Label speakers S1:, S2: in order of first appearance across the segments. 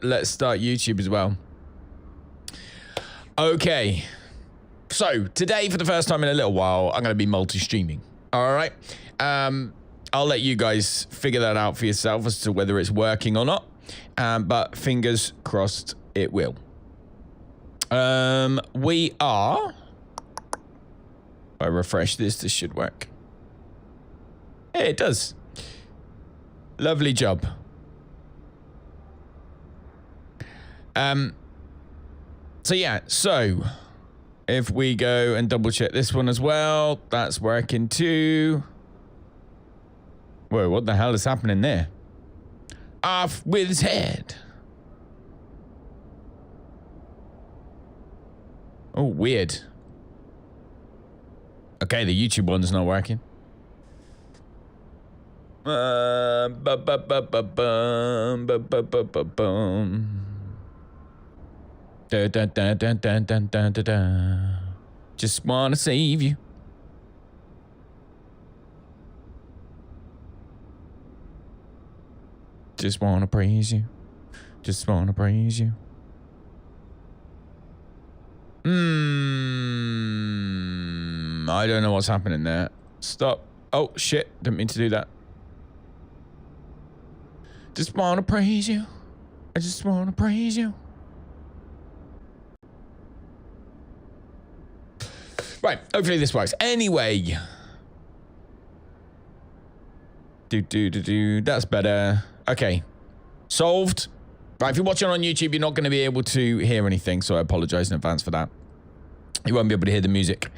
S1: let's start YouTube as well. Okay. So, today, for the first time in a little while, I'm going to be multi-streaming. All right? I'll let you guys figure that out for yourself as to whether it's working or not. But fingers crossed it will. We are... If I refresh this should work. Yeah, it does. Lovely job. So yeah, so if we go and double check this one as well, that's working too. Whoa, what the hell is happening there? Off with his head. Oh, weird. Okay, the YouTube one's not working. Just wanna save you. Just wanna praise you. Just wanna praise you. I don't know what's happening there. Stop. Oh, shit. Didn't mean to do that. Just wanna praise you. I just wanna praise you. Right. Hopefully this works. Anyway. That's better. Okay. Solved. Right, if you're watching on YouTube, you're not going to be able to hear anything, so I apologize in advance for that. You won't be able to hear the music,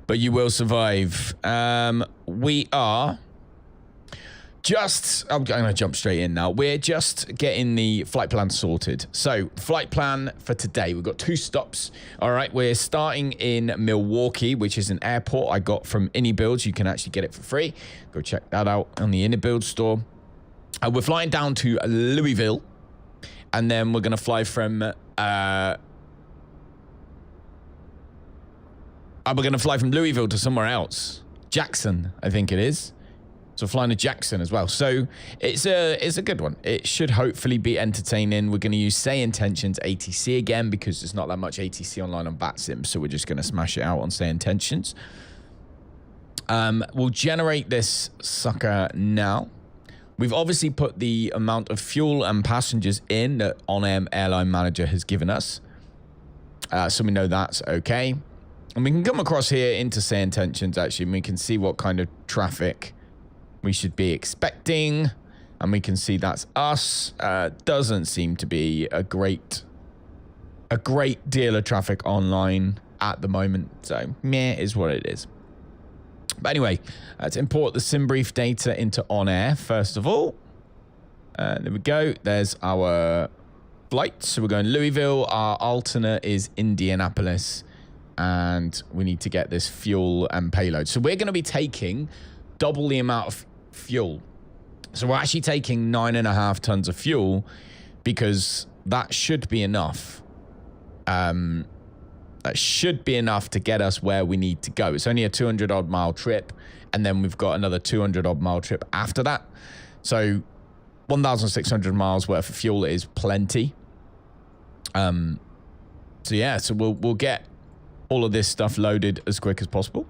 S1: but you will survive. We are just... I'm going to jump straight in now. We're just getting the flight plan sorted. So, flight plan for today. We've got 2 stops. All right, we're starting in Milwaukee, which is an airport I got from AnyBuilds. You can actually get it for free. Go check that out on the AnyBuilds store. We're flying down to Louisville. And then we're going to fly from, we're going to fly from Louisville to somewhere else. Jackson, I think it is. So flying to Jackson as well. So it's a good one. It should hopefully be entertaining. We're going to use SayIntentions ATC again because there's not that much ATC online on BatSim. So we're just going to smash it out on SayIntentions. We'll generate this sucker now. We've obviously put the amount of fuel and passengers in that OnAir Airline Manager has given us. So we know that's okay. And we can come across here into SayIntentions, actually, and we can see what kind of traffic we should be expecting. And we can see that's us. Doesn't seem to be a great deal of traffic online at the moment. So, meh is what it is. But anyway, let's import the SimBrief data into OnAir first of all. There we go. There's our flight. So we're going Louisville. Our alternate is Indianapolis. And we need to get this fuel and payload. So we're going to be taking double the amount of fuel. So we're actually taking 9.5 tons of fuel because that should be enough. That should be enough to get us where we need to go. It's only a 200-odd mile trip, and then we've got another 200-odd mile trip after that. So 1,600 miles worth of fuel is plenty. So yeah, so we'll get all of this stuff loaded as quick as possible.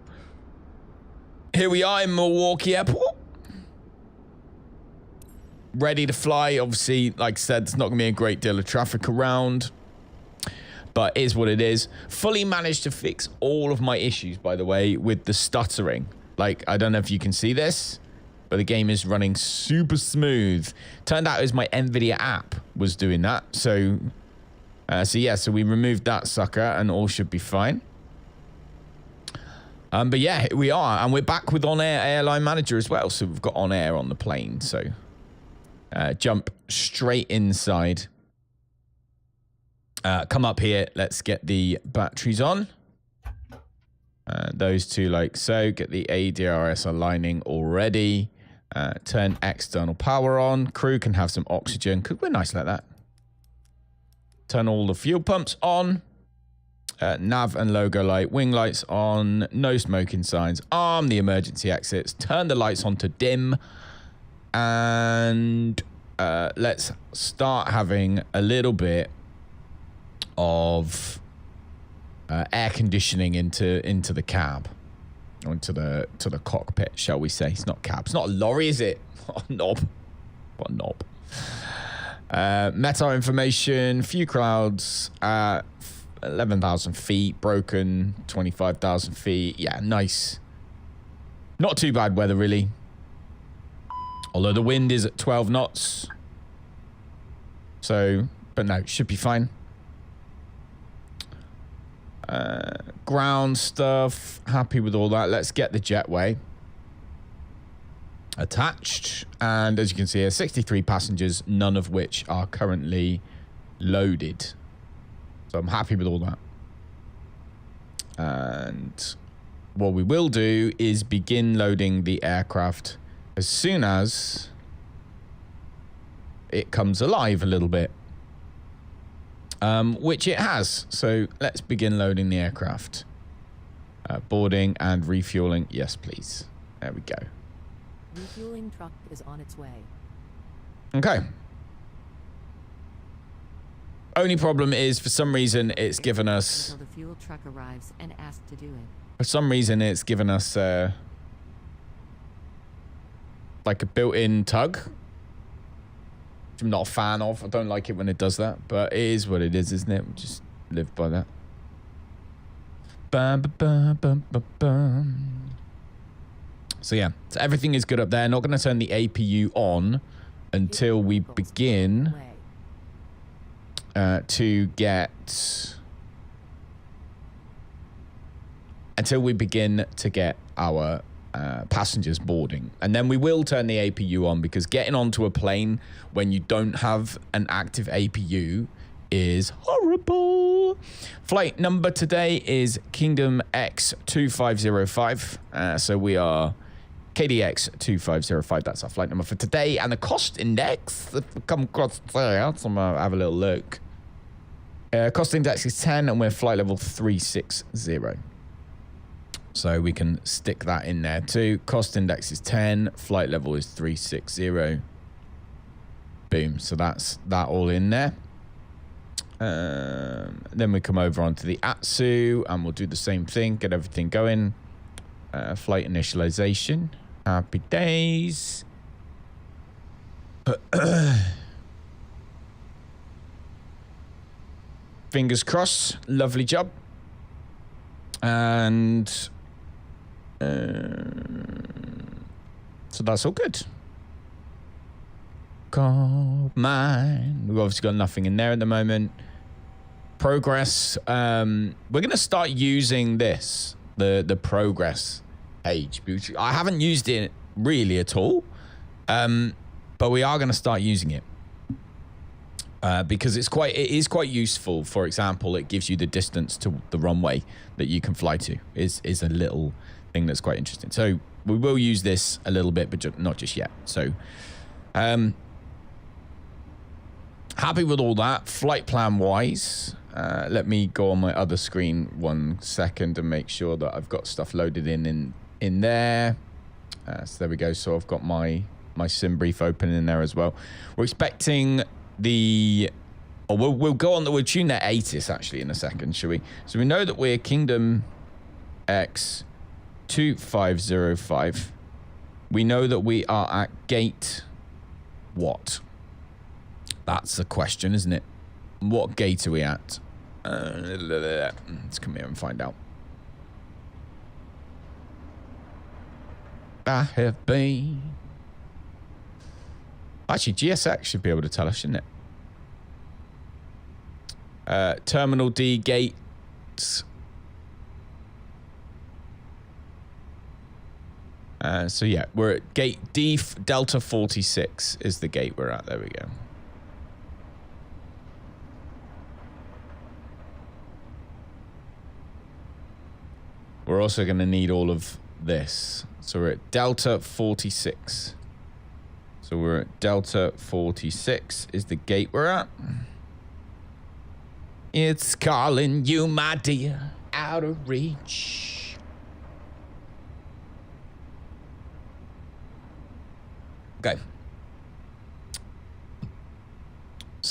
S1: Here we are in Milwaukee Airport. Ready to fly. Obviously, like I said, there's not going to be a great deal of traffic around. But it is what it is. Fully managed to fix all of my issues, by the way, with the stuttering. Like, I don't know if you can see this, but the game is running super smooth. Turned out it was my NVIDIA app was doing that. So yeah, so we removed that sucker and all should be fine. But yeah, here we are. And we're back with OnAir Airline Manager as well. So we've got OnAir on the plane. So jump straight inside. Come up here. Let's get the batteries on. Those two like so. Get the ADRS aligning already. Turn external power on. Crew can have some oxygen. We're nice like that. Turn all the fuel pumps on. Nav and logo light. Wing lights on. No smoking signs. Arm the emergency exits. Turn the lights on to dim. And let's start having a little bit of air conditioning into the cab, or into the cockpit, shall we say? It's not cab. It's not a lorry, is it? What a knob. What a knob. Meta information, few clouds, 11,000 feet, broken, 25,000 feet. Yeah, nice. Not too bad weather, really. Although the wind is at 12 knots. So, but no, should be fine. Ground stuff, happy with all that. Let's get the jetway attached. And as you can see here, 63 passengers, none of which are currently loaded. So I'm happy with all that. And what we will do is begin loading the aircraft as soon as it comes alive a little bit. Which it has. So let's begin loading the aircraft. Boarding and refueling. Yes, please. There we go.
S2: Refueling truck is on its way.
S1: Okay. Only problem is, for some reason, it's given us...
S2: Until the fuel truck arrives and asked to do it.
S1: For some reason, it's given us like a built-in tug. Which I'm not a fan of. I don't like it when it does that. But it is what it is, isn't it? We'll just live by that. Bum, bum, bum, bum, bum. So yeah, so everything is good up there. Not going to turn the APU on until we begin to get... Until we begin to get our passengers boarding. And then we will turn the APU on, because getting onto a plane when you don't have an active APU is horrible. Flight number today is Kingdom X 2505. So we are KDX 2505. That's our flight number for today. And the cost index, if we come across there, so I'm going to have a little look. Cost index is 10 and we're flight level 360. So we can stick that in there too. Cost index is 10, flight level is 360. Boom. So that's that all in there. Then we come over onto the ATSU and we'll do the same thing, get everything going. Flight initialization. Happy days. Fingers crossed. Lovely job. And so that's all good. Gold mine. We've obviously got nothing in there at the moment. Progress. We're going to start using this, the progress page. I haven't used it really at all, but we are going to start using it because it is quite useful. For example, it gives you the distance to the runway that you can fly to. Is a little thing that's quite interesting. So we will use this a little bit, but not just yet. So happy with all that. Flight plan wise, let me go on my other screen 1 second and make sure that I've got stuff loaded in there. So there we go. So I've got my sim brief open in there as well. We're expecting we'll go on we'll tune that ATIS actually in a second, shall we? So we know that we're Kingdom X 2505. We know that we are at gate what? That's the question, isn't it? What gate are we at? Let's come here and find out. I have been. Actually, GSX should be able to tell us, shouldn't it? Terminal D gate. So yeah, we're at gate D Delta 46 is the gate we're at. There we go. We're also going to need all of this. So we're at Delta 46. So we're at Delta 46 is the gate we're at. It's calling you, my dear, out of reach. Okay.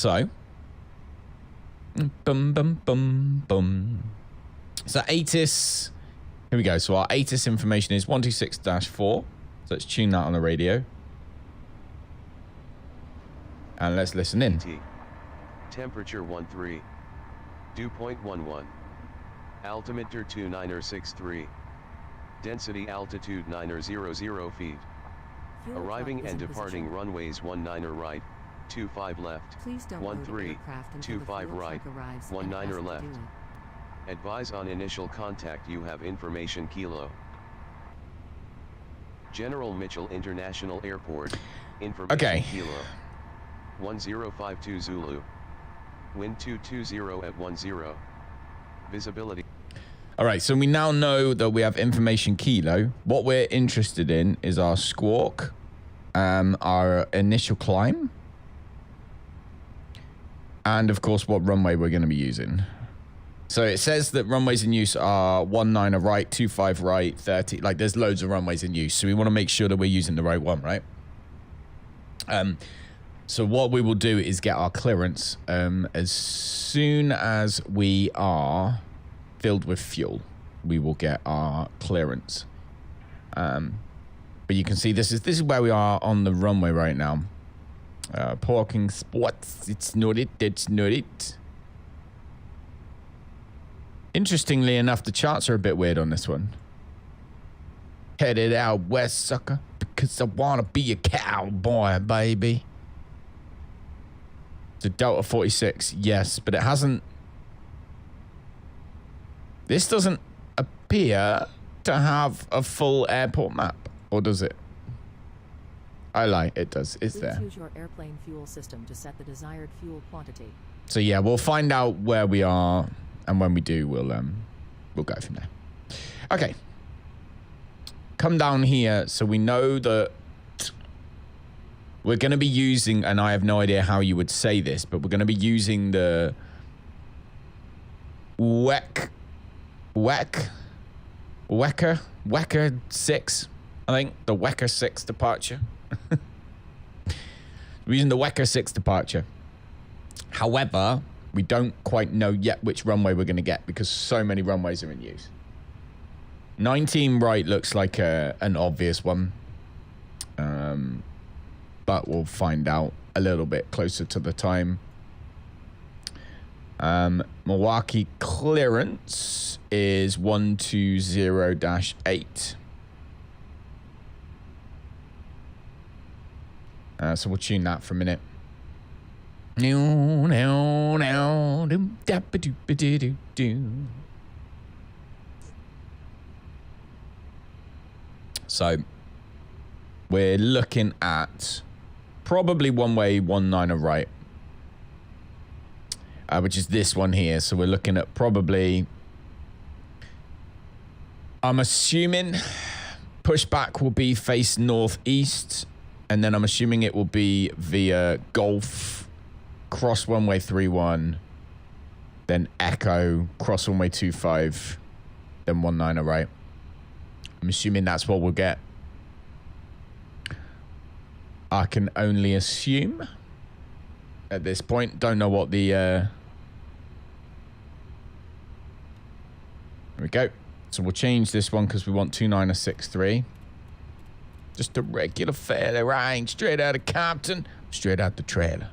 S1: So, bum, bum, bum, bum. So ATIS, here we go. So our ATIS information is 126-4. So let's tune that on the radio. And let's listen in.
S3: Temperature 13. Dew point 11. Altimeter 2963. Density altitude 900 feet.
S2: Fuel
S3: Arriving
S2: truck is
S3: and
S2: in
S3: departing
S2: position.
S3: runways 19 right, 25 left,
S2: Please don't load the
S3: 13,
S2: aircraft until the
S3: 25
S2: fuel
S3: right,
S2: truck arrives and
S3: 19
S2: asks to
S3: left.
S2: do it.
S3: Advise on initial contact you have information kilo. General Mitchell International Airport, information
S1: Okay.
S3: kilo. 1052 Zulu. Wind 220 at 10. Visibility.
S1: All right, so we now know that we have information kilo. What we're interested in is our squawk, our initial climb, and of course what runway we're going to be using. So it says that runways in use are 19 right, 25 right, 30. Like there's loads of runways in use, so we want to make sure that we're using the right one, right? So what we will do is get our clearance as soon as we are filled with fuel. We will get our clearance. But you can see this is where we are on the runway right now. Parking spots. It's not it. It's not it. Interestingly enough, the charts are a bit weird on this one. Headed out west, sucker, because I want to be a cowboy, baby. The Delta 46, yes, but it hasn't... This doesn't appear to have a full airport map, or does it? I lie, it does. It's
S2: Please
S1: there.
S2: use your airplane fuel system to set the desired fuel quantity.
S1: So yeah, we'll find out where we are, and when we do, we'll go from there. Okay. Come down here, so we know that we're going to be using, and I have no idea how you would say this, but we're going to be using the Wecker 6, I think, the Wecker 6 departure. We're using the Wecker 6 departure. However, we don't quite know yet which runway we're going to get because so many runways are in use. 19 right looks like an obvious one. But we'll find out a little bit closer to the time. Milwaukee clearance is 120-8. So we'll tune that for a minute. So we're looking at probably one way, 19 right, which is this one here. So we're looking at probably, I'm assuming pushback will be face northeast, and then I'm assuming it will be via Golf, cross runway 31, then Echo, cross runway 25, then 19 right. I'm assuming that's what we'll get. I can only assume at this point. Don't know what the... There we go. So we'll change this one because we want 2963. Just a regular fairly range, straight out of Compton, straight out the trailer.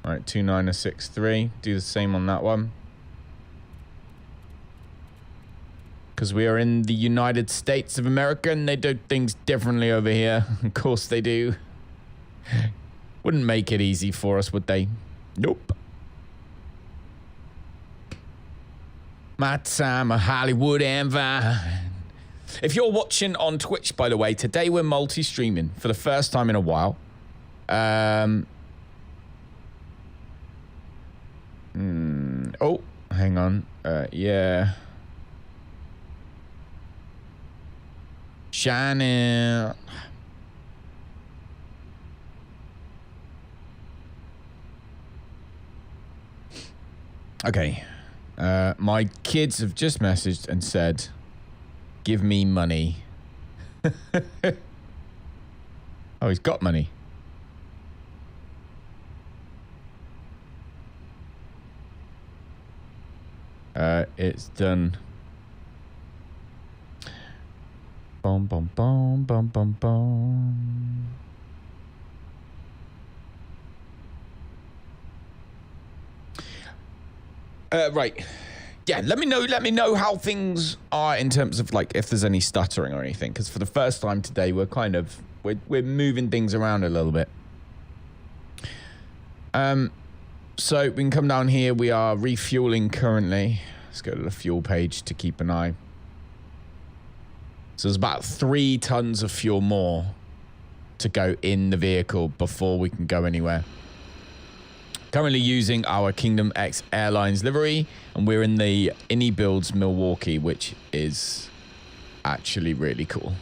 S1: All right, 2963. Do the same on that one. Because we are in the United States of America and they do things differently over here. Of course they do. Wouldn't make it easy for us, would they? Nope. My time of Hollywood and Vine. If you're watching on Twitch, by the way, today we're multi-streaming for the first time in a while. Oh, hang on. Yeah. Shining. Okay. My kids have just messaged and said, give me money. Oh, he's got money. It's done. Bum, bum, bum, bum, bum, bum. Right. Yeah, let me know how things are in terms of like if there's any stuttering or anything, because for the first time today we're kind of we're moving things around a little bit. So we can come down here. We are refueling currently. Let's go to the fuel page to keep an eye. So there's about 3 tons of fuel more to go in the vehicle before we can go anywhere. Currently using our Kingdom X Airlines livery, and we're in the Innie Builds Milwaukee, which is actually really cool.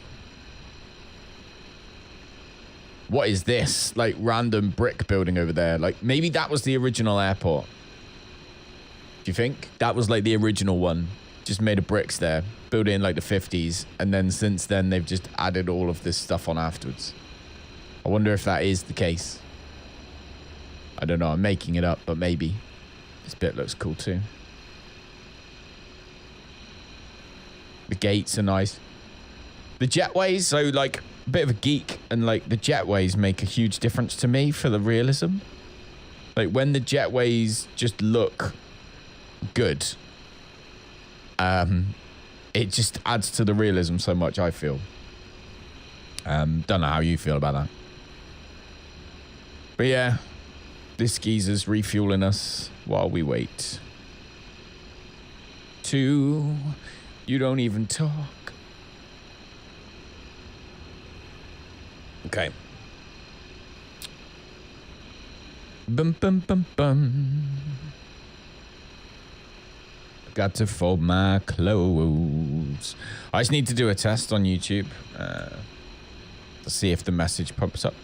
S1: What is this? Like random brick building over there. Like maybe that was the original airport. Do you think? That was like the original one. Just made of bricks there. Built in like the 50s. And then since then they've just added all of this stuff on afterwards. I wonder if that is the case. I don't know. I'm making it up, but maybe. This bit looks cool too. The gates are nice. The jetways, so like a bit of a geek, and like the jetways make a huge difference to me for the realism. Like when the jetways just look good, it just adds to the realism so much, I feel. Don't know how you feel about that. But yeah, this geezer's refueling us while we wait. 2, you don't even talk. Okay. Bum, bum, bum, bum. Got to fold my clothes. I just need to do a test on YouTube to see if the message pops up.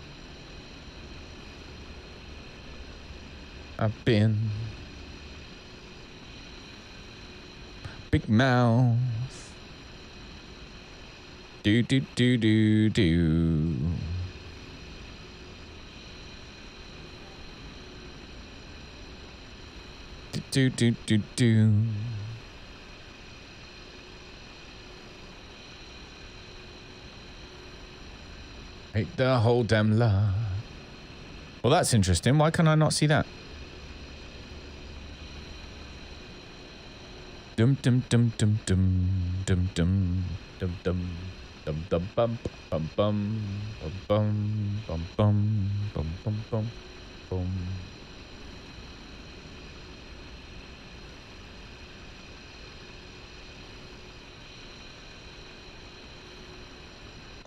S1: I've been big mouth. Do do do do do. Do do do do. Hate the whole damn lot. Well, that's interesting. Why can I not see that? Dum dum dum dum dum dum dum dum dum dum dum bum bum bum bum bum bum bum bum bum bum.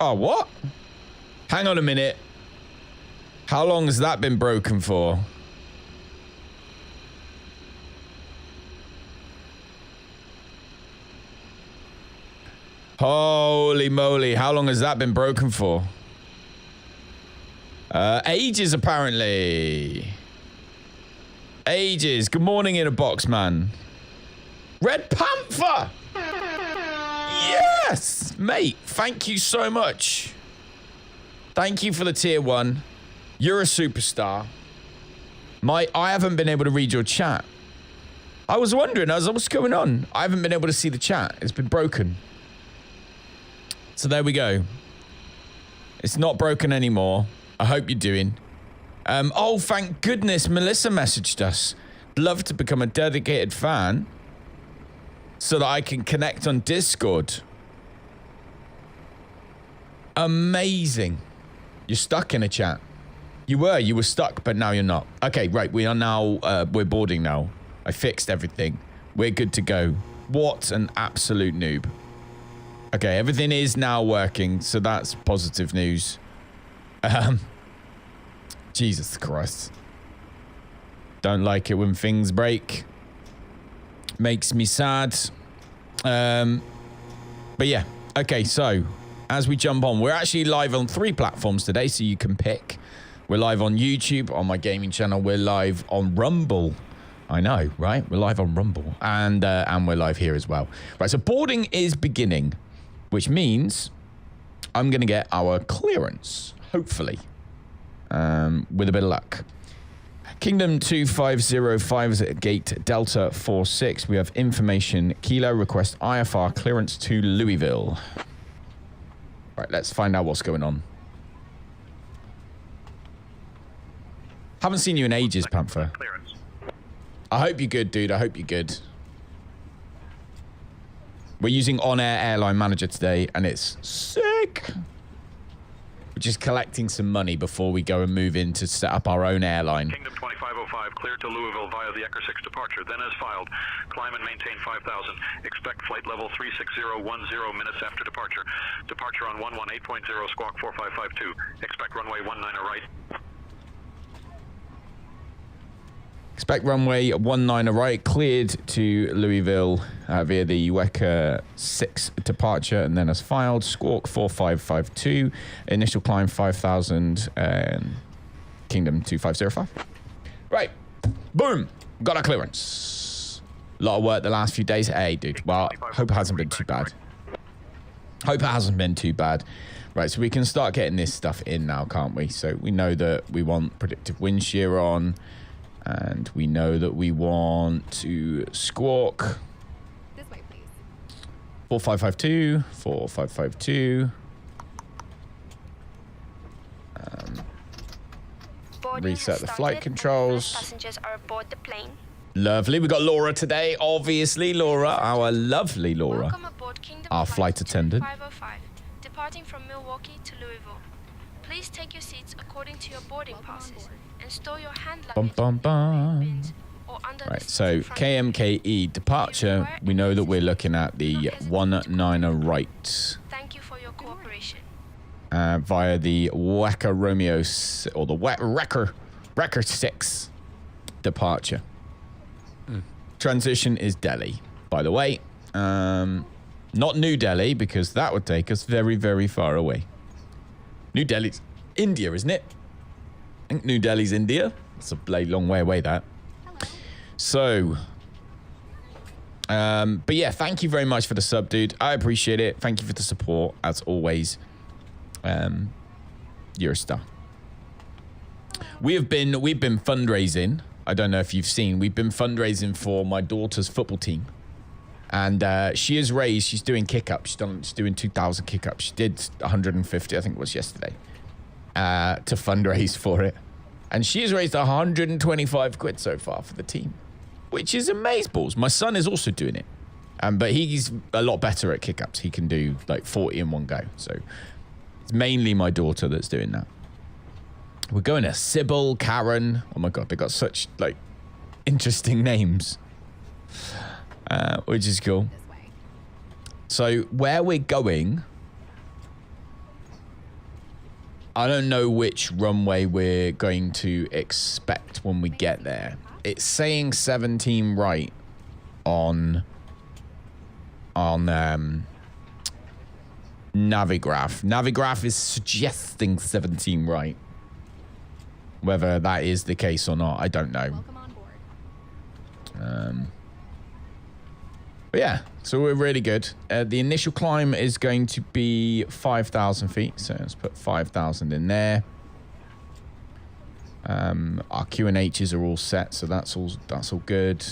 S1: Oh, what? Hang on a minute. How long has that been broken for? Holy moly, how long has that been broken for? Ages, apparently. Ages. Good morning in a box, man. Red Panther! Yes! Mate, thank you so much. Thank you for the tier 1. You're a superstar. I haven't been able to read your chat. I was wondering, what's going on? I haven't been able to see the chat. It's been broken. So there we go. It's not broken anymore. I hope you're doing. Oh, thank goodness Melissa messaged us. Love to become a dedicated fan so that I can connect on Discord. Amazing. You're stuck in a chat. You were stuck, but now you're not. Okay, right. We are now, we're boarding now. I fixed everything. We're good to go. What an absolute noob. Okay, everything is now working, so that's positive news. Jesus Christ. Don't like it when things break. Makes me sad. But yeah. Okay, so as we jump on, we're actually live on 3 platforms today, so you can pick. We're live on YouTube, on my gaming channel. We're live on Rumble. I know, right? We're live on Rumble. And we're live here as well. Right, so boarding is beginning, which means I'm going to get our clearance, hopefully, with a bit of luck. Kingdom 2505 is at gate Delta 46. We have information. Kilo request IFR clearance to Louisville. Right, let's find out what's going on. Haven't seen you in ages, Panther. I hope you're good, dude. I hope you're good. We're using OnAir Airline Manager today, and it's sick. We're just collecting some money before we go and move in to set up our own airline.
S4: Kingdom 2505, cleared to Louisville via the Ecker 6 departure. Then as filed, climb and maintain 5,000. Expect flight level 36010 minutes after departure. Departure on 118.0, squawk 4552. Expect runway 19 right.
S1: Expect runway 19 right, cleared to Louisville via the Wecker 6 departure, and then as filed, squawk 4552, initial climb 5,000, Kingdom 2505. Right, boom, got our clearance. A lot of work the last few days. Hey, dude, well, hope it hasn't been too bad. Hope it hasn't been too bad. Right, so we can start getting this stuff in now, can't we? So we know that we want predictive wind shear on. And we know that we want to squawk.
S5: This way, please.
S1: 4552, 4552. Reset the flight controls.
S5: Passengers are aboard the plane.
S1: Lovely. We got Laura today, obviously. Laura, our lovely Laura.
S5: Welcome aboard Kingdom
S1: Our flight attendant.
S5: 505, departing from Milwaukee to Louisville. Please take your seats according to your boarding passes and store your hand luggage bins or under
S1: Right,
S5: the
S1: so
S5: seat in front of you.
S1: KMKE departure. We know that we're looking at the 19 right.
S5: Thank you for your cooperation.
S1: Via the Wecker Romeo, or the Wrecker 6 departure. Transition is Delhi, by the way. Not New Delhi, because that would take us very, very far away. New Delhi's India, isn't it? I think New Delhi's India. It's a bloody long way away, that. So, but yeah, thank you very much for the sub, dude. I appreciate it. Thank you for the support, as always. You're a star. We've been fundraising. I don't know if you've seen. We've been fundraising for my daughter's football team, and she has raised. She's doing kick-ups. She's doing 2,000 kick-ups. She did 150, I think it was yesterday, to fundraise for it, and she has raised 125 quid so far for the team, which is amazeballs. My son is also doing it, but he's a lot better at kick-ups. He can do like 40 in one go. So it's mainly my daughter that's doing that. We're going to Sybil, Karen. Oh my God, they got such like interesting names, which is cool.
S5: This way.
S1: So where we're going, I don't know which runway we're going to expect when we get there. It's saying 17 right on Navigraph. Navigraph is suggesting 17 right. Whether that is the case or not, I don't know.
S5: Welcome on board.
S1: But yeah, so we're really good. The initial climb is going to be 5,000 feet. So let's put 5,000 in there. Our QNHs are all set, so that's all good.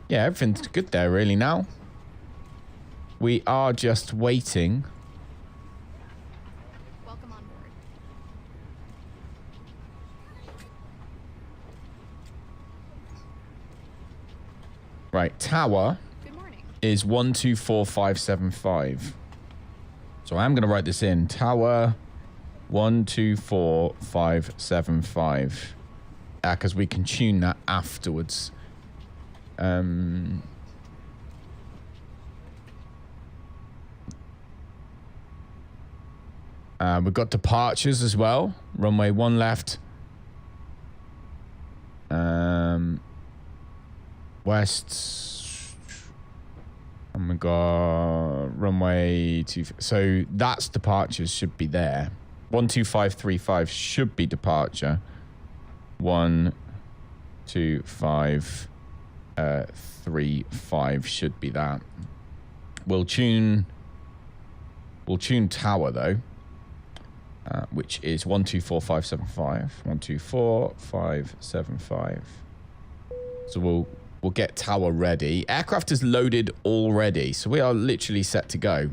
S1: Yeah, everything's good there really now. We are just waiting.
S5: Welcome on board.
S1: Right, tower
S5: Good morning.
S1: is 124575. So I'm going to write this in. Tower 124575. Because we can tune that afterwards. We've got departures as well. Runway 1 left. West. Oh my God. Runway 2. So that's departures should be there. 12535 should be departure. 12535 should be that. We'll tune tower though. which is 124575. 124575. So we'll get tower ready. Aircraft is loaded already, so we are literally set to go.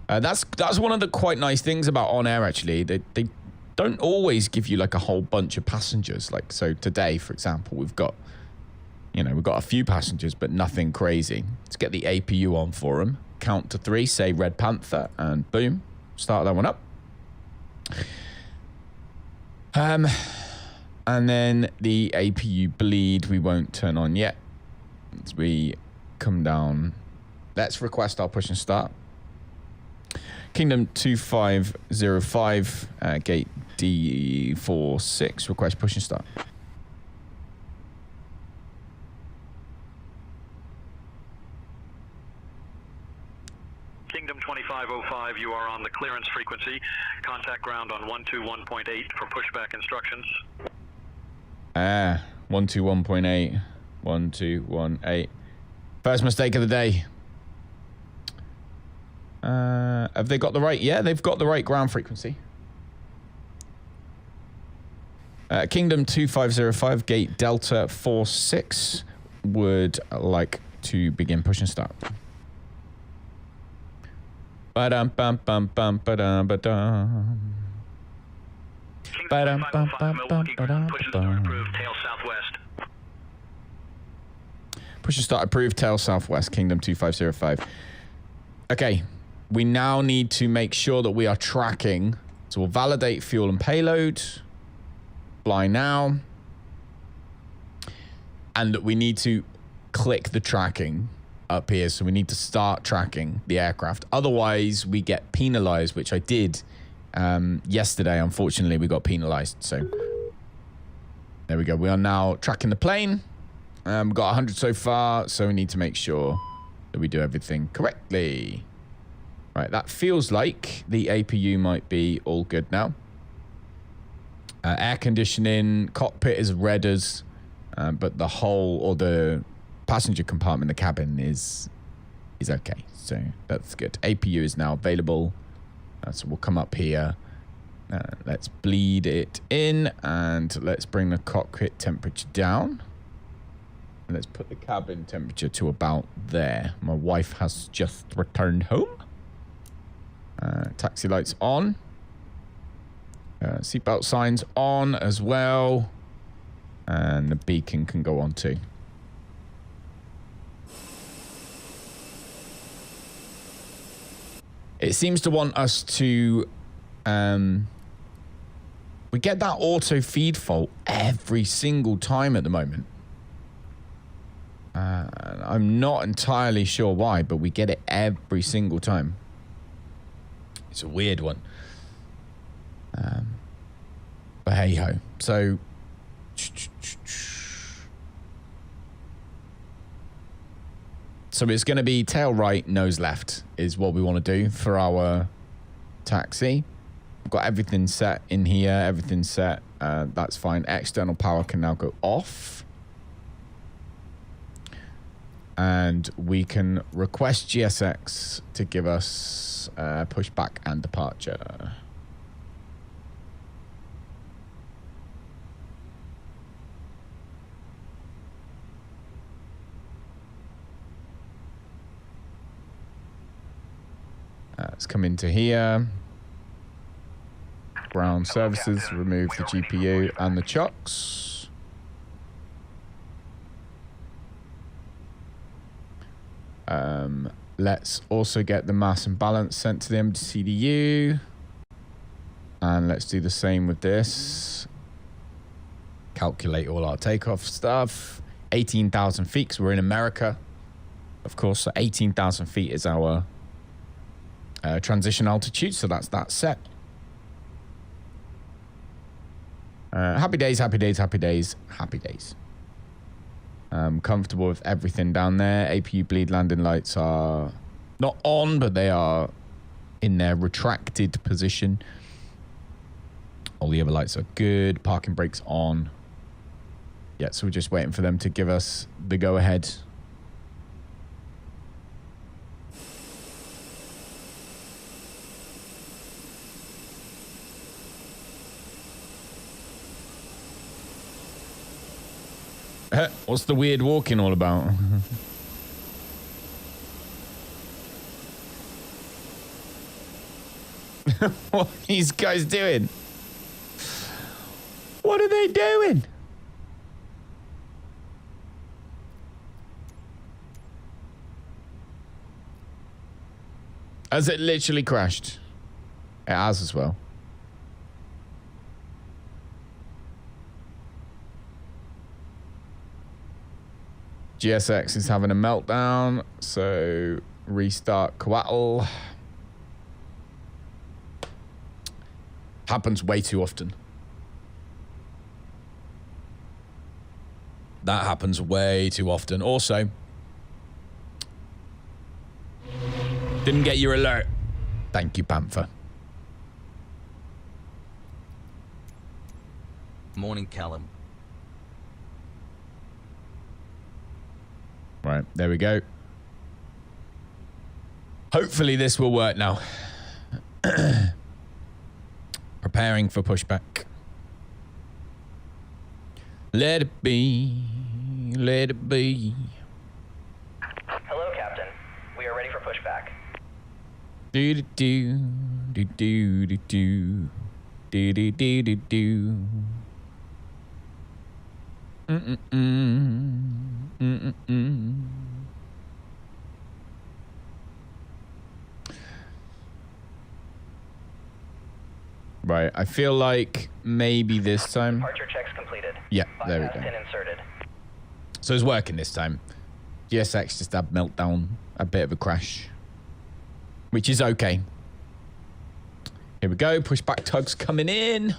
S1: That's one of the quite nice things about OnAir, actually. They don't always give you like a whole bunch of passengers. Like, so today, for example, we've got a few passengers, but nothing crazy. Let's get the APU on for them. Count to 3, say Red Panther, and boom, start that one up. And then the APU bleed we won't turn on yet. As we come down, let's request our push and start. Kingdom 2505, gate D46, request push and start.
S4: Kingdom 2505, you are on the clearance frequency. Contact ground on 121.8 for pushback instructions.
S1: 121.8. 1218. First mistake of the day. Have they got the right? Yeah, they've got the right ground frequency. Kingdom 2505, gate Delta 46 would like to begin push and start. Ba-dum bum bum bum ba-dum ba-dum. Ba-dum bum bum bum ba-dum ba-dum.
S4: Tail southwest.
S1: Push and start approved, tail southwest, Kingdom 2505. Okay, we now need to make sure that we are tracking. So we'll validate fuel and payload. Fly now. And we need to click the tracking up here. So we need to start tracking the aircraft. Otherwise, we get penalized, which I did yesterday. Unfortunately, we got penalized. So there we go. We are now tracking the plane. We've got 100 so far, so we need to make sure that we do everything correctly. Right, that feels like the APU might be all good now. Air conditioning, cockpit is red as, but the whole, or the passenger compartment, the cabin is okay. So that's good. APU is now available. So we'll come up here. Let's bleed it in, and let's bring the cockpit temperature down. And let's put the cabin temperature to about there. My wife has just returned home. Taxi lights on. Seatbelt signs on as well. And the beacon can go on too. It seems to want us to... we get that auto feed fault every single time at the moment. I'm not entirely sure why, but we get it every single time. It's a weird one. But hey ho. So it's going to be tail right, nose left is what we want to do for our taxi. We've got everything set in here. Everything's set. That's fine. External power can now go off. And we can request GSX to give us pushback and departure. Let's come into here. Ground services, remove the GPU and the chocks. Let's also get the mass and balance sent to the MCDU. And let's do the same with this. Calculate all our takeoff stuff. 18,000 feet, because we're in America. Of course, so 18,000 feet is our transition altitude, so that's that set. Happy days, happy days, happy days, happy days. Comfortable with everything down there. APU bleed landing lights are not on, but they are in their retracted position. All the other lights are good. Parking brakes on. Yeah, so we're just waiting for them to give us the go-ahead. What's the weird walking all about? What are these guys doing? What are they doing? Has it literally crashed? It has as well. GSX is having a meltdown, so restart Coatl. Happens way too often. That happens way too often. Also, didn't get your alert. Thank you, Panther.
S6: Morning, Callum.
S1: Right, there we go. Hopefully this will work now. Preparing for pushback. Let it be. Let it be.
S7: Hello, Captain. We are ready for pushback.
S1: Do do do do do do do do do do do do. Right, I feel like maybe this time.
S7: Departure checks completed.
S1: Yeah, there we go.
S7: Pin inserted.
S1: So it's working this time. GSX just had meltdown, a bit of a crash, which is okay. Here we go. Pushback tugs coming in.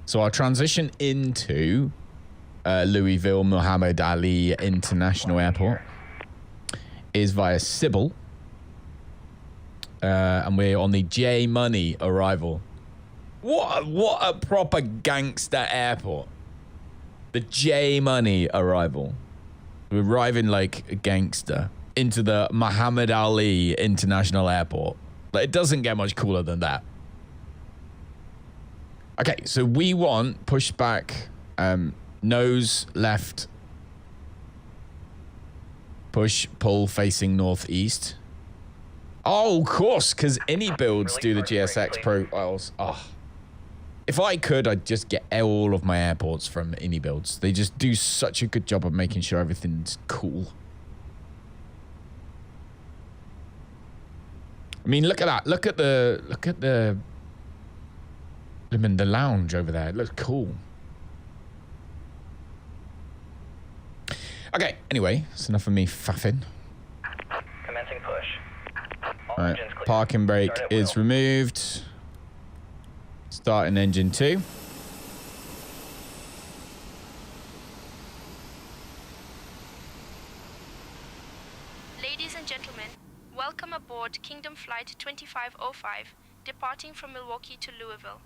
S1: So our transition into Louisville Muhammad Ali International Airport is via Sybil. And we're on the J Money arrival. What a proper gangster airport. The J Money arrival. We're arriving like a gangster into the Muhammad Ali International Airport. Like, it doesn't get much cooler than that. Okay, so we want pushback, nose left, push, pull facing northeast. Oh, of course, because any builds do the GSX profiles. Oh, if I could, I'd just get all of my airports from any builds. They just do such a good job of making sure everything's cool. I mean, look at that. Look at the lounge over there. It looks cool. Okay, anyway, that's enough of me faffing.
S7: Commencing push. All
S1: Right,
S7: engines clear.
S1: parking brake
S7: Start at
S1: is
S7: will.
S1: removed. Starting engine 2.
S5: Ladies and gentlemen, welcome aboard Kingdom Flight 2505, departing from Milwaukee to Louisville.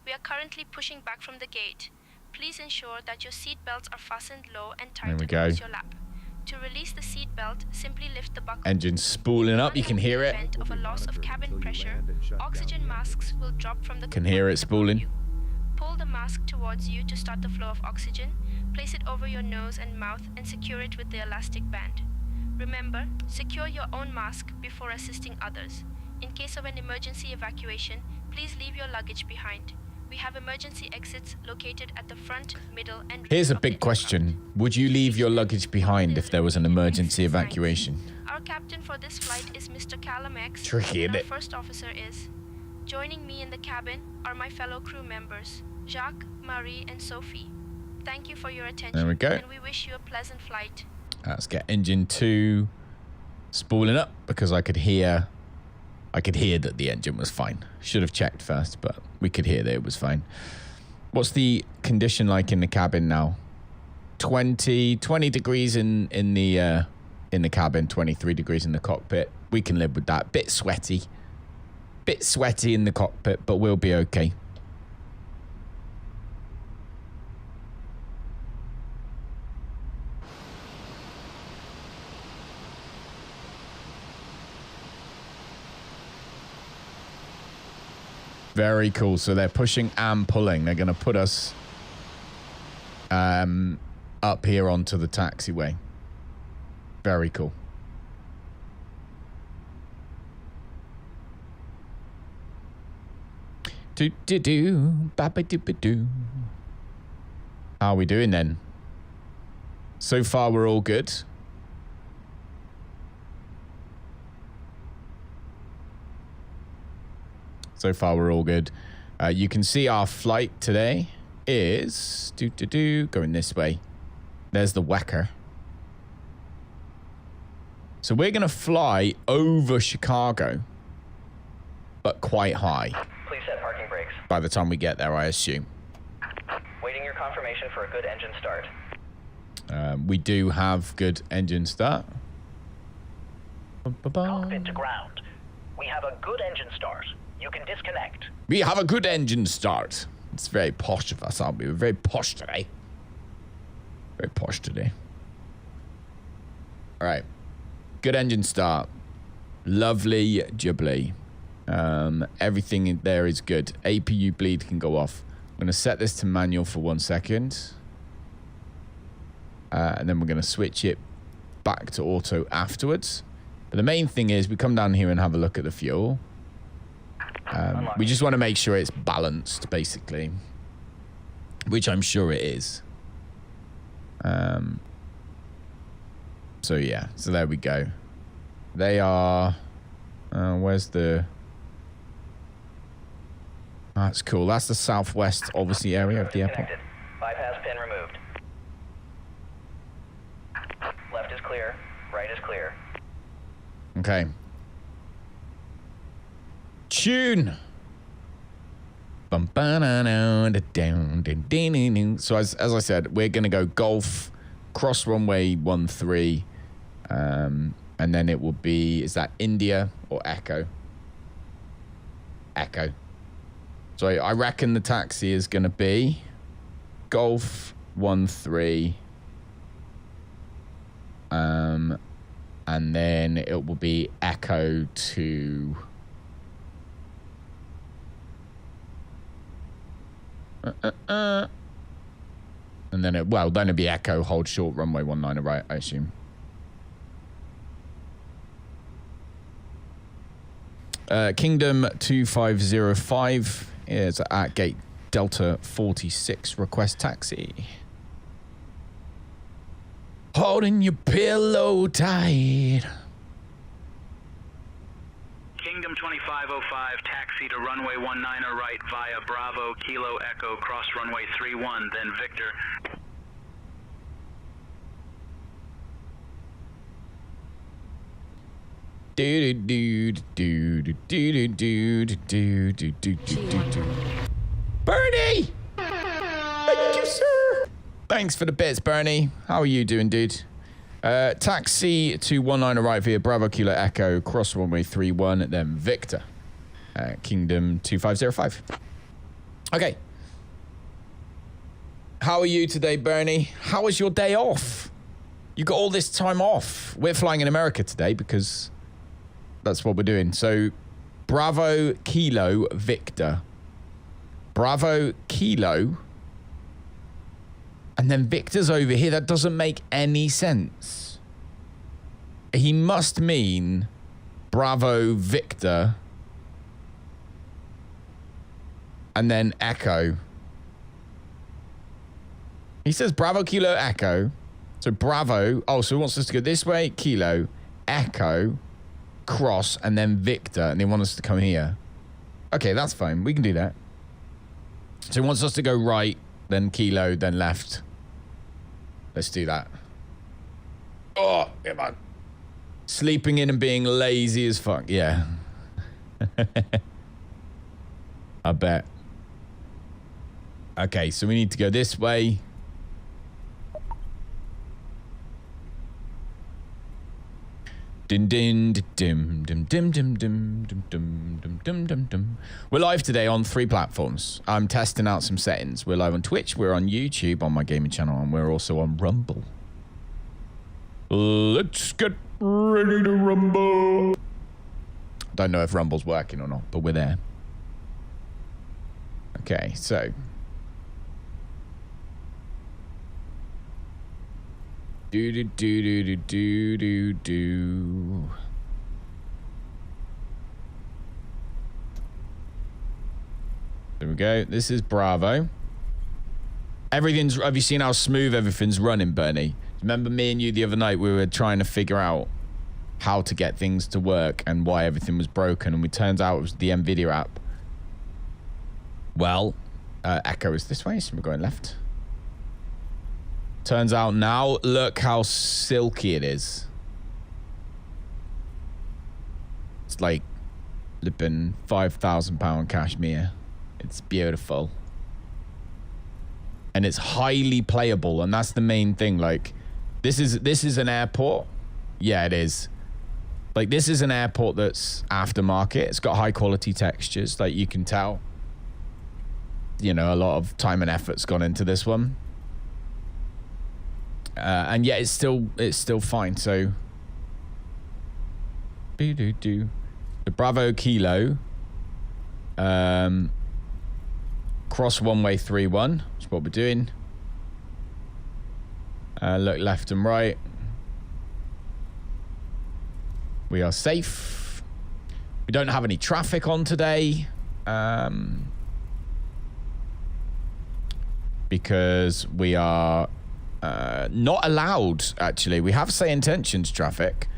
S5: We are currently pushing back from the gate. Please ensure that your seat belts are fastened low and tight
S1: There we go.
S5: across your lap. To release the seat belt, simply lift the buckle.
S1: Engine spooling up. You can hear it.
S5: In the event of a loss of cabin pressure, oxygen masks will drop from the
S1: Can hear it
S5: compartment above
S1: spooling.
S5: you. Pull the mask towards you to start the flow of oxygen. Place it over your nose and mouth and secure it with the elastic band. Remember, secure your own mask before assisting others. In case of an emergency evacuation, please leave your luggage behind. We have emergency exits located at the front, middle, and rear
S1: Here's a
S5: of the
S1: big
S5: aircraft.
S1: question. Would you leave your luggage behind if there was an emergency evacuation?
S5: Our captain for this flight is Mr. Callum X.
S1: Tricky,
S5: and
S1: isn't
S5: our
S1: it?
S5: first officer is. Joining me in the cabin are my fellow crew members, Jacques, Marie, and Sophie. Thank you for your attention.
S1: There we go.
S5: And we wish you a pleasant flight.
S1: Let's get engine 2 spooling up because I could hear that the engine was fine. Should have checked first, but we could hear that it was fine. What's the condition like in the cabin now? 20 degrees in the cabin, 23 degrees in the cockpit. We can live with that. Bit sweaty in the cockpit, but we'll be okay. Very cool. So they're pushing and pulling. They're going to put us up here onto the taxiway. Very cool. Do-do-do, how are we doing then? So far, we're all good. So far, we're all good. You can see our flight today is going this way. There's the Wecker. So we're going to fly over Chicago, but quite high.
S7: Please set parking brakes.
S1: By the time we get there, I assume.
S7: Waiting your confirmation for a good engine start.
S1: We do have good engine start.
S6: Cockpit to ground. We have a good engine start. You can disconnect.
S1: We have a good engine start. It's very posh of us, aren't we? We're very posh today. Very posh today. All right. Good engine start. Lovely jubbly. Everything in there is good. APU bleed can go off. I'm going to set this to manual for 1 second. And then we're going to switch it back to auto afterwards. But the main thing is we come down here and have a look at the fuel. We just want to make sure it's balanced, basically. Which I'm sure it is. So, yeah. So, there we go. They are... where's the... Oh, that's cool. That's the southwest, obviously, area of the airport.
S7: Bypass pin removed. Left is clear. Right is clear.
S1: Okay. Tune. So as I said, we're going to go Golf, cross runway 13, and then it will be, is that India or Echo? Echo. So I reckon the taxi is going to be Golf 13, and then it will be Echo to... And then then it'd be Echo, hold short, runway 19, right, I assume. Kingdom 2505 is at gate Delta 46, request taxi. Holding your pillow tight.
S8: Kingdom 2505, taxi to runway 19 right via Bravo, Kilo Echo, cross runway 31, then Victor.
S1: Bernie! Thank you, sir. Thanks for the bits, Bernie. How are you doing, dude? Taxi to 19 right via Bravo, Kilo Echo, cross runway 31, then Victor. Kingdom 2505. Okay. How are you today, Bernie? How was your day off? You got all this time off. We're flying in America today because that's what we're doing. So, Bravo, Kilo, Victor. Bravo, Kilo. And then Victor's over here. That doesn't make any sense. He must mean Bravo, Victor. And then Echo. He says Bravo, Kilo, Echo. So Bravo. Oh, so he wants us to go this way. Kilo, Echo, cross, and then Victor. And they want us to come here. Okay, that's fine. We can do that. So he wants us to go right, then Kilo, then left. Let's do that. Oh, come on. Sleeping in and being lazy as fuck. Yeah. I bet. Okay, so we need to go this way. We're live today on 3 platforms. I'm testing out some settings. We're live on Twitch, we're on YouTube on my gaming channel, and we're also on Rumble. Let's get ready to rumble. Don't know if Rumble's working or not, but we're there. Okay, so. Do. There we go. This is Bravo. Everything's... Have you seen how smooth everything's running, Bernie? Remember me and you the other night, we were trying to figure out how to get things to work and why everything was broken, and it turns out it was the NVIDIA app. Well, Echo is this way, so we're going left. Turns out now, look how silky it is. It's like flipping £5,000 cashmere. It's beautiful. And it's highly playable, and that's the main thing. Like, this is an airport. Yeah, it is. Like, this is an airport that's aftermarket. It's got high quality textures, like you can tell. You know, a lot of time and effort's gone into this one. And yet it's still fine. So the Bravo Kilo cross one-way 3-1 is what we're doing. Look left and right. We are safe. We don't have any traffic on today. Because we are not allowed, actually. We have SayIntentions traffic,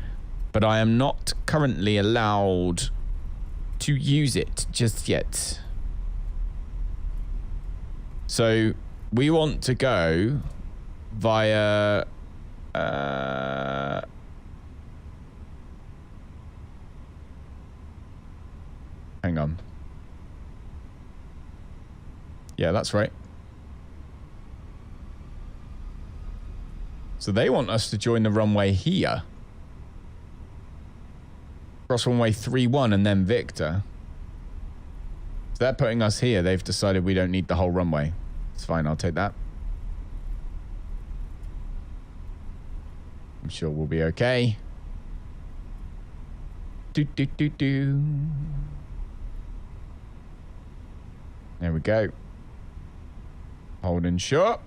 S1: but I am not currently allowed to use it just yet. So we want to go via hang on. Yeah, that's right. So they want us to join the runway here. Cross runway 3-1 and then Victor. So they're putting us here. They've decided we don't need the whole runway. It's fine, I'll take that. I'm sure we'll be okay. Do. There we go. Holding short.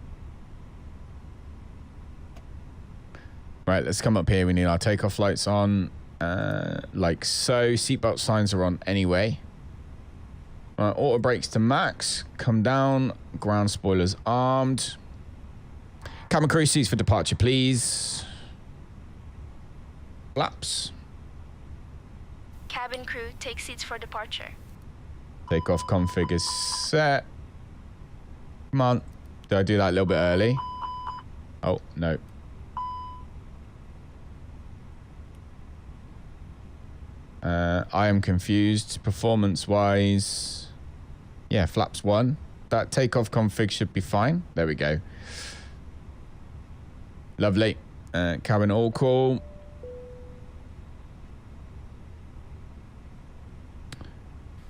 S1: Right, let's come up here. We need our takeoff lights on. Like so. Seatbelt signs are on anyway. Auto brakes to max. Come down. Ground spoilers armed. Cabin crew seats for departure, please. Flaps.
S5: Cabin crew, take seats for departure.
S1: Takeoff config is set. Come on. Did I do that a little bit early? Oh, no. I am confused. Performance-wise... Yeah, flaps 1. That takeoff config should be fine. There we go. Lovely. Cabin all cool.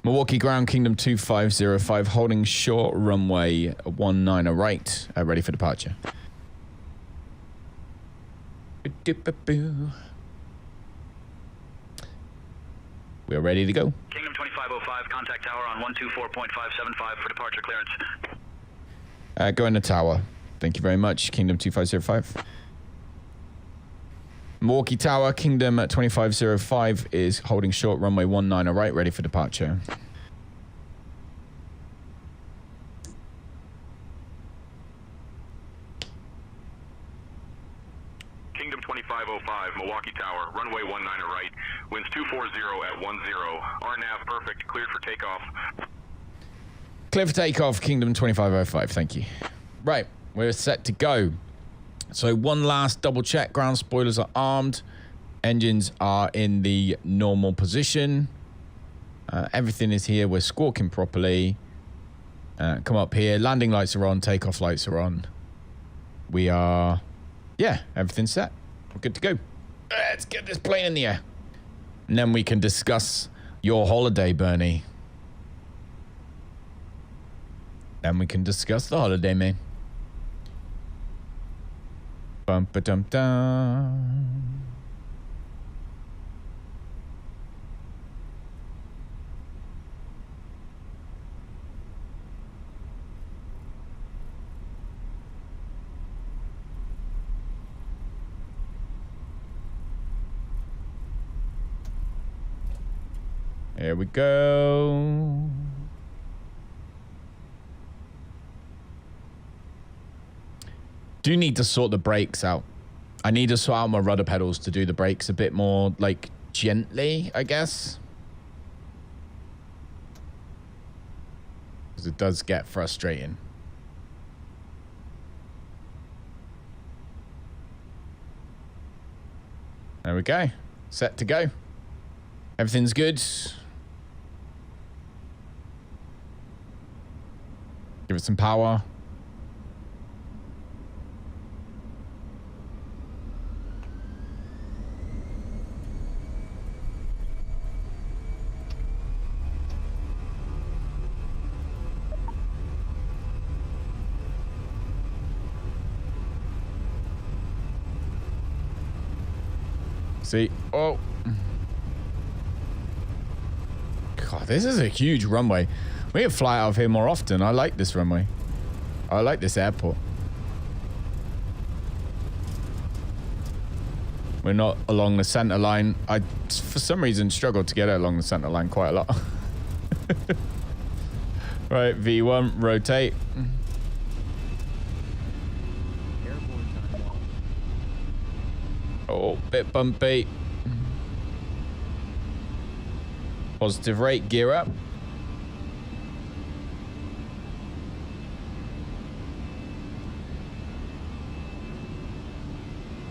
S1: Milwaukee ground, Kingdom 2505, holding short runway 19 right. Ready for departure. We're ready to go.
S8: Kingdom 2505, contact tower on 124.575 for departure clearance.
S1: Go in the tower. Thank you very much, Kingdom 2505. Milwaukee Tower, Kingdom 2505 is holding short runway 19 right, ready for departure.
S4: Kingdom 2505, Milwaukee Tower, runway 19 right, winds 240 at 10. RNAV perfect, cleared for takeoff.
S1: Clear for takeoff, Kingdom 2505, thank you. Right, we're set to go. So one last double check. Ground spoilers are armed. Engines are in the normal position. Everything is here. We're squawking properly. Come up here. Landing lights are on. Takeoff lights are on. We are... Yeah, everything's set. We're good to go. Let's get this plane in the air. And then we can discuss your holiday, Bernie. Then we can discuss the holiday, man. Bum-ba-dum-dum. Here we go. Do need to sort the brakes out. I need to sort out my rudder pedals to do the brakes a bit more, like, gently, I guess. Because it does get frustrating. There we go. Set to go. Everything's good. Give it some power. See, oh. God, this is a huge runway. We can fly out of here more often. I like this runway. I like this airport. We're not along the center line. I, for some reason, struggled to get it along the center line quite a lot. Right, V1, rotate. Oh, bit bumpy. Positive rate, gear up.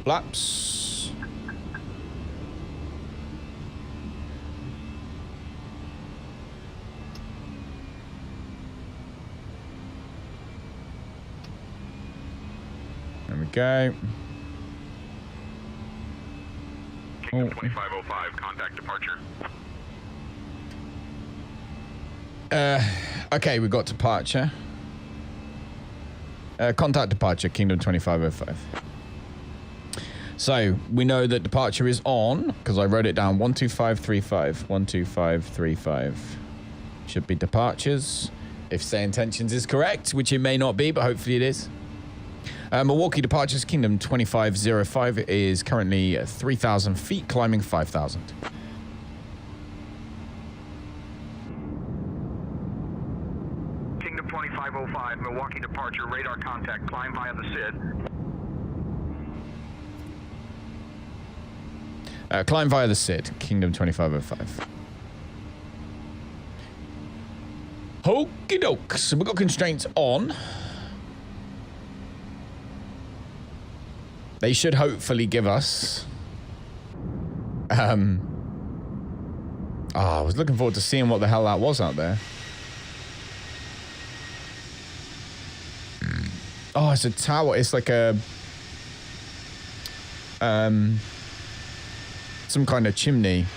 S1: Flaps. There we go.
S4: Kingdom 2505, contact departure.
S1: Okay, we got departure. Contact departure, Kingdom 2505. So, we know that departure is on, because I wrote it down, 12535, 12535. Should be departures, if SayIntentions is correct, which it may not be, but hopefully it is. Milwaukee departures, Kingdom 2505 is currently 3,000 feet, climbing 5,000.
S4: Kingdom 2505, Milwaukee departure, radar contact, climb via the SID.
S1: Climb via the SID, Kingdom 2505. Okie doke. So we've got constraints on. They should hopefully give us... I was looking forward to seeing what the hell that was out there. Oh, it's a tower. It's like a... some kind of chimney.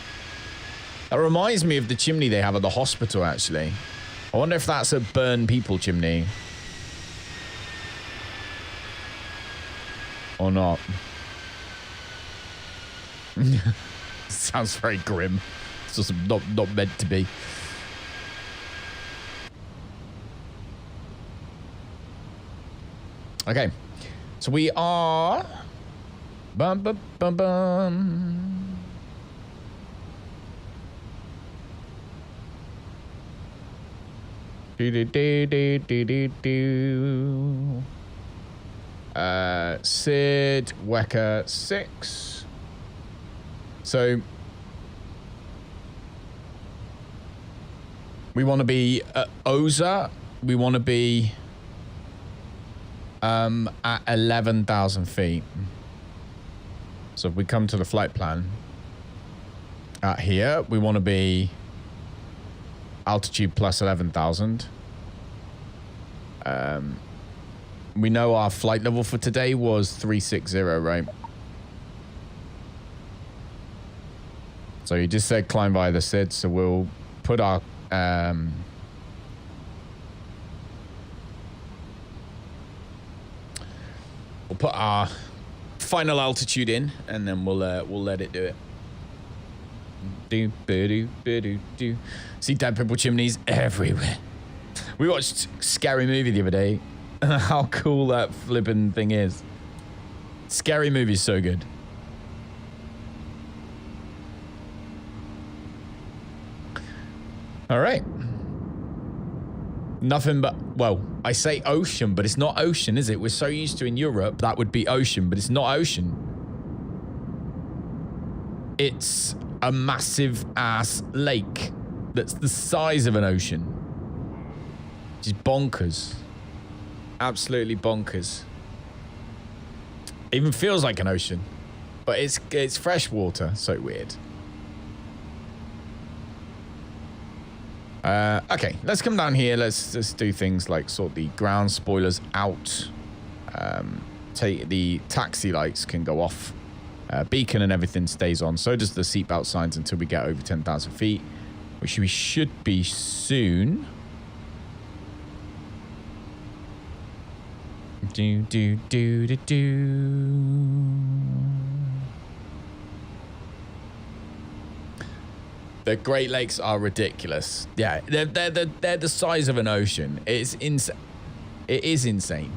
S1: That reminds me of the chimney they have at the hospital, actually. I wonder if that's a burn people chimney. Or not. Sounds very grim. It's just not meant to be. Okay. So we are... Bum, bum, bum, bum. Do. Sid, Wecker 6. So we want to be at Oza. We want to be at 11,000 feet. So if we come to the flight plan out here, we want to be altitude plus 11,000. We know our flight level for today was 360, right? So you just said climb via the SID, so we'll put our we'll put our final altitude in, and then we'll let it do it. Do. See dead purple chimneys everywhere. We watched Scary Movie the other day. How cool that flippin' thing is. Scary Movie's so good. All right. Nothing but, well, I say ocean, but it's not ocean, is it? We're so used to in Europe, that would be ocean, but it's not ocean. It's a massive ass lake that's the size of an ocean. Which is bonkers. Absolutely bonkers. Even feels like an ocean, but it's fresh water. So weird. Okay, let's come down here. Let's just do things like sort the ground spoilers out. Take the taxi lights can go off. Beacon and everything stays on. So does the seatbelt signs until we get over 10,000 feet, which we should be soon. Do. The Great Lakes are ridiculous. Yeah, they're the size of an ocean. It's insane. It is insane.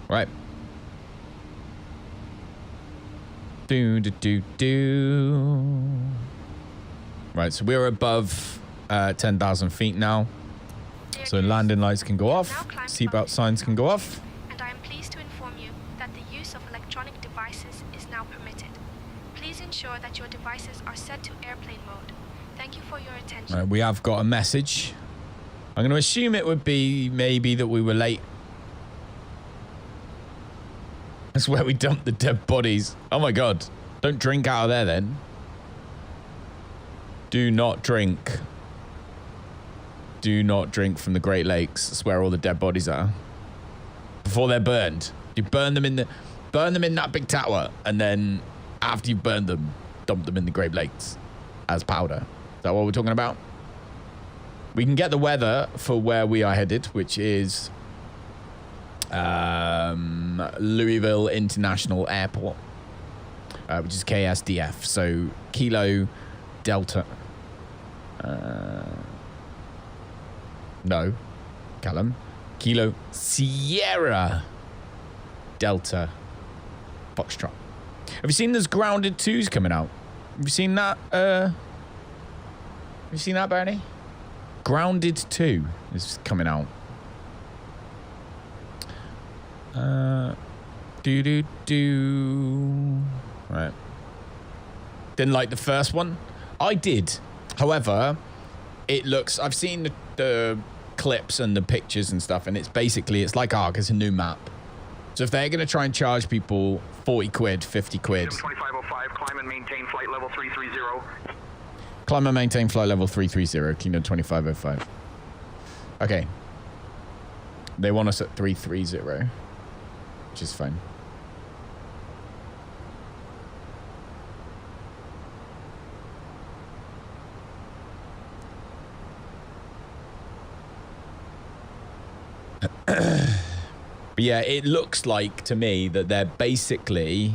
S1: Right. Right, so we're above 10,000 feet now. So landing lights can go off, seatbelt signs can go off.
S5: And I am pleased to inform you that the use of electronic devices is now permitted. Please ensure that your devices are set to airplane mode. Thank you for your attention.
S1: Right, we have got a message. I'm going to assume it would be maybe that we were late. That's where we dumped the dead bodies. Oh my God. Don't drink out of there then. Do not drink. Do not drink from the Great Lakes. That's where all the dead bodies are. Before they're burned. You burn them in that big tower, and then after you've burned them, dump them in the Great Lakes as powder. Is that what we're talking about? We can get the weather for where we are headed, which is Louisville International Airport, which is KSDF. So Kilo Delta. No, Callum. Kilo Sierra Delta Foxtrot. Have you seen those Grounded 2s coming out? Have you seen that? Have you seen that, Bernie? Grounded 2 is coming out. Right. Didn't like the first one. I did. However, it looks... I've seen the clips and the pictures and stuff, and it's like Ark. It's a new map. So if they're going to try and charge people 40 quid, 50 quid...
S4: 2505, climb and maintain flight level 330.
S1: Climb and maintain flight level 330, Kingdom 2505. Okay. They want us at 330, which is fine. But yeah, it looks like to me that they're basically,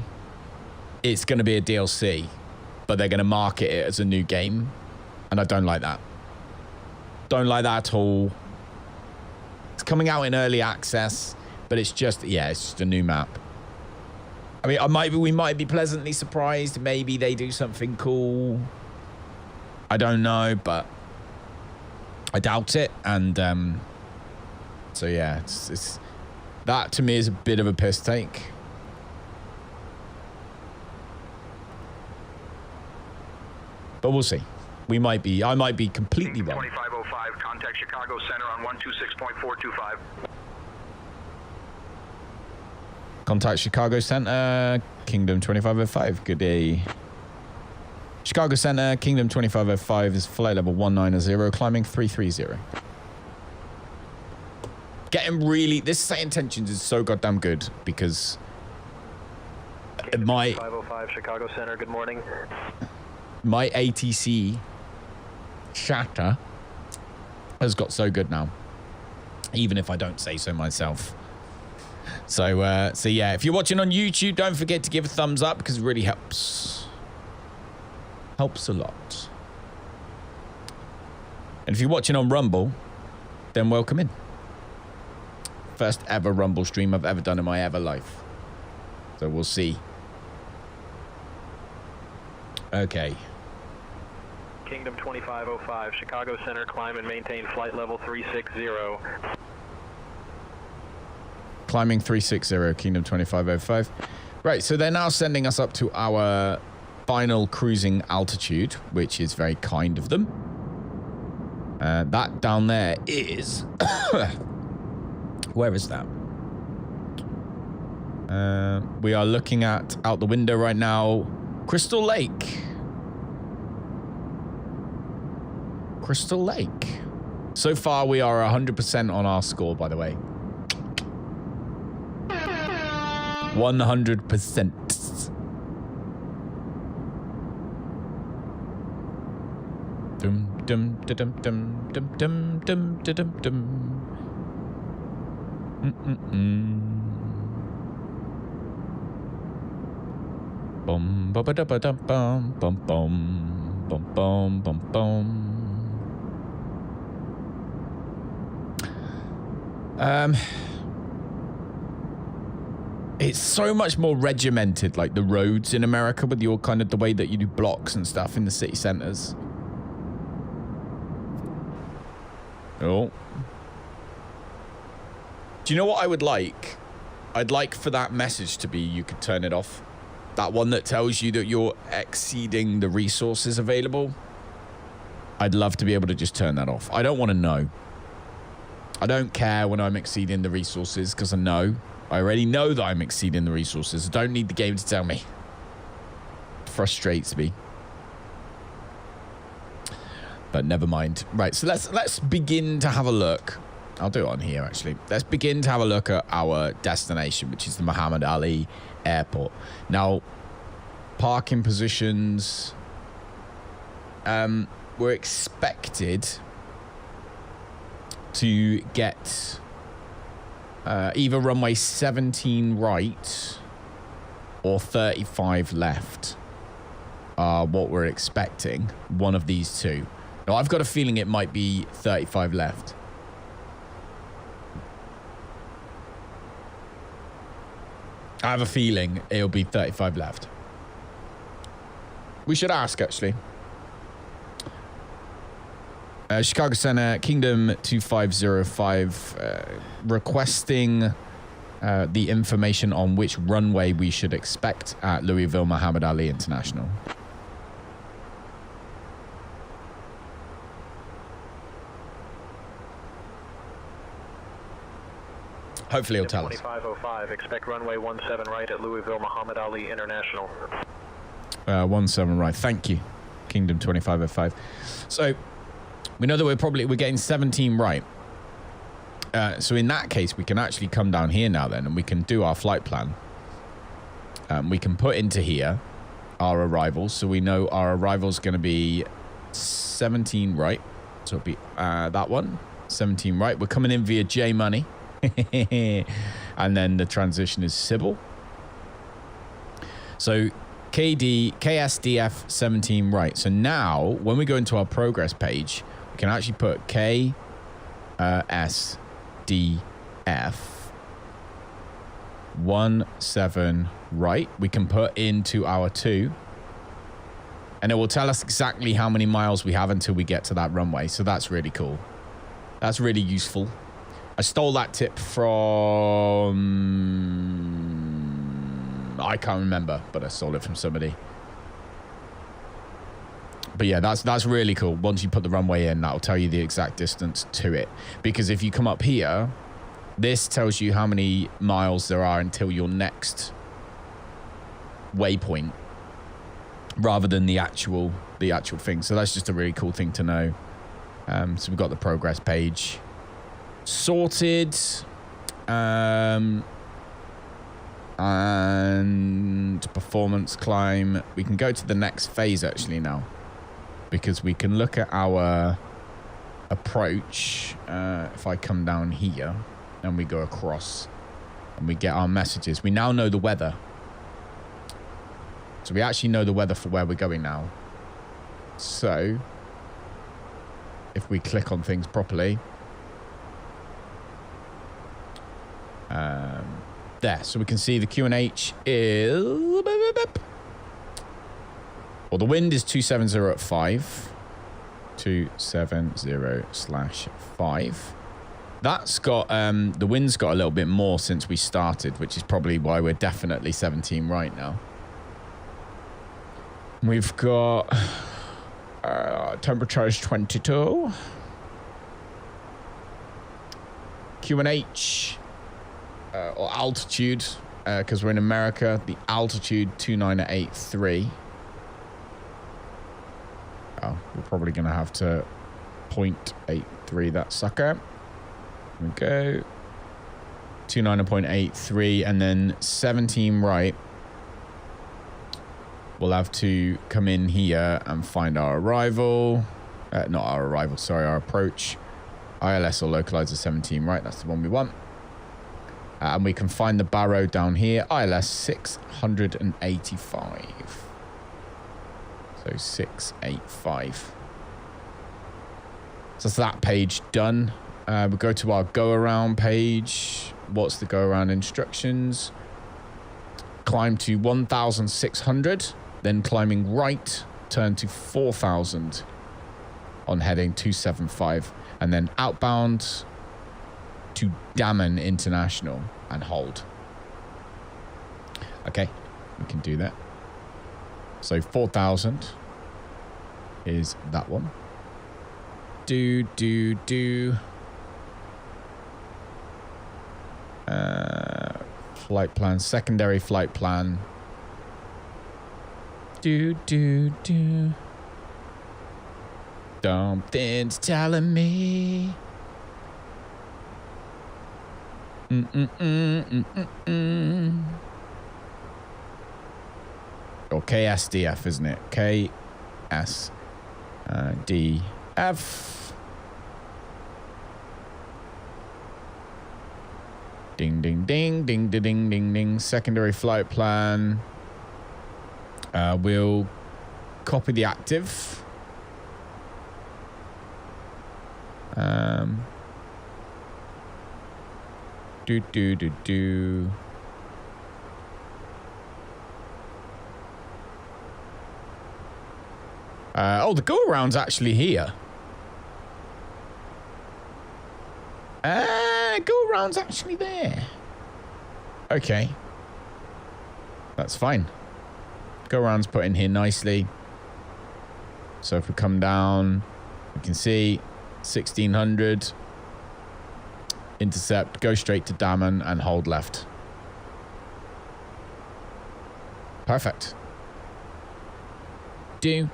S1: it's going to be a DLC, but they're going to market it as a new game, and I don't like that. Don't like that at all. It's coming out in early access, but it's just, yeah, it's just a new map. I mean, we might be pleasantly surprised. Maybe they do something cool. I don't know, but I doubt it. And so yeah, it's that to me is a bit of a piss take. But we'll see. I might be completely wrong.
S4: 2505, contact Chicago Center on 126.425.
S1: Contact Chicago Center, Kingdom 2505. Good day. Chicago Center, Kingdom 2505 is flight level 190, climbing 330. Getting really... This SayIntentions is so goddamn good because... My...
S9: 505 Chicago Center, good morning.
S1: My ATC chatter has got so good now, even if I don't say so myself. So yeah, if you're watching on YouTube, don't forget to give a thumbs up because it really helps. Helps a lot. And if you're watching on Rumble, then welcome in. First ever Rumble stream I've ever done in my ever life. So we'll see. Okay.
S9: Kingdom 2505, Chicago Center, climb and maintain flight level 360.
S1: Climbing 360, Kingdom 2505. Right, so they're now sending us up to our final cruising altitude, which is very kind of them. That down there is... Where is that? We are looking at, out the window right now, Crystal Lake. Crystal Lake. So far, we are 100% on our score, by the way. 100%. Dum dum dum dum dum dum dum dum dum. Bum ba ba da ba da bum bum bum bum bum bum bum. It's so much more regimented, like the roads in America, with your kind of the way that you do blocks and stuff in the city centers. Oh. Do you know what I would like? I'd like for that message to be, you could turn it off. That one that tells you that you're exceeding the resources available. I'd love to be able to just turn that off. I don't want to know. I don't care when I'm exceeding the resources because I know. I already know that I'm exceeding the resources. I don't need the game to tell me. It frustrates me. But never mind. Right, so let's begin to have a look. I'll do it on here, actually. Let's begin to have a look at our destination, which is the Muhammad Ali Airport. Now, parking positions. We're expected to get either runway 17 right or 35 left are what we're expecting. One of these two. Now, I've got a feeling it might be 35 left. I have a feeling it'll be 35 left. We should ask, actually. Chicago Center, Kingdom 2505, requesting the information on which runway we should expect at Louisville Muhammad Ali International. Hopefully he'll tell us.
S9: 2505, expect runway 17 right at Louisville Muhammad Ali International.
S1: 17 right, thank you, Kingdom 2505. So we know that we're getting 17 right. So in that case, we can actually come down here now then, and we can do our flight plan. We can put into here our arrivals. So we know our arrival is going to be 17 right. So it'll be that one, 17 right. We're coming in via J Money. And then the transition is Sybil. So KSDF 17 right. So now when we go into our progress page, we can actually put KSDF 17 right. We can put into our 2, and it will tell us exactly how many miles we have until we get to that runway. So that's really cool. That's really useful. I stole that tip from... I can't remember, but I stole it from somebody. But yeah, that's really cool. Once you put the runway in, that'll tell you the exact distance to it. Because if you come up here, this tells you how many miles there are until your next waypoint, rather than the actual thing. So that's just a really cool thing to know. So we've got the progress page sorted, and performance climb. We can go to the next phase actually now, because we can look at our approach. If I come down here and we go across and we get our messages, we now know the weather. So we actually know the weather for where we're going now. So if we click on things properly, There, so we can see the QNH is... Well, the wind is 270 at 5. 270/5. That's got, the wind's got a little bit more since we started, which is probably why we're definitely 17 right now. We've got temperature is 22. QNH, or altitude, because we're in America, the altitude 2983. Oh, we're probably going to have to 0.83 that sucker. Here we go. 29.83 and then 17 right. We'll have to come in here and find our arrival. Not our arrival, sorry, our approach. ILS or localizer 17 right, that's the one we want. And we can find the barrow down here, ILS 685. So 685. So that's that page done. We'll go to our go around page. What's the go around instructions? Climb to 1,600, then climbing right, turn to 4,000 on heading 275, and then outbound to Dammon International and hold. Okay, we can do that. So 4,000 is that one. Flight plan, secondary flight plan. Something's telling me. Or KSDF, isn't it? KSDF. Ding, ding, ding, ding, ding, ding, ding, ding. Secondary flight plan. We'll copy the active. Oh, the go-around's actually here. Go-around's actually there. Okay. That's fine. Go-around's put in here nicely. So if we come down, we can see 1,600. Intercept, go straight to Dammon and hold left. Perfect. Do.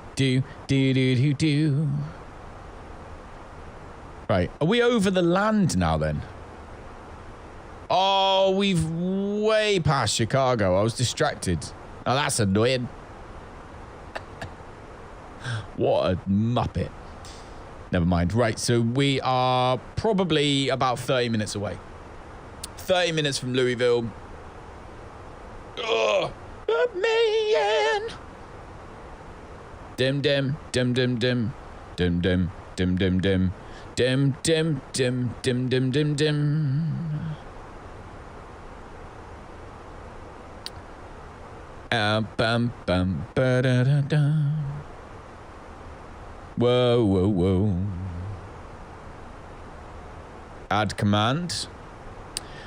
S1: Right, are we over the land now then? Oh, we've way past Chicago. I was distracted. Oh, that's annoying. What a muppet. Never mind. Right, so we are probably about 30 minutes away. 30 minutes from Louisville. Oh, man. Dim. Bum ba da da da. Whoa. Add command.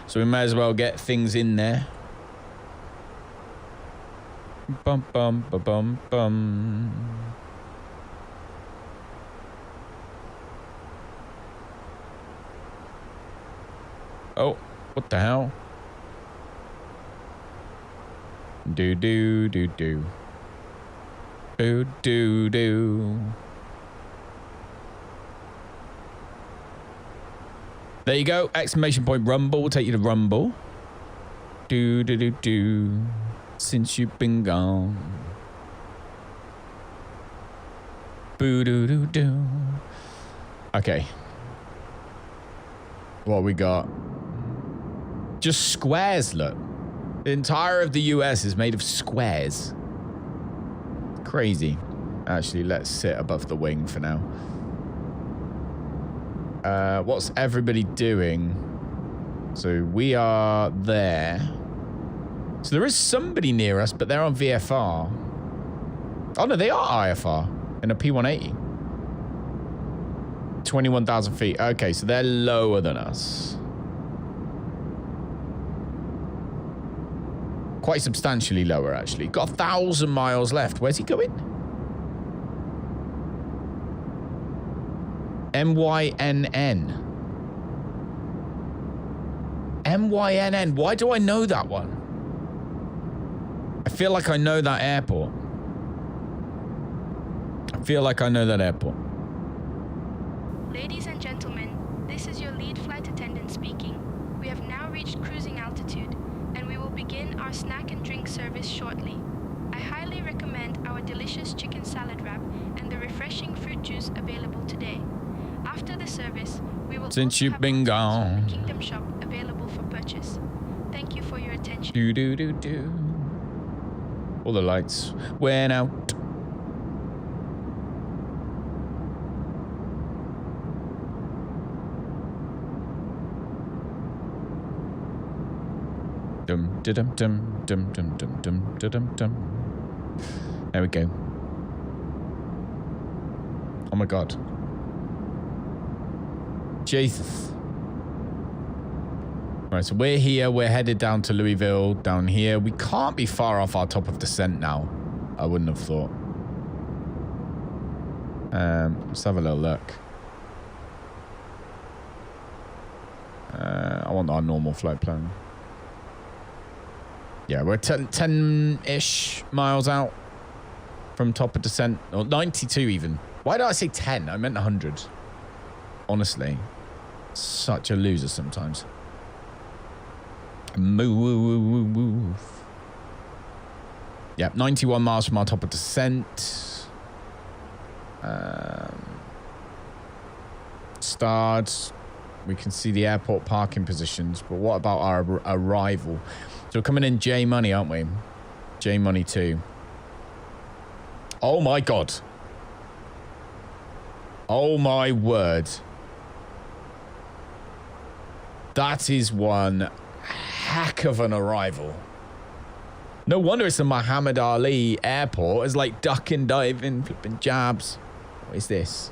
S1: So we may as well get things in there. Bum. Oh, what the hell? Do. There you go. Exclamation point Rumble. We'll take you to Rumble. Do. Since you've been gone. Boo. Okay. What we got? Just squares, look. The entire of the US is made of squares. Crazy. Actually, let's sit above the wing for now. What's everybody doing? So we are there. So there is somebody near us, but they're on VFR. Oh no, they are IFR in a P180. 21,000 feet. Okay, so they're lower than us. Quite substantially lower, actually. Got 1,000 miles left. Where's he going? MYNN. MYNN. Why do I know that one? I feel like I know that airport. I feel like I know that airport.
S5: Ladies and gentlemen, this is your lead flight attendant speaking. We have now reached cruising altitude, and we will begin our snack and drink service shortly. I highly recommend our delicious chicken salad wrap and the refreshing fruit juice available today. After the service, we will
S1: Since you've been gone.
S5: the Kingdom Shop available for purchase. Thank you for your attention.
S1: Do do do do. All the lights went out. Dum dum dum dum dum dum dum dum dum. There we go. Oh my god. Jesus. Right, so we're here. We're headed down to Louisville. Down here. We can't be far off our top of descent now. I wouldn't have thought. Let's have a little look. I want our normal flight plan. Yeah, we're 10-ish miles out from top of descent. Or 92 even. Why did I say 10? I meant 100. Honestly. Such a loser sometimes. Move. Yep, 91 miles from our top of descent. Start. We can see the airport parking positions, but what about our arrival? So we're coming in J Money, aren't we? J Money 2. Oh my god. Oh my word. That is one heck of an arrival. No wonder it's the Muhammad Ali airport. It's like ducking, diving, flipping jabs. What is this?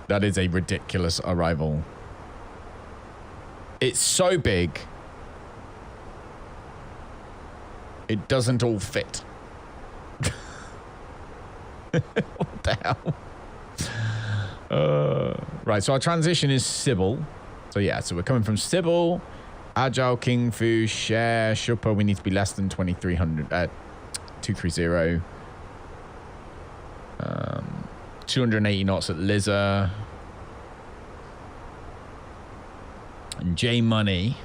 S1: That is a ridiculous arrival. It's so big. It doesn't all fit. What the hell? Right, so our transition is Sybil. So yeah, so we're coming from Sybil, Agile, King Fu, Share, Shupa. We need to be less than 230. 280 knots at Liza. And J Money.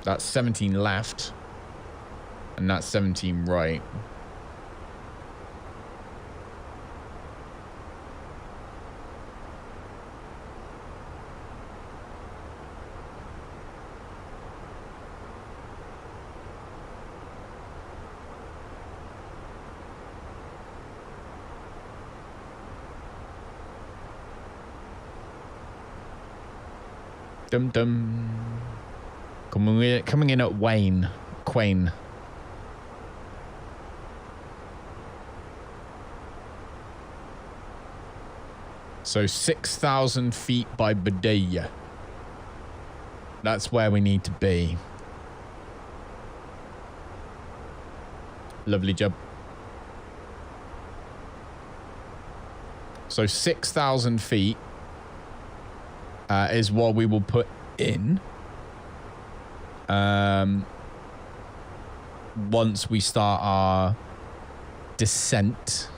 S1: That's 17 left. And that's 17 right. Dum dum. Coming in at Quain. So 6,000 feet by Badaya. That's where we need to be. Lovely job. So 6,000 feet is what we will put in once we start our descent.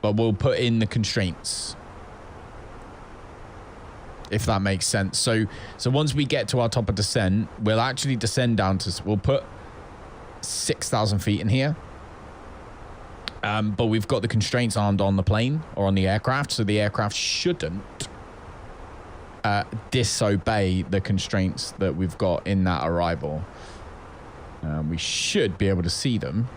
S1: But we'll put in the constraints, if that makes sense. So once we get to our top of descent, we'll actually descend down to, we'll put 6,000 feet in here. But we've got the constraints armed on the plane or on the aircraft, so the aircraft shouldn't disobey the constraints that we've got in that arrival. We should be able to see them.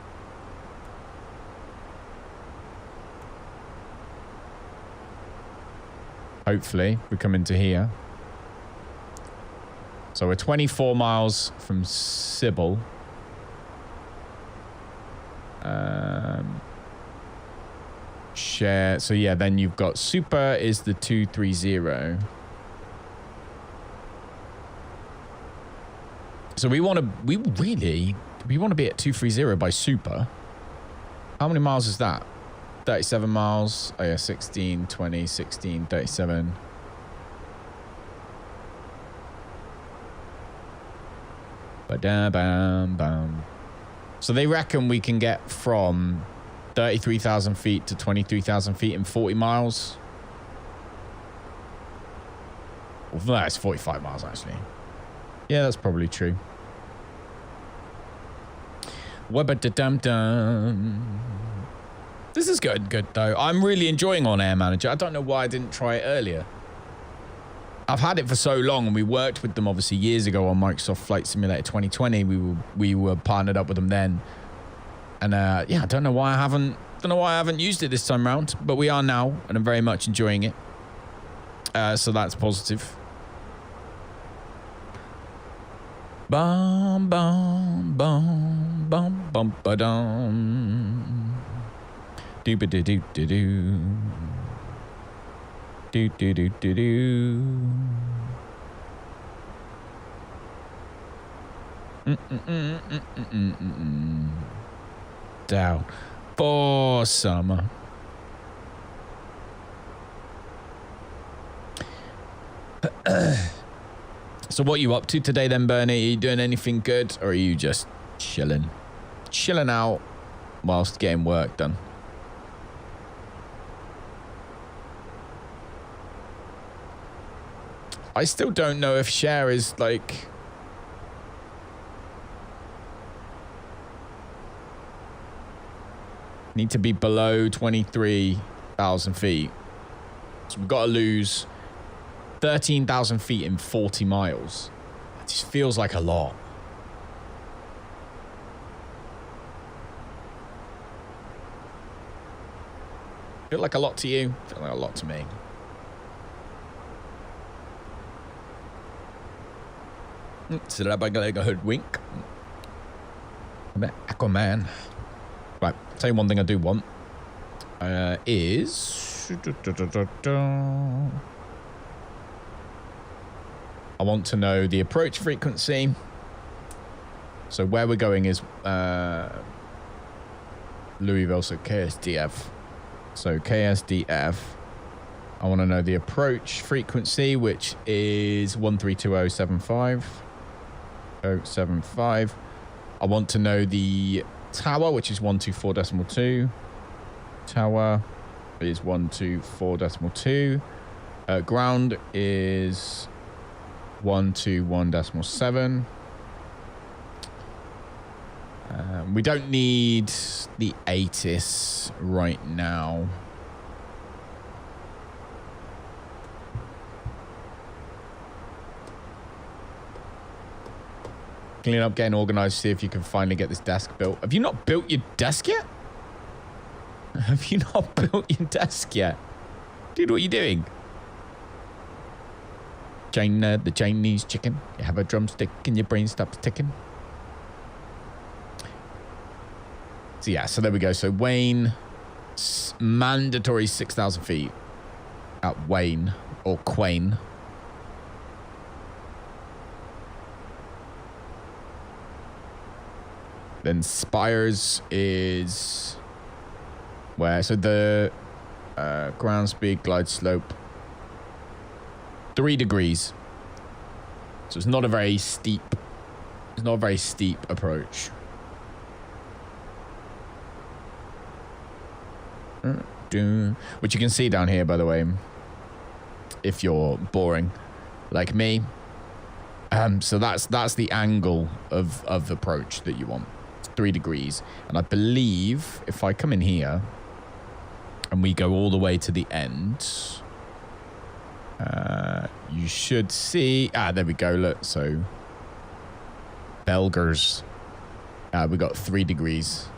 S1: Hopefully, we come into here. So we're 24 miles from Sybil. Share. So yeah, then you've got super is the 230. So we want to be at 230 by super. How many miles is that? 37 miles. Oh yeah, 16, 20, 16, 37. Ba-da-bam-bam. So they reckon we can get from 33,000 feet to 23,000 feet in 40 miles. Well, that's 45 miles, actually. Yeah, that's probably true. Webba-da-dum-dum. This is good, though. I'm really enjoying OnAir Manager. I don't know why I didn't try it earlier. I've had it for so long, and we worked with them, obviously, years ago on Microsoft Flight Simulator 2020. We were partnered up with them then. And yeah, I don't know why I haven't used it this time around, but we are now, and I'm very much enjoying it. So that's positive. Bum bum bum bum bum ba dum. Do ba do do do do. Do do do do do. Down for summer. So what are you up to today then, Bernie? Are you doing anything good, or are you just chilling out whilst getting work done? I still don't know if share is like... Need to be below 23,000 feet. So we've got to lose 13,000 feet in 40 miles. It just feels like a lot. Feel like a lot to you? Feel like a lot to me. So that I like a hoodwink. Aquaman. Right, tell you one thing I do want is I want to know the approach frequency. So where we're going is Louisville, so KSDF. So KSDF. I want to know the approach frequency, which is 132075. 075. I want to know the tower, which is 124.2. Tower is 124.2. Ground is 121.7. We don't need the ATIS right now. Clean up, getting organized, see if you can finally get this desk built. Have you not built your desk yet? Have you not built your desk yet? Dude, what are you doing? China, the Chinese chicken. You have a drumstick and your brain stops ticking. So yeah, so there we go. So Wayne, mandatory 6,000 feet at Wayne or Quain. Then Spires is where? So the ground speed, glide slope, 3 degrees. So it's not a very steep. It's not a very steep approach. Which you can see down here, by the way, if you're boring like me. So that's the angle of approach that you want. 3 degrees. And I believe if I come in here and we go all the way to the end, you should see, there we go, look. So Belgers, we got 3 degrees.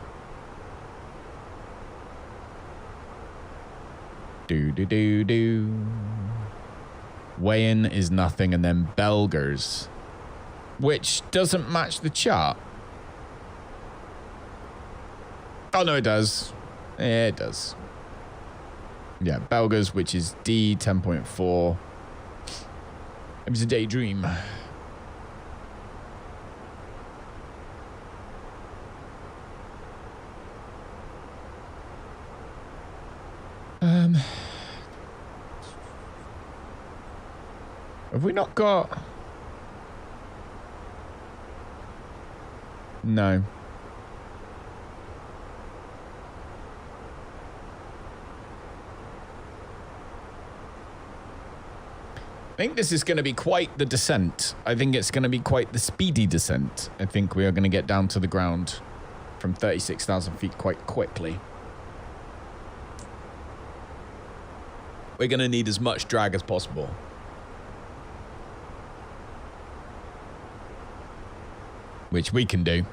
S1: Do do do do. Weigh-in is nothing, and then Belgers, which doesn't match the chart. Oh, no, it does. Yeah, it does. Yeah, Belgers, which is D 10.4. It was a daydream. Have we not got... No. I think this is going to be quite the descent. I think it's going to be quite the speedy descent. I think we are going to get down to the ground from 36,000 feet quite quickly. We're going to need as much drag as possible. Which we can do.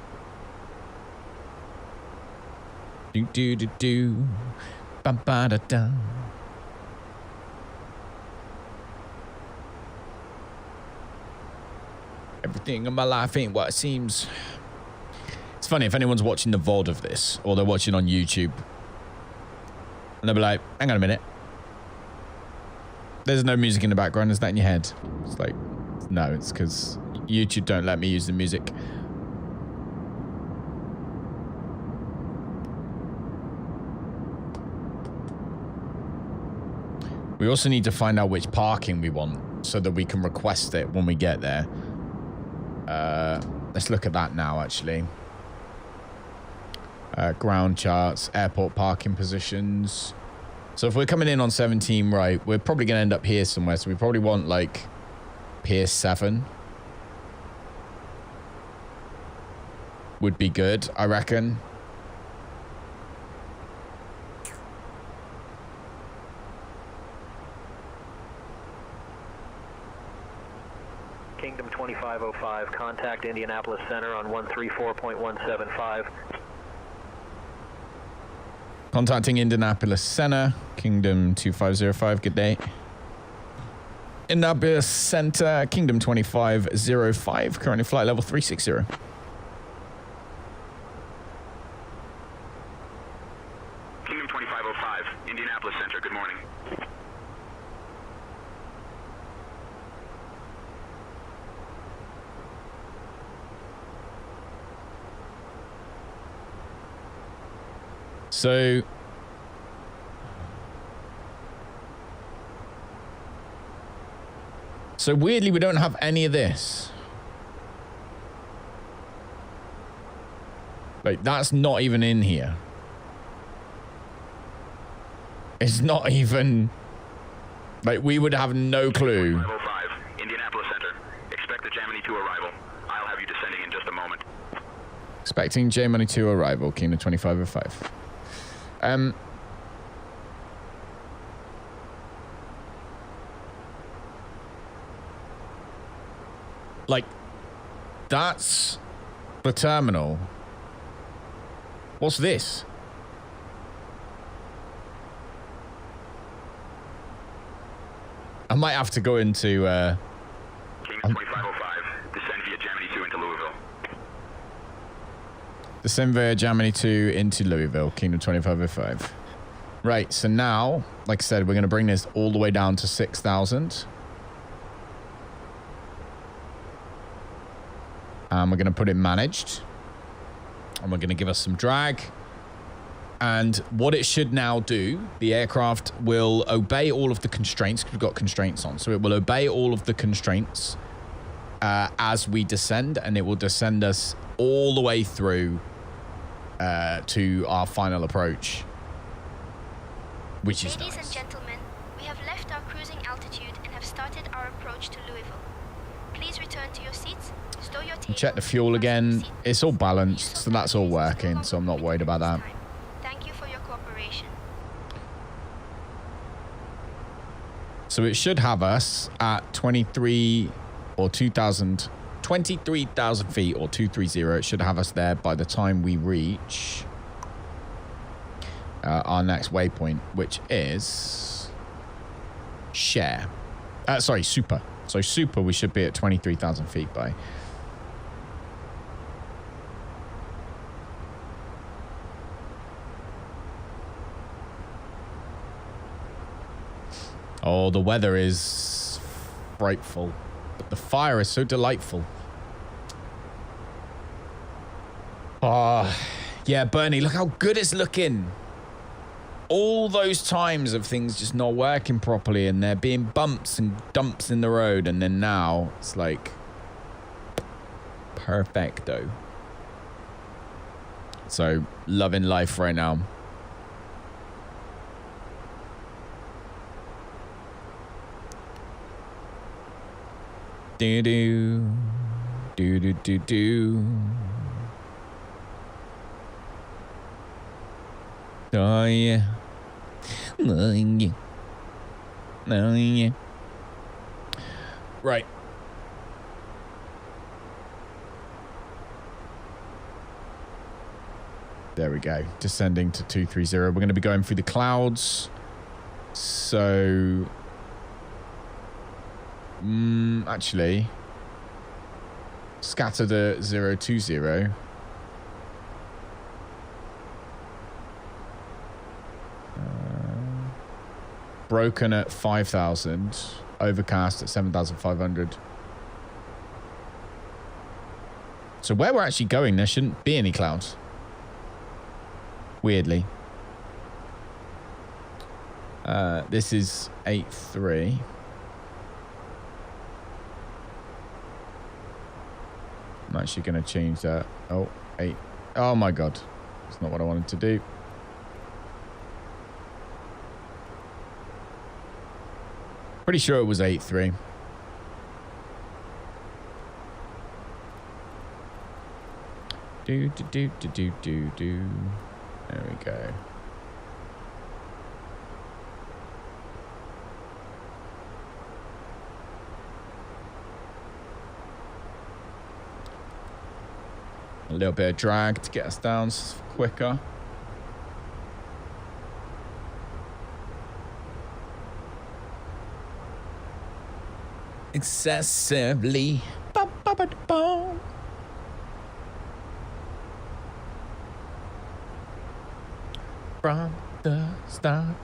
S1: Do do do do. Ba ba da da. Everything in my life ain't what it seems. It's funny if anyone's watching the VOD of this, or they're watching on YouTube, and they'll be like, hang on a minute. There's no music in the background. Is that in your head? It's like, no, it's because YouTube don't let me use the music. We also need to find out which parking we want so that we can request it when we get there. Let's look at that now, actually. Ground charts, airport parking positions. So if we're coming in on 17 right, we're probably going to end up here somewhere. So we probably want, like, Pier 7. Would be good, I reckon.
S9: Kingdom 2505, contact Indianapolis Center on 134.175.
S1: Contacting Indianapolis Center, Kingdom 2505, good day. Indianapolis Center, Kingdom 2505, currently flight level 360.
S4: Kingdom 2505, Indianapolis Center, good morning.
S1: So weirdly, we don't have any of this. Like, that's not even in here. It's not even... Like, we would have no clue.
S4: 505, Indianapolis Center. Expect the Gemini 2 arrival. I'll have you descending in just a moment.
S1: Expecting Gemini 2 arrival, Kingdom 2505. Like, that's the terminal. What's this? I might have to go into,
S4: Kingdom 2505, descend via Gemini 2 into Louisville.
S1: Descend via Gemini 2 into Louisville, Kingdom 2505. Right, so now, like I said, we're going to bring this all the way down to 6,000. And we're going to put it managed. And we're going to give us some drag. And what it should now do, the aircraft will obey all of the constraints, because we've got constraints on. So it will obey all of the constraints as we descend, and it will descend us all the way through to our final approach, which is
S5: Ladies
S1: nice.
S5: and gentlemen, we have left our cruising altitude and have started our approach to Louisville. Please return to your seats, stow your table,
S1: Check the fuel again. It's all balanced, so that's all working, so I'm not worried about that.
S5: Thank you for your cooperation.
S1: So it should have us at 23,000 feet or 230. It should have us there by the time we reach our next waypoint, which is Share. Sorry, super. So super, we should be at 23,000 feet by. Oh, the weather is frightful, but the fire is so delightful. Oh, yeah, Bernie, look how good it's looking. All those times of things just not working properly and there being bumps and dumps in the road, and then now it's like perfecto. So, loving life right now. Do-do. Do-do-do-do. Oh, yeah. Oh, yeah. Oh, yeah. Right. There we go. Descending to 230. We're going to be going through the clouds. So... actually... Scatter the 020. Broken at 5,000. Overcast at 7,500. So where we're actually going, there shouldn't be any clouds. Weirdly. This is 8.3. I'm actually going to change that. Oh, 8. Oh my God. That's not what I wanted to do. Pretty sure it was 8.3. Do. There we go. A little bit of drag to get us down quicker. Excessively. Ba-ba-ba-ba. From the start.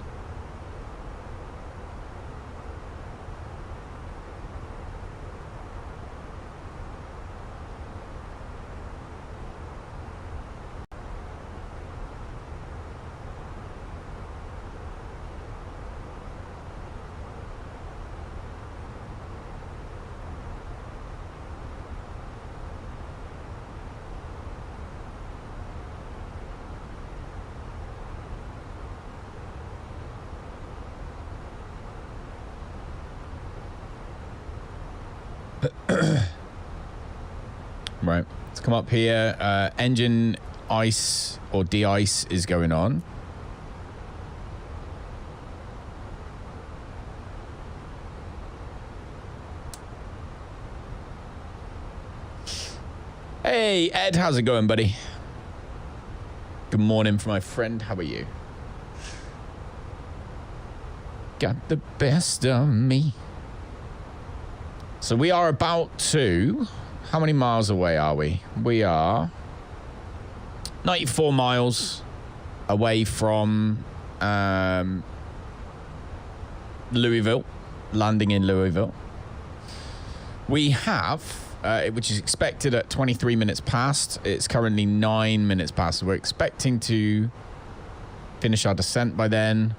S1: Right, let's come up here. Engine ice or de-ice is going on. Hey, Ed, how's it going, buddy? Good morning from my friend. How are you? Got the best of me. So we are about to... How many miles away are we? We are 94 miles away from Louisville, landing in Louisville. We have, which is expected at 23 minutes past. It's currently 9 minutes past. So we're expecting to finish our descent by then.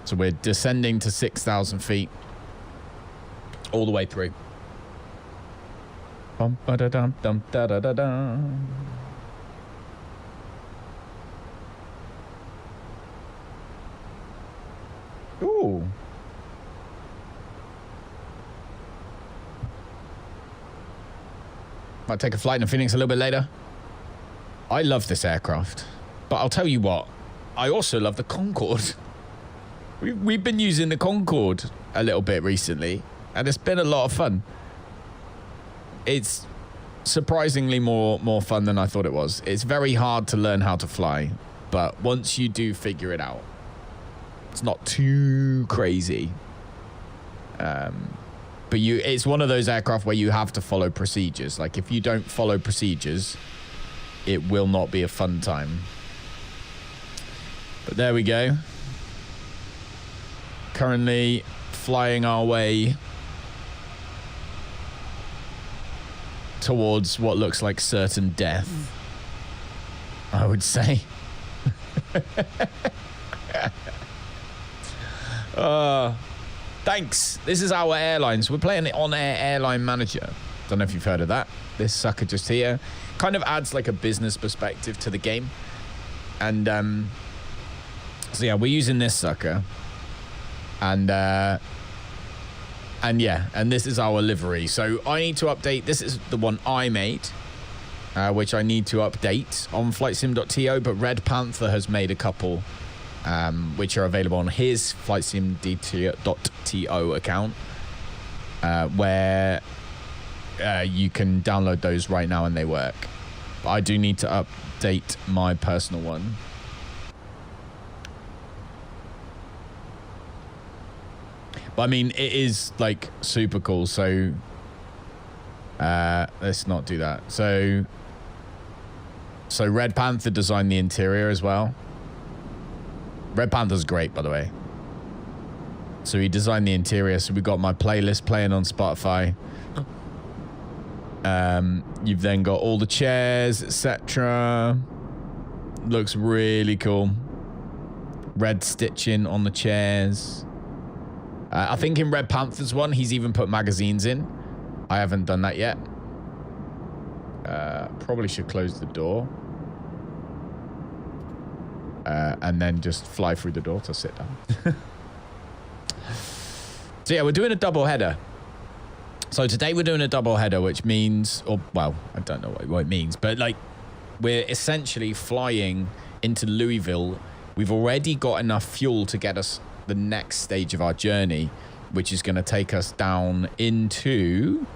S1: So we're descending to 6,000 feet all the way through. Bum, ba-da-dum, dum, da-da-da-dum. Ooh. Might take a flight in Phoenix a little bit later. I love this aircraft. But I'll tell you what, I also love the Concorde. We've been using the Concorde a little bit recently, and it's been a lot of fun. It's surprisingly more fun than I thought it was. It's very hard to learn how to fly, but once you do figure it out, it's not too crazy. But it's one of those aircraft where you have to follow procedures. Like, if you don't follow procedures, it will not be a fun time. But there we go. Currently flying our way towards what looks like certain death, I would say. Thanks. This is our airlines. We're playing it OnAir Airline Manager. Don't know if you've heard of that. This sucker just here kind of adds like a business perspective to the game. And so yeah, we're using this sucker. And yeah, and this is our livery. So I need to update. This is the one I made, which I need to update on flightsim.to, but Red Panther has made a couple which are available on his flightsim.to account, where you can download those right now and they work. But I do need to update my personal one. But I mean, it is like super cool. So let's not do that. So Red Panther designed the interior as well. Red Panther's great, by the way. So he designed the interior. So we got my playlist playing on Spotify. You've then got all the chairs, etc. Looks really cool. Red stitching on the chairs. I think in Red Panther's one, he's even put magazines in. I haven't done that yet. Probably should close the door. And then just fly through the door to sit down. So yeah, we're doing a double header. So today we're doing a double header, which means, or well, I don't know what it means, but like we're essentially flying into Louisville. We've already got enough fuel to get us the next stage of our journey, which is going to take us down into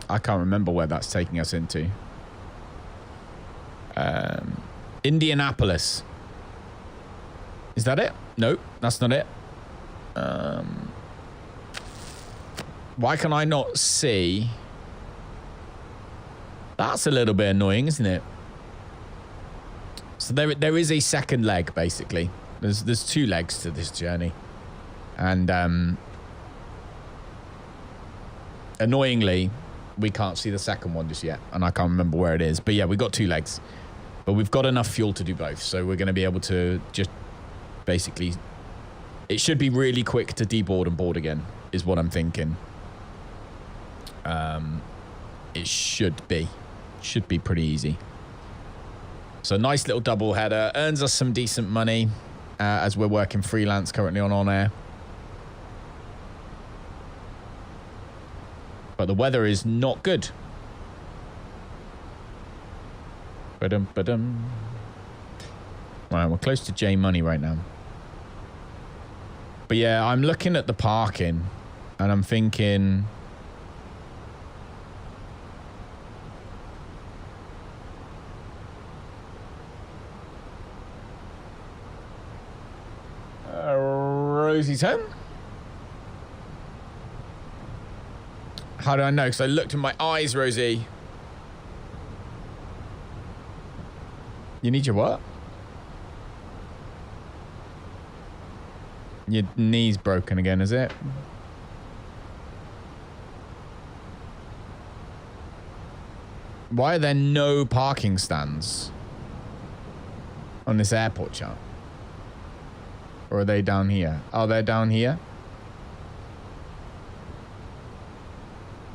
S1: I can't remember where that's taking us into. Indianapolis. Is that it? Nope, that's not it. Why can I not see? That's a little bit annoying, isn't it? So there is a second leg, basically. There's two legs to this journey. And annoyingly, we can't see the second one just yet. And I can't remember where it is. But yeah, we've got two legs. But we've got enough fuel to do both. So we're going to be able to just basically... It should be really quick to deboard and board again, is what I'm thinking. It should be. Should be pretty easy. So nice little double header. Earns us some decent money as we're working freelance currently on OnAir. But the weather is not good. Ba-dum, ba-dum. Right, we're close to J Money right now. But yeah, I'm looking at the parking and I'm thinking... Rosie's home? How do I know? Because I looked in my eyes, Rosie. You need your what? Your knee's broken again, is it? Why are there no parking stands on this airport chart? Or are they down here? Oh, they're down here.